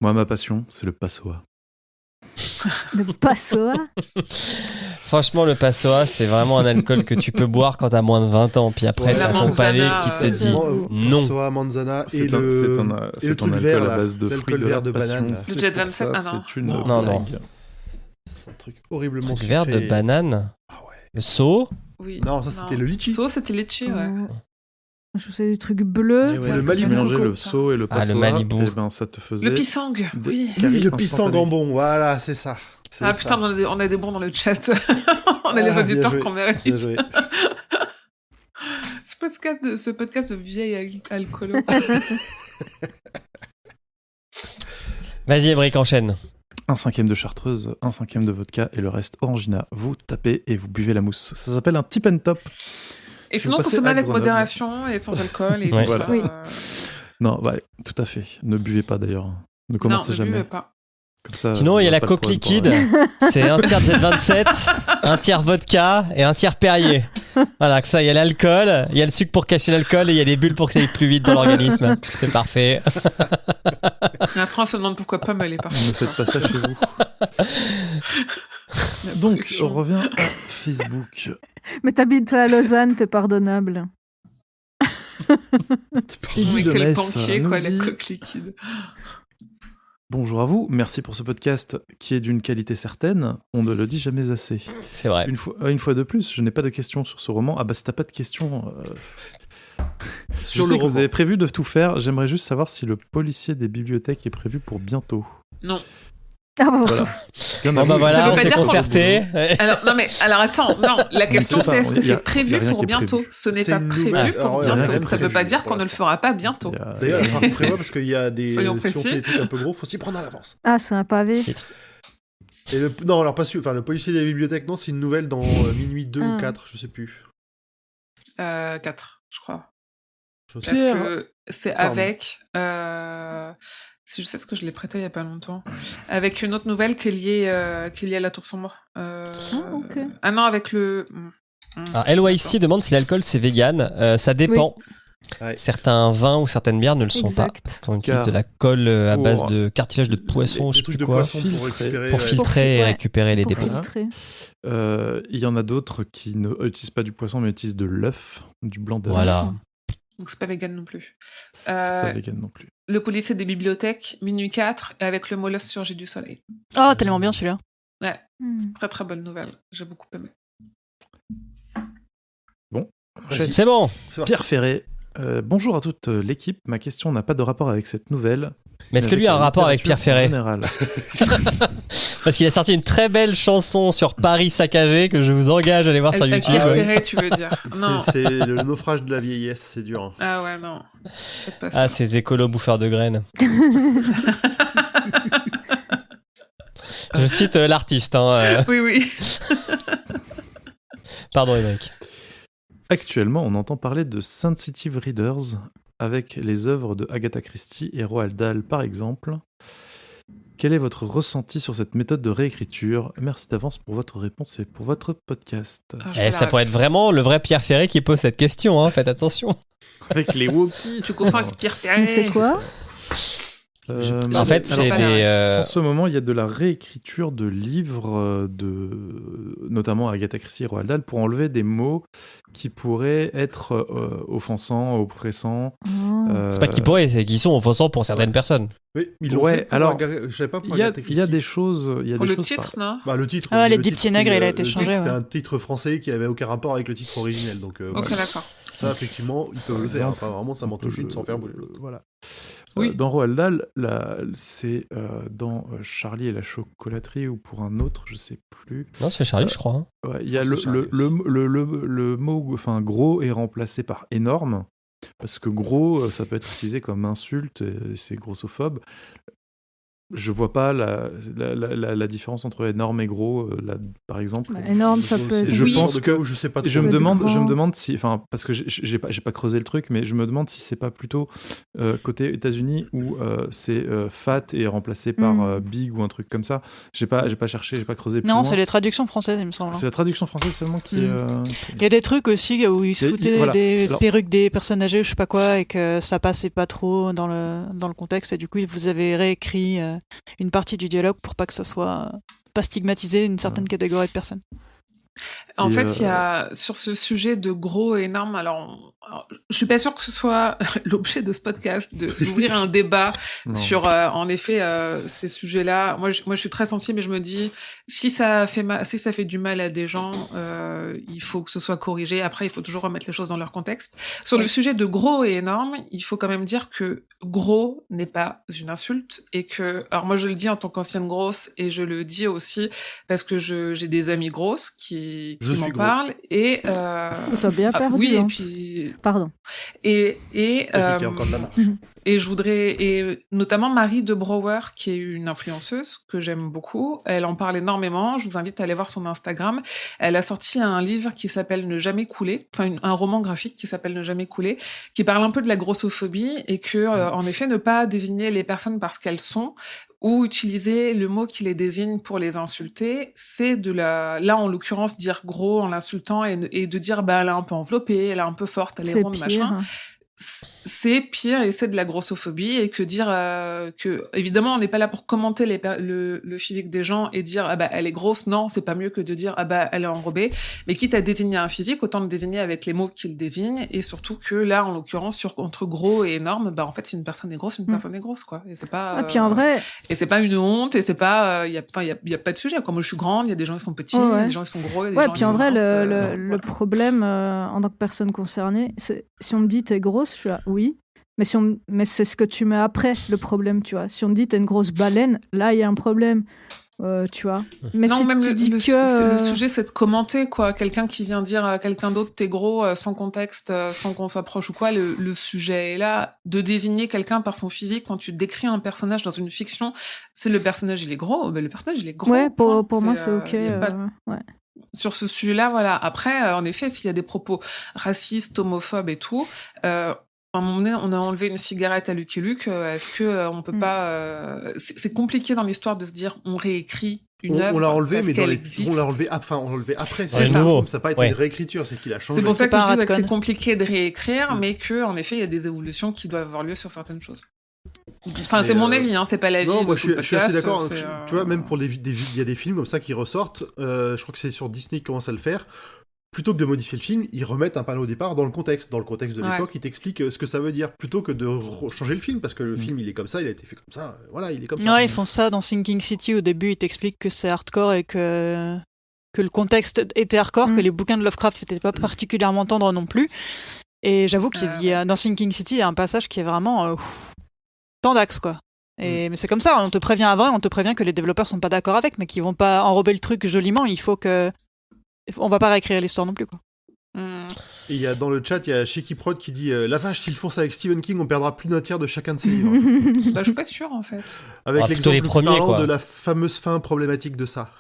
Moi, ma passion, c'est le passoa. Le Passoa. Franchement, le Passoa, c'est vraiment un alcool que tu peux boire quand t'as moins de 20 ans. Puis après, Ouais, t'as la ton palais manzana, qui te dit non. Passoa, manzana et C'est le un truc alcool vert, à là. base de fruits L'alcool de vert la de passion. banane. C'est Le Jet pour 27, ça, ah non. c'est une Non. blague. C'est un truc horriblement Truc vert de sucré. banane. Ah ouais. Le seau. Oui. Non, ça, c'était le litchi. So, c'était litchi, ouais. Je sais des trucs bleus. Ouais, le Tu Malibu. mélangeais le seau et le passoa. le Malibu. Et ben, ça te faisait... Le pisang, oui. Oui, le pisang en bon, voilà, c'est ça. C'est Ah ça. putain, on a des bons dans le chat. On a les Ah, auditeurs bien qu'on joué, mérite. bien joué. Ce podcast de vieil alcoolo. Vas-y, Émeric, enchaîne. 1/5 de chartreuse, 1/5 de vodka et le reste orangina. Vous tapez et vous buvez la mousse. Ça s'appelle un tip and top. Et Si sinon, vous passez consommez à avec Grenoble. modération et sans alcool. Et Ouais. tout ça. Oui. Non, tout à fait. Ne buvez pas d'ailleurs. Ne commencez Non, ne jamais. buvez pas. Comme ça, Sinon, il y a on la aura pas coque le problème liquide. pour C'est un tiers Jet 27, un tiers vodka et un tiers Perrier. Voilà, comme ça, il y a l'alcool, il y a le sucre pour cacher l'alcool et il y a les bulles pour que ça aille plus vite dans l'organisme. C'est parfait. Et après, on se demande pourquoi Pomme, elle est Ne partie. faites pas ça chez vous. Donc, on revient à Facebook. Mais t'habites à Lausanne, t'es pardonnable. Oui, de quel Metz banquier, nous quoi, la dit- coque liquide. Bonjour à vous, merci pour ce podcast qui est d'une qualité certaine. On ne le dit jamais assez. C'est vrai. Une fois de plus, je n'ai pas de questions sur ce roman. Ah bah si t'as pas de questions... Je Sur sais le que vous roman. avez prévu de tout faire. J'aimerais juste savoir si le policier des bibliothèques est prévu pour bientôt. Non. Ah bon. Voilà. Bon bah voilà, Ça veut on pas s'est dire qu'on- concerté. Alors attends, non, la question sait pas, c'est est-ce que il y a- c'est prévu il y a rien pour qui est bientôt? prévu. Ce n'est C'est pas une prévu nouvelle- pour alors, il y a rien bientôt. qui est Ça veut pas prévu dire pour qu'on ne le l'instant. fera pas bientôt. Il y a- D'ailleurs, prévoit parce qu'il y a des. Soyons Si on fait précis. des trucs un peu gros, faut s'y prendre à l'avance. Ah, c'est un pavé. Et non, alors pas sûr. Enfin, le policier des bibliothèques, non, c'est une nouvelle dans minuit 2 ou 4, je sais plus. 4, je crois. Je sais. Parce Pierre. que c'est Pardon. avec... si je sais ce que je l'ai prêté il y a pas longtemps. Avec une autre nouvelle qui est liée à la Tour Sombre. ok. Ah non, avec le... Alors, LYC demande si l'alcool c'est vegan. Ça dépend. Ouais. Certains vins ou certaines bières ne le sont Exact. pas. Parce qu'on utilise Car- de la colle à Oh. base de cartilage de poisson, Des je sais trucs plus de quoi, poisson pour récupérer. pour ouais. filtrer et Ouais. récupérer les Pour dépôts. filtrer. Il y en a d'autres qui ne utilisent pas du poisson, mais utilisent de l'œuf, du blanc d'œuf. Voilà. Donc c'est pas vegan non plus. C'est pas vegan non plus. Le policier des bibliothèques, Minuit 4, et avec le molosse surgit du soleil. Oh, tellement bien celui-là. Ouais, très très bonne nouvelle. J'ai beaucoup aimé. Bon, C'est bon. Pierre Ferré. Bonjour à toute l'équipe. Ma question n'a pas de rapport avec cette nouvelle. Mais est-ce que lui a un rapport avec Pierre Ferré ? Parce qu'il a sorti une très belle chanson sur Paris saccagé que je vous engage à aller voir sur YouTube. Pierre Ferré, tu veux dire ? Non. C'est le naufrage de la vieillesse, c'est dur. Hein. Ah ouais, non. Faites pas ça. Ah, ces écolos bouffeurs de graines. Je cite l'artiste. Oui. Pardon, Émeric. Actuellement, on entend parler de sensitive readers avec les œuvres de Agatha Christie et Roald Dahl, par exemple. Quel est votre ressenti sur cette méthode de réécriture ? Merci d'avance pour votre réponse et pour votre podcast. Ça pourrait être vraiment le vrai Pierre Ferré qui pose cette question, hein. Faites attention. Avec les Wokies. Tu confonds avec Pierre Ferré. Mais c'est quoi ? En fait, c'est des... En ce moment, il y a de la réécriture de livres, notamment Agatha Christie et Roald Dahl, pour enlever des mots qui pourraient être offensants, oppressants. C'est pas qu'ils pourraient, c'est qu'ils sont offensants pour certaines personnes. Oui, ils l'ont fait pour je savais pas pour Agatha Christie. Il y a des choses... Pour le titre, non ? Bah, le titre... les Dix Petits Nègres, il a été changé. C'était un titre français qui avait aucun rapport avec le titre originel. Donc, ok, d'accord. Ça, effectivement, ils peuvent le faire. Enfin, vraiment, ça m'en touche une sans faire bouger l'autre. Voilà. Oui. Dans Roald Dahl, c'est dans Charlie et la chocolaterie ou pour un autre, je sais plus. Non, c'est Charlie, je crois. Hein. Ouais, il y a le mot, enfin gros est remplacé par énorme parce que gros, ça peut être utilisé comme insulte et c'est grossophobe. Je vois pas la différence entre énorme et gros, là, par exemple. Énorme, ça peut être... Je pense que je sais pas. je me demande si, enfin, parce que j'ai pas creusé le truc, mais je me demande si c'est pas plutôt côté États-Unis où c'est fat et remplacé par big ou un truc comme ça. J'ai pas cherché, j'ai pas creusé. Non, c'est les traductions françaises, il me semble. C'est la traduction française seulement qui. Il y a des trucs aussi où ils se foutaient des perruques des personnes âgées, je sais pas quoi, et que ça passait pas trop dans le contexte, et du coup vous avez réécrit une partie du dialogue pour pas que ça soit pas stigmatisé une certaine catégorie de personnes. En fait, il y a sur ce sujet de gros et énorme, alors je suis pas sûre que ce soit l'objet de ce podcast d'ouvrir un débat sur en effet ces sujets-là. Moi je suis très sensible et je me dis si ça fait du mal à des gens, il faut que ce soit corrigé. Après, il faut toujours remettre les choses dans leur contexte. Sur le sujet de gros et énorme, il faut quand même dire que gros n'est pas une insulte et que, alors moi je le dis en tant qu'ancienne grosse et je le dis aussi parce que j'ai des amies grosses qui m'en parlent et t'as bien perdu. Oui, hein. et puis pardon. Et encore de la marche. Et je voudrais, et notamment Marie de Brouwer, qui est une influenceuse que j'aime beaucoup. Elle en parle énormément. Je vous invite à aller voir son Instagram. Elle a sorti un livre qui s'appelle Ne jamais couler, enfin un roman graphique qui s'appelle Ne jamais couler, qui parle un peu de la grossophobie et que, en effet, ne pas désigner les personnes parce qu'elles sont ou utiliser le mot qui les désigne pour les insulter, c'est là en l'occurrence dire gros en l'insultant et de dire bah elle est un peu enveloppée, elle est un peu forte, elle est ronde, machin. C'est pire et c'est de la grossophobie et que dire que évidemment on n'est pas là pour commenter le physique des gens et dire ah bah elle est grosse, non, c'est pas mieux que de dire ah bah elle est enrobée, mais quitte à désigner un physique, autant le désigner avec les mots qu'il désigne et surtout que là en l'occurrence entre gros et énorme, bah en fait si une personne est grosse, une personne est grosse quoi, et c'est pas puis en vrai et c'est pas une honte et c'est pas il y a pas de sujet quoi. Moi je suis grande, il y a des gens qui sont petits, il y a des gens qui sont gros, il y a des gens puis en vrai le voilà. problème en tant que personne concernée, c'est si on me dit t'es grosse, je suis là oui. Mais c'est ce que tu mets après, le problème, tu vois. Si on te dit t'es une grosse baleine, là, il y a un problème, tu vois. Mais non, si même tu dis le sujet, c'est de commenter, quoi. Quelqu'un qui vient dire à quelqu'un d'autre t'es gros, sans contexte, sans qu'on s'approche ou quoi, le sujet est là. De désigner quelqu'un par son physique, quand tu décris un personnage dans une fiction, c'est le personnage, il est gros, ben le personnage, il est gros. Ouais, pour moi, c'est ok. Ouais. Sur ce sujet-là, voilà. Après, en effet, s'il y a des propos racistes, homophobes et tout, à un moment donné, on a enlevé une cigarette à Lucky Luke. Est-ce que on peut pas c'est compliqué dans l'histoire de se dire on réécrit une œuvre. On l'a enlevé, mais on l'a enlevé après. C'est ça. Ça n'a pas été une réécriture, c'est qu'il a changé. C'est pour ça que je dis que c'est compliqué de réécrire, mais que en effet, il y a des évolutions qui doivent avoir lieu sur certaines choses. Enfin, c'est mon avis, hein, c'est pas l'avis. Non, moi je suis assez d'accord. Tu vois, même pour il y a des films comme ça qui ressortent. Je crois que c'est sur Disney qui commence à le faire. plutôt que de modifier le film, ils remettent un panneau au départ dans le contexte. Dans le contexte de l'époque, ils t'expliquent ce que ça veut dire, plutôt que de changer le film, parce que le film, il est comme ça, il a été fait comme ça, voilà, il est comme ça. Ouais, ils font ça dans Sinking City, au début, ils t'expliquent que c'est hardcore et que le contexte était hardcore, que les bouquins de Lovecraft n'étaient pas particulièrement tendres non plus. Et j'avoue dans Sinking City, il y a un passage qui est vraiment tendax, quoi. Mais c'est comme ça, on te prévient avant, on te prévient que les développeurs sont pas d'accord avec, mais qu'ils vont pas enrober le truc joliment, on va pas réécrire l'histoire non plus, quoi. Et il y a dans le chat, il y a Shaky Prod qui dit la vache, s'ils font ça avec Stephen King, on perdra plus d'un tiers de chacun de ses livres. Je suis pas sûr en fait. Avec l'exemple parlant de la fameuse fin problématique de ça.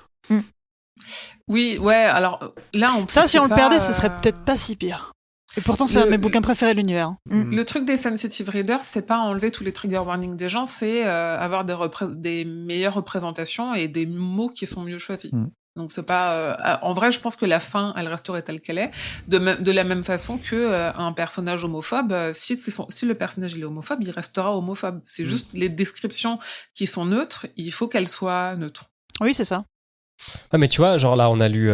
Oui, ouais, alors là ça, si on le perdait, ce serait peut-être pas si pire. Et pourtant, c'est un de mes bouquins préférés de l'univers. Le truc des sensitive readers, c'est pas enlever tous les trigger warnings des gens, c'est avoir des meilleures représentations et des mots qui sont mieux choisis. Donc c'est pas en vrai, je pense que la fin elle resterait telle qu'elle est de la même façon que un personnage homophobe, si le personnage il est homophobe, il restera homophobe. C'est juste les descriptions qui sont neutres, il faut qu'elles soient neutres. Oui, c'est ça. Ouais, mais tu vois, genre là on a lu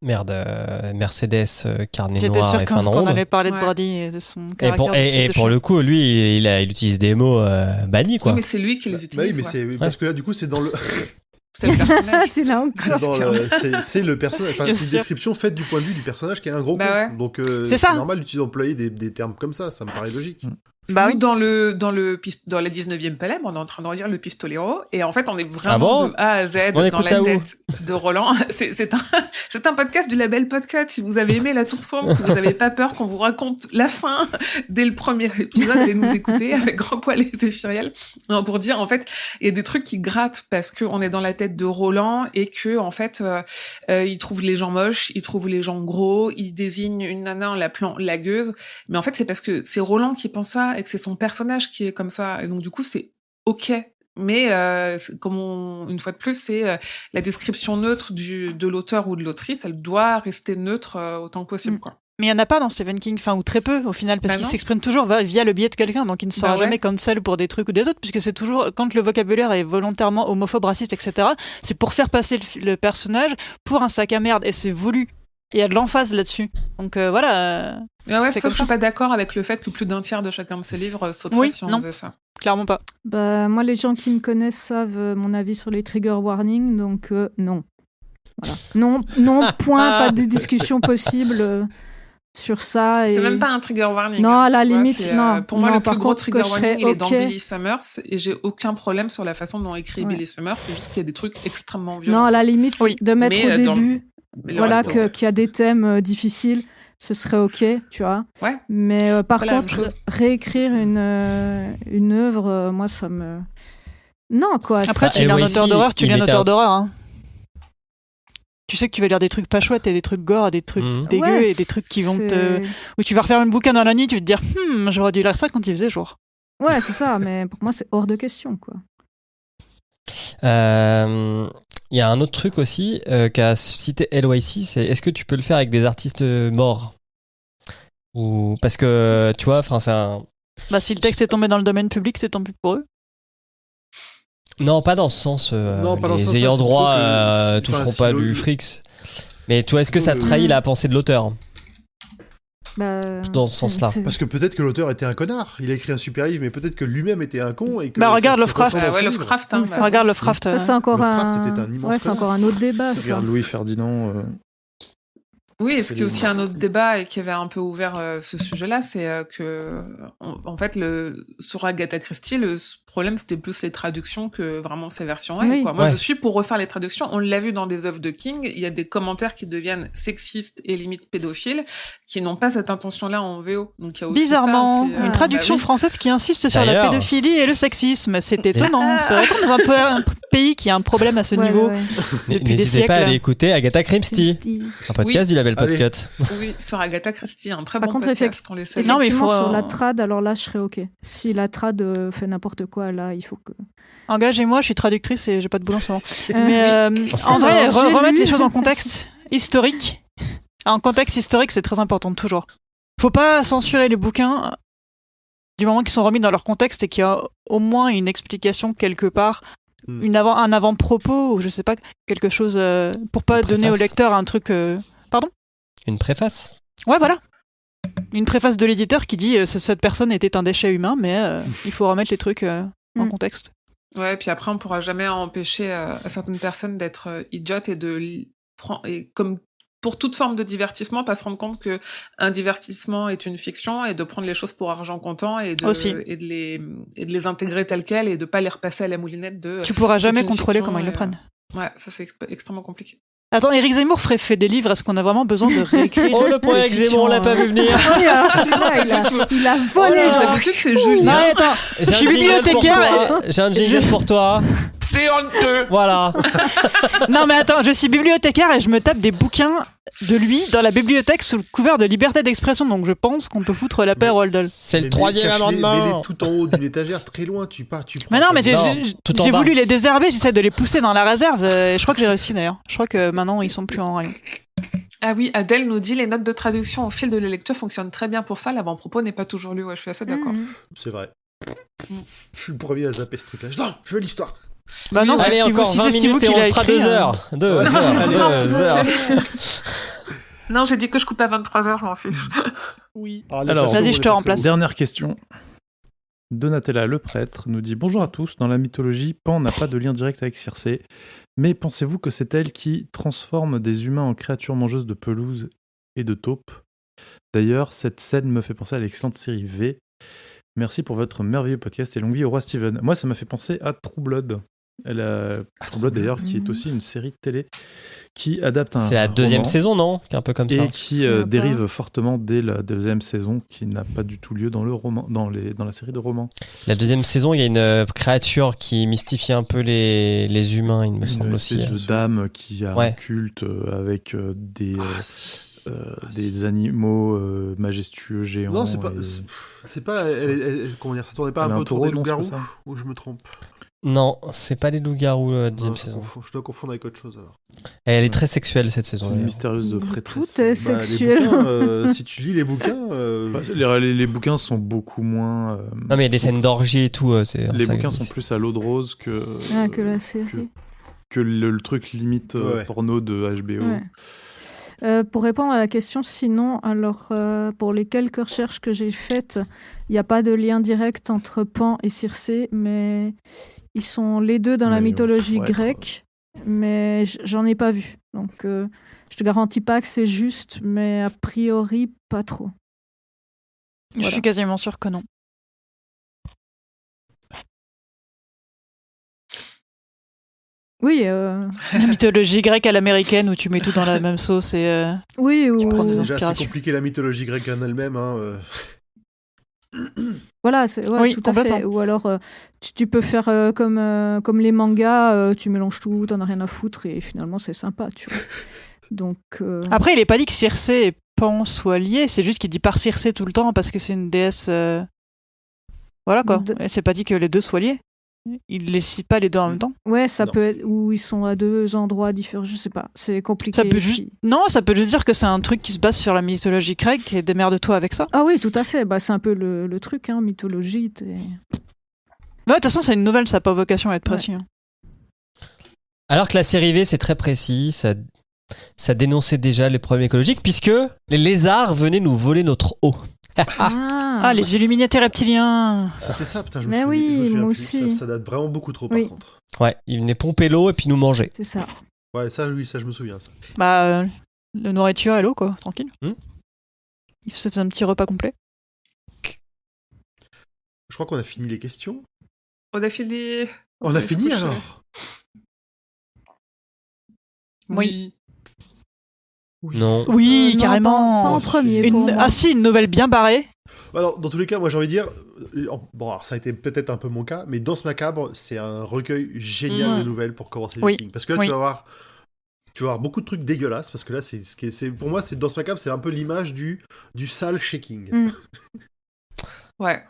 Mercedes carnet J'étais noir sûre et fin de qu'on ronde. allait parler de Brady et de son caractère. Et pour le coup, lui, il utilise des mots bannis, quoi. Oui, mais c'est lui qui les utilise. Oui, mais parce que là, du coup, c'est dans le. C'est le personnage. C'est là encore. C'est le personnage. Enfin, c'est une description faite du point de vue du personnage qui est un gros con. Ouais. Donc, c'est normal d'employer des termes comme ça. Ça me paraît logique. Bah oui, dans la 19e Pelham, on est en train de relire le Pistolero, et en fait, on est vraiment de A à Z dans la tête de Roland. C'est un podcast du label Podcut. Si vous avez aimé La Tour Sombre, que vous n'avez pas peur qu'on vous raconte la fin dès le premier épisode, allez nous écouter avec Grand Poil et Zéphiriel. Non, pour dire, en fait, il y a des trucs qui grattent parce que on est dans la tête de Roland et que, en fait, il trouve les gens moches, il trouve les gens gros, il désigne une nana en l'appelant lagueuse. Mais en fait, c'est parce que c'est Roland qui pense ça et que c'est son personnage qui est comme ça. Et donc, du coup, c'est OK. Mais, une fois de plus, c'est la description neutre de l'auteur ou de l'autrice, elle doit rester neutre autant que possible, quoi. Mais il n'y en a pas dans Stephen King, ou très peu au final, parce qu'il s'exprime toujours via le biais de quelqu'un, donc il ne sera jamais cancel pour des trucs ou des autres, puisque c'est toujours, quand le vocabulaire est volontairement homophobe, raciste, etc., c'est pour faire passer le personnage pour un sac à merde, et c'est voulu. Il y a de l'emphase là-dessus. Donc voilà. C'est comme je suis pas d'accord avec le fait que plus d'un tiers de chacun de ces livres sauterait si on faisait ça. Clairement pas. Bah, moi, les gens qui me connaissent savent mon avis sur les trigger warnings, donc non. Voilà. Non, point, pas de discussion possible sur ça. C'est même pas un trigger warning. Non, à la limite, non. Pour moi, le plus gros trigger warning, il est dans Okay. Billy Summers, et j'ai aucun problème sur la façon dont écrit Billy Summers, c'est juste qu'il y a des trucs extrêmement violents. Non, à la limite, de mettre au début, voilà, qu'il y a des thèmes difficiles, ce serait OK, tu vois. Ouais. Mais par contre, réécrire une œuvre, moi, ça me... Non, quoi. Après, tu lis un auteur d'horreur, tu lis un auteur d'horreur, hein. Tu sais que tu vas lire des trucs pas chouettes et des trucs gore, des trucs dégueux et des trucs qui vont où tu vas refaire une bouquin dans la nuit, tu vas te dire j'aurais dû lire ça quand il faisait jour. Ouais, c'est ça, mais pour moi c'est hors de question, quoi. Il y a un autre truc aussi qu'a cité LYC, c'est est-ce que tu peux le faire avec des artistes morts? Ou parce que tu vois, enfin c'est un. Bah si le texte est tombé dans le domaine public, c'est tant pis pour eux. Non, pas dans ce sens. Les ayants droit toucheront pas du fric. Mais toi, est-ce que ça trahit la pensée de l'auteur? Dans ce sens-là. Parce que peut-être que l'auteur était un connard. Il a écrit un super livre, mais peut-être que lui-même était un con. Et que regarde Lovecraft. Lovecraft. Regarde Lovecraft. Ça, c'est encore c'est encore un autre débat. Regarde Louis Ferdinand. Oui, et ce qui est aussi un autre débat et qui avait un peu ouvert ce sujet-là, c'est que, en fait, sur Agatha Christie, le problème, c'était plus les traductions que vraiment ces versions. Quoi. Moi, je suis pour refaire les traductions. On l'a vu dans des œuvres de King, il y a des commentaires qui deviennent sexistes et limite pédophiles, qui n'ont pas cette intention-là en VO. Donc, il y a aussi bizarrement, une traduction française qui insiste sur la pédophilie et le sexisme. C'est étonnant. Ça retourne dans un pays qui a un problème à ce niveau. N'hésitez pas à aller écouter Agatha Christie, un podcast du label Podcut. Oui, sur Agatha Christie, un très bon podcast qu'on laisse. Non, mais il faut sur la trad, alors là, je serais OK. Si la trad fait n'importe quoi, là, il faut que... Engagez-moi, je suis traductrice et j'ai pas de boulot en ce moment. Mais en vrai, remettre les choses en contexte historique. En contexte historique, c'est très important, toujours. Faut pas censurer les bouquins du moment qu'ils sont remis dans leur contexte et qu'il y a au moins une explication quelque part, un avant-propos, ou je sais pas, quelque chose, pour pas donner au lecteur un truc Pardon ? Une préface. Ouais, voilà. Une préface de l'éditeur qui dit cette personne était un déchet humain, mais il faut remettre les trucs en contexte. Ouais, puis après, on pourra jamais empêcher à certaines personnes d'être idiotes et comme pour toute forme de divertissement, pas se rendre compte que un divertissement est une fiction et de prendre les choses pour argent comptant et de les intégrer telles quelles et de pas les repasser à la moulinette de. Tu pourras jamais contrôler comment ils le prennent. Ouais, ça c'est extrêmement compliqué. Attends, Éric Zemmour fait des livres, est-ce qu'on a vraiment besoin de réécrire? Oh, le point Éric Zemmour, on l'a pas vu venir. Il a volé. D'habitude, c'est Jules. Non, attends, je suis bibliothécaire. J'ai un jingle pour toi. C'est honteux. Voilà. Non, mais attends, je suis bibliothécaire et je me tape des bouquins de lui dans la bibliothèque sous le couvert de liberté d'expression, donc je pense qu'on peut foutre la paix à Roald Dahl. C'est le 3e amendement. Mais tout en haut d'une étagère, très loin, tu prends. Mais non, mais j'ai voulu les désherber, j'essaie de les pousser dans la réserve, et je crois que j'ai réussi d'ailleurs. Je crois que maintenant ils sont plus en rayon. Ah oui, Adèle nous dit les notes de traduction au fil de la lecture fonctionnent très bien pour ça, l'avant-propos n'est pas toujours lu. Ouais, je suis assez d'accord. C'est vrai. Je suis le premier à zapper ce truc-là. Non, je veux l'histoire. Bah non, allez, encore 20 minutes et on fera 2 heures. 2 heures. Non, j'ai dit que je coupe à 23h, je m'en fiche. Oui. Alors, vas-y, je te remplace. Dernière question. Donatella le prêtre nous dit: bonjour à tous, dans la mythologie, Pan n'a pas de lien direct avec Circé, mais pensez-vous que c'est elle qui transforme des humains en créatures mangeuses de pelouse et de taupes? D'ailleurs, cette scène me fait penser à l'excellente série V. Merci pour votre merveilleux podcast et longue vie au roi Steven. Moi, ça m'a fait penser à True Blood. True Blood d'ailleurs, qui est aussi une série de télé qui adapte un. C'est la 2e saison, non? Un peu comme ça. Et qui dérive fortement dès la 2e saison, qui n'a pas du tout lieu dans le roman, dans la série de romans. La 2e saison, il y a une créature qui mystifie un peu les humains, il me semble aussi. Une espèce de dame qui a un culte avec des animaux majestueux géants. Non, c'est pas comment dire, ça tournait pas un peu autour des loups-garous, ou je me trompe? Non, c'est pas les loups-garous la 2e saison. Je dois confondre avec autre chose alors. Et elle est très sexuelle cette saison. C'est une mystérieuse prêtresse. Tout est sexuel. Si tu lis les bouquins, les bouquins sont beaucoup moins. Non mais il y a des scènes d'orgie et tout. Les bouquins sont plus à l'eau de rose que la série. Que le truc limite porno de HBO. Ouais. Pour répondre à la question, sinon, alors pour les quelques recherches que j'ai faites, il n'y a pas de lien direct entre Pan et Circé, mais ils sont les deux dans la mythologie grecque, mais j'en ai pas vu. Donc je te garantis pas que c'est juste, mais a priori pas trop. Je suis quasiment sûre que non. Oui. La mythologie grecque à l'américaine où tu mets tout dans la même sauce et. Oui, ou. C'est déjà assez compliqué la mythologie grecque en elle-même. Hein. Voilà, tout à fait. Ou alors, tu peux faire comme les mangas, tu mélanges tout, t'en as rien à foutre et finalement c'est sympa, tu vois. Donc. Après, il est pas dit que Circé et Pan soient liés, c'est juste qu'il dit par Circé tout le temps parce que c'est une déesse. Voilà quoi. Et c'est pas dit que les deux soient liés. Il les cite pas les deux en même temps. Ouais, ça peut être où ils sont à deux endroits différents, je sais pas, c'est compliqué. Ça peut juste dire que c'est un truc qui se base sur la mythologie grecque et démerde-toi avec ça. Ah oui, tout à fait, c'est un peu le truc, hein, mythologie. De toute façon, c'est une nouvelle, ça n'a pas vocation à être précis. Hein. Alors que la série V, c'est très précis, ça dénonçait déjà les problèmes écologiques, puisque les lézards venaient nous voler notre eau. Les Illuminati reptiliens. C'était ça, putain, Mais oui, moi aussi. Ça date vraiment beaucoup trop, par contre. Ouais, ils venaient pomper l'eau et puis nous manger. C'est ça. Ouais, ça, je me souviens. Ça. La nourriture et l'eau, quoi, tranquille. Il se faisait un petit repas complet. Je crois qu'on a fini les questions. On a fini. On a fini alors? Oui. Non. Oui, carrément. Pas en premier. Une nouvelle bien barrée. Alors, dans tous les cas, moi j'ai envie de dire, bon, alors ça a été peut-être un peu mon cas, mais Danse Macabre, c'est un recueil génial de nouvelles pour commencer le Viking. Parce que là, tu vas avoir beaucoup de trucs dégueulasses, parce que là, pour moi, Danse Macabre, c'est un peu l'image du sale shaking. Ouais.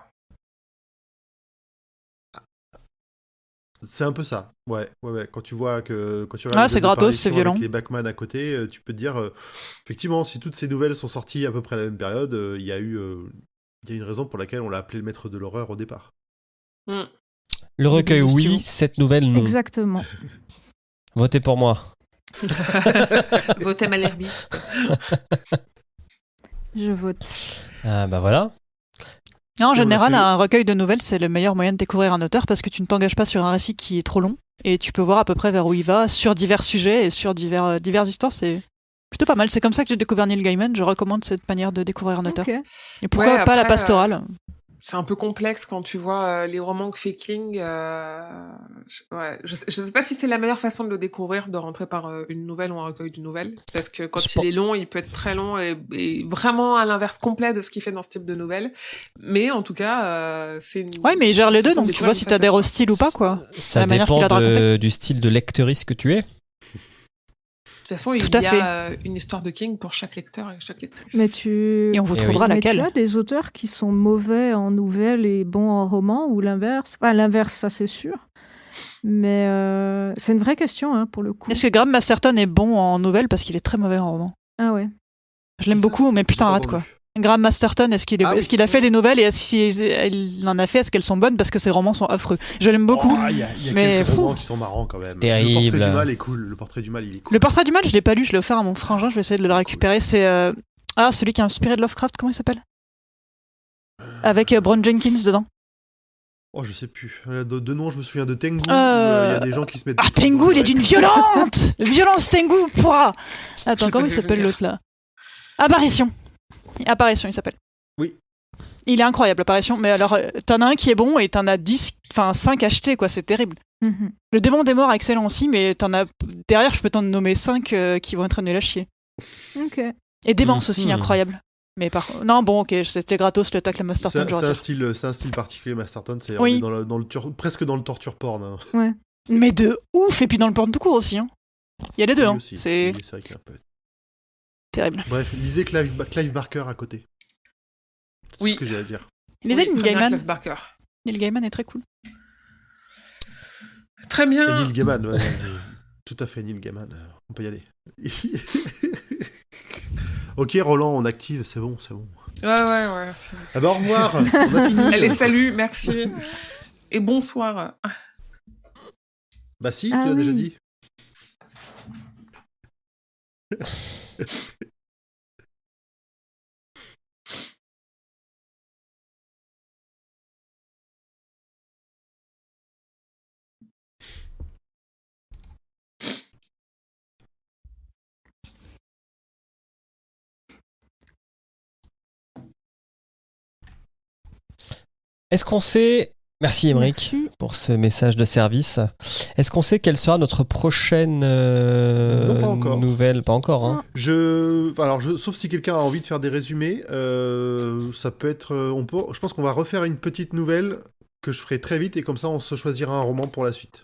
C'est un peu ça, ouais. Quand tu vois c'est gratos, c'est violent. Avec les Bachmann à côté, tu peux te dire, effectivement, si toutes ces nouvelles sont sorties à peu près à la même période, il y a une raison pour laquelle on l'a appelé le maître de l'horreur au départ. Le recueil, oui, cette nouvelle, non. Exactement. Votez pour moi. Votez Malherbiste. Je vote. Ah bah voilà. En on a général, fait- un recueil de nouvelles, c'est le meilleur moyen de découvrir un auteur parce que tu ne t'engages pas sur un récit qui est trop long et tu peux voir à peu près vers où il va sur divers sujets et sur diverses histoires. C'est plutôt pas mal. C'est comme ça que j'ai découvert Neil Gaiman. Je recommande cette manière de découvrir un auteur. Ok. Et pourquoi Ouais, pas la après, pastorale C'est un peu complexe quand tu vois les romans que fait King. Je sais pas si c'est la meilleure façon de le découvrir, de rentrer par une nouvelle ou un recueil de nouvelles. Parce que quand il est long, il peut être très long et vraiment à l'inverse complet de ce qu'il fait dans ce type de nouvelles. Mais en tout cas, c'est une... Ouais, mais il gère les deux, façon donc de tu vois découvrir si une t'adhères au facette. style ou pas, quoi. Ça La manière dépend qu'il a de raconter. du style de lectrice que tu es. De toute façon, il Tout à y fait. a une histoire de King pour chaque lecteur et chaque lectrice. Mais tu... Et on vous Eh trouvera Mais laquelle. tu as des auteurs qui sont mauvais en nouvelles et bons en roman ou l'inverse. Enfin, l'inverse, ça c'est sûr. Mais c'est une vraie question hein, pour le coup. Est-ce que Graham Masterton est bon en nouvelle parce qu'il est très mauvais en roman? Ah ouais. Je l'aime beaucoup, mais putain, J'ai pas rate quoi. entendu. Graham Masterton, est-ce qu'il Ah oui. est-ce qu'il a fait des nouvelles et il en a fait, est-ce qu'elles sont bonnes parce que ses romans sont affreux? Je l'aime beaucoup. Oh, il y a mais quelques fou. romans qui sont marrants quand même. Terrible. Le portrait du mal est cool. Le portrait du mal, il est cool. Le portrait du mal, je l'ai pas lu, je l'ai offert à mon frangin, je vais essayer de le récupérer. C'est celui qui a inspiré de Lovecraft, comment il s'appelle? Avec Bron Jenkins dedans. Oh, je sais plus. De nom, je me souviens de Tengu. Il y Euh, a des gens qui se mettent. Ah, des trucs Tengu, dans il est les d'une oreilles. violence, Tengu, pourra. Attends, J'ai comment pas il vu s'appelle le l'autre là? Apparition, il s'appelle. Oui. Il est incroyable, Apparition, mais alors, t'en as un qui est bon et t'en as 5 achetés, quoi, c'est terrible. Mhm. Le démon des morts, excellent aussi, mais derrière, je peux t'en nommer 5 qui vont être nuls à chier. Ok. Et Démence aussi, Mhm. incroyable. Mais non, bon, ok, c'était gratos le tacle Masterton, je retire. C'est un style particulier, Masterton. On Oui. est presque dans le torture porn. Hein. Mais de ouf, et puis dans le porn tout court aussi. Hein. Il y a les deux, Lui hein. aussi. C'est Oui, vrai qu'il y a un peu. terrible. Bref, lisez Clive Barker à côté. C'est Oui. ce que j'ai à dire. Les Neil très bien, Gaiman. Clive Barker. Neil Gaiman est très cool. Très Et bien. Neil Gaiman, ouais, tout à fait, Neil Gaiman. On peut y aller. Ok, Roland, on active, c'est bon. Ouais. Ah bah au revoir. On a fini. Allez, salut, merci. Et bonsoir. Bah si, Ah tu l'as déjà oui. dit. Est-ce qu'on sait... Merci Émeric Merci. pour ce message de service. Est-ce qu'on sait quelle sera notre prochaine Non, pas encore. nouvelle? Pas encore, hein. Sauf si quelqu'un a envie de faire des résumés, ça peut être. Je pense qu'on va refaire une petite nouvelle que je ferai très vite et comme ça on se choisira un roman pour la suite.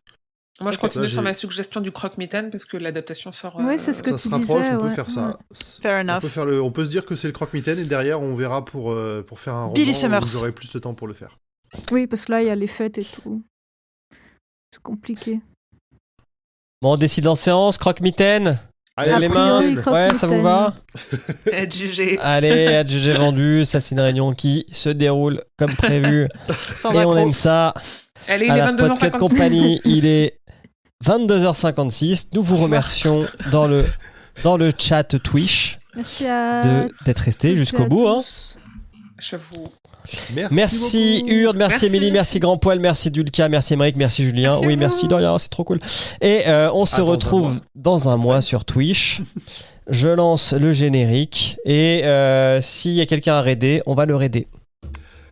Moi, je Ok, continue là, sur j'ai- ma suggestion du croque-mitaine parce que l'adaptation sort. Ouais, c'est ce que Ça tu se rapproche, disais, on peut ouais, faire ça. Fair On enough. peut, on peut se dire que c'est le croque-mitaine et derrière on verra pour faire un roman Billy où Summers. j'aurai plus de temps pour le faire. Oui, parce que là, il y a les fêtes et tout. C'est compliqué. Bon, on décide en séance, croque-mitaine. Allez, A les priori, mains. croque-mitaine. Ouais, ça vous va? Être jugé. Allez, adjugé vendu. Ça, c'est une réunion qui se déroule comme prévu. Sans Et on accro. aime ça. Allez, il À est la Podcast 22h56. Company, il est 22h56. Nous vous remercions dans le chat Twitch Merci à d'être resté toutes et jusqu'au à bout. Hein. tous. J'avoue. Merci beaucoup. Urde, merci Merci. Émilie, merci Grand Poil, merci Dulka, merci Émeric, merci Julien. Merci à Oui, vous. merci Dorian, c'est trop cool. Et on se dans un retrouve mois. dans un mois sur Twitch. Je lance le générique et s'il y a quelqu'un à raider, on va le raider.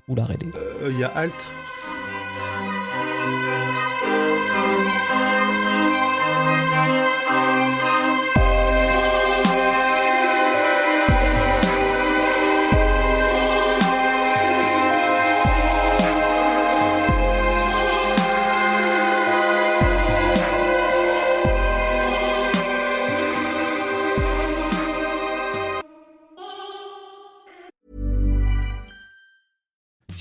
Ou la raider. Il y a Alt.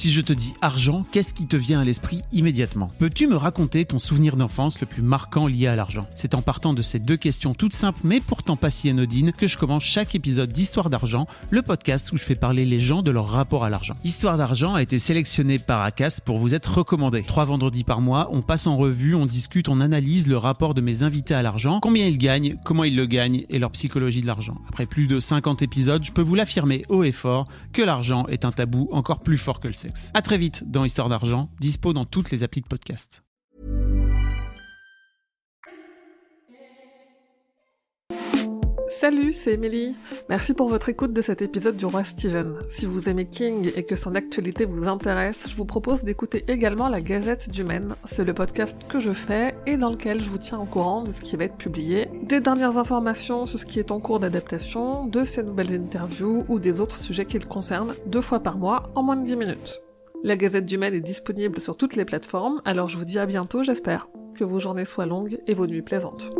Si je te dis argent, qu'est-ce qui te vient à l'esprit immédiatement ? Peux-tu me raconter ton souvenir d'enfance le plus marquant lié à l'argent ? C'est en partant de ces deux questions toutes simples mais pourtant pas si anodines que je commence chaque épisode d'Histoire d'argent, le podcast où je fais parler les gens de leur rapport à l'argent. Histoire d'argent a été sélectionné par ACAST pour vous être recommandé. 3 vendredis par mois, on passe en revue, on discute, on analyse le rapport de mes invités à l'argent, combien ils gagnent, comment ils le gagnent et leur psychologie de l'argent. Après plus de 50 épisodes, je peux vous l'affirmer haut et fort que l'argent est un tabou encore plus fort que le sexe. À très vite dans Histoire d'argent, dispo dans toutes les applis de podcast. Salut, c'est Émilie. Merci pour votre écoute de cet épisode du Roi Steven. Si vous aimez King et que son actualité vous intéresse, je vous propose d'écouter également la Gazette du Maine. C'est le podcast que je fais et dans lequel je vous tiens au courant de ce qui va être publié, des dernières informations sur ce qui est en cours d'adaptation, de ses nouvelles interviews ou des autres sujets qui le concernent 2 fois par mois en moins de 10 minutes. La Gazette du Maine est disponible sur toutes les plateformes, alors je vous dis à bientôt j'espère. Que vos journées soient longues et vos nuits plaisantes.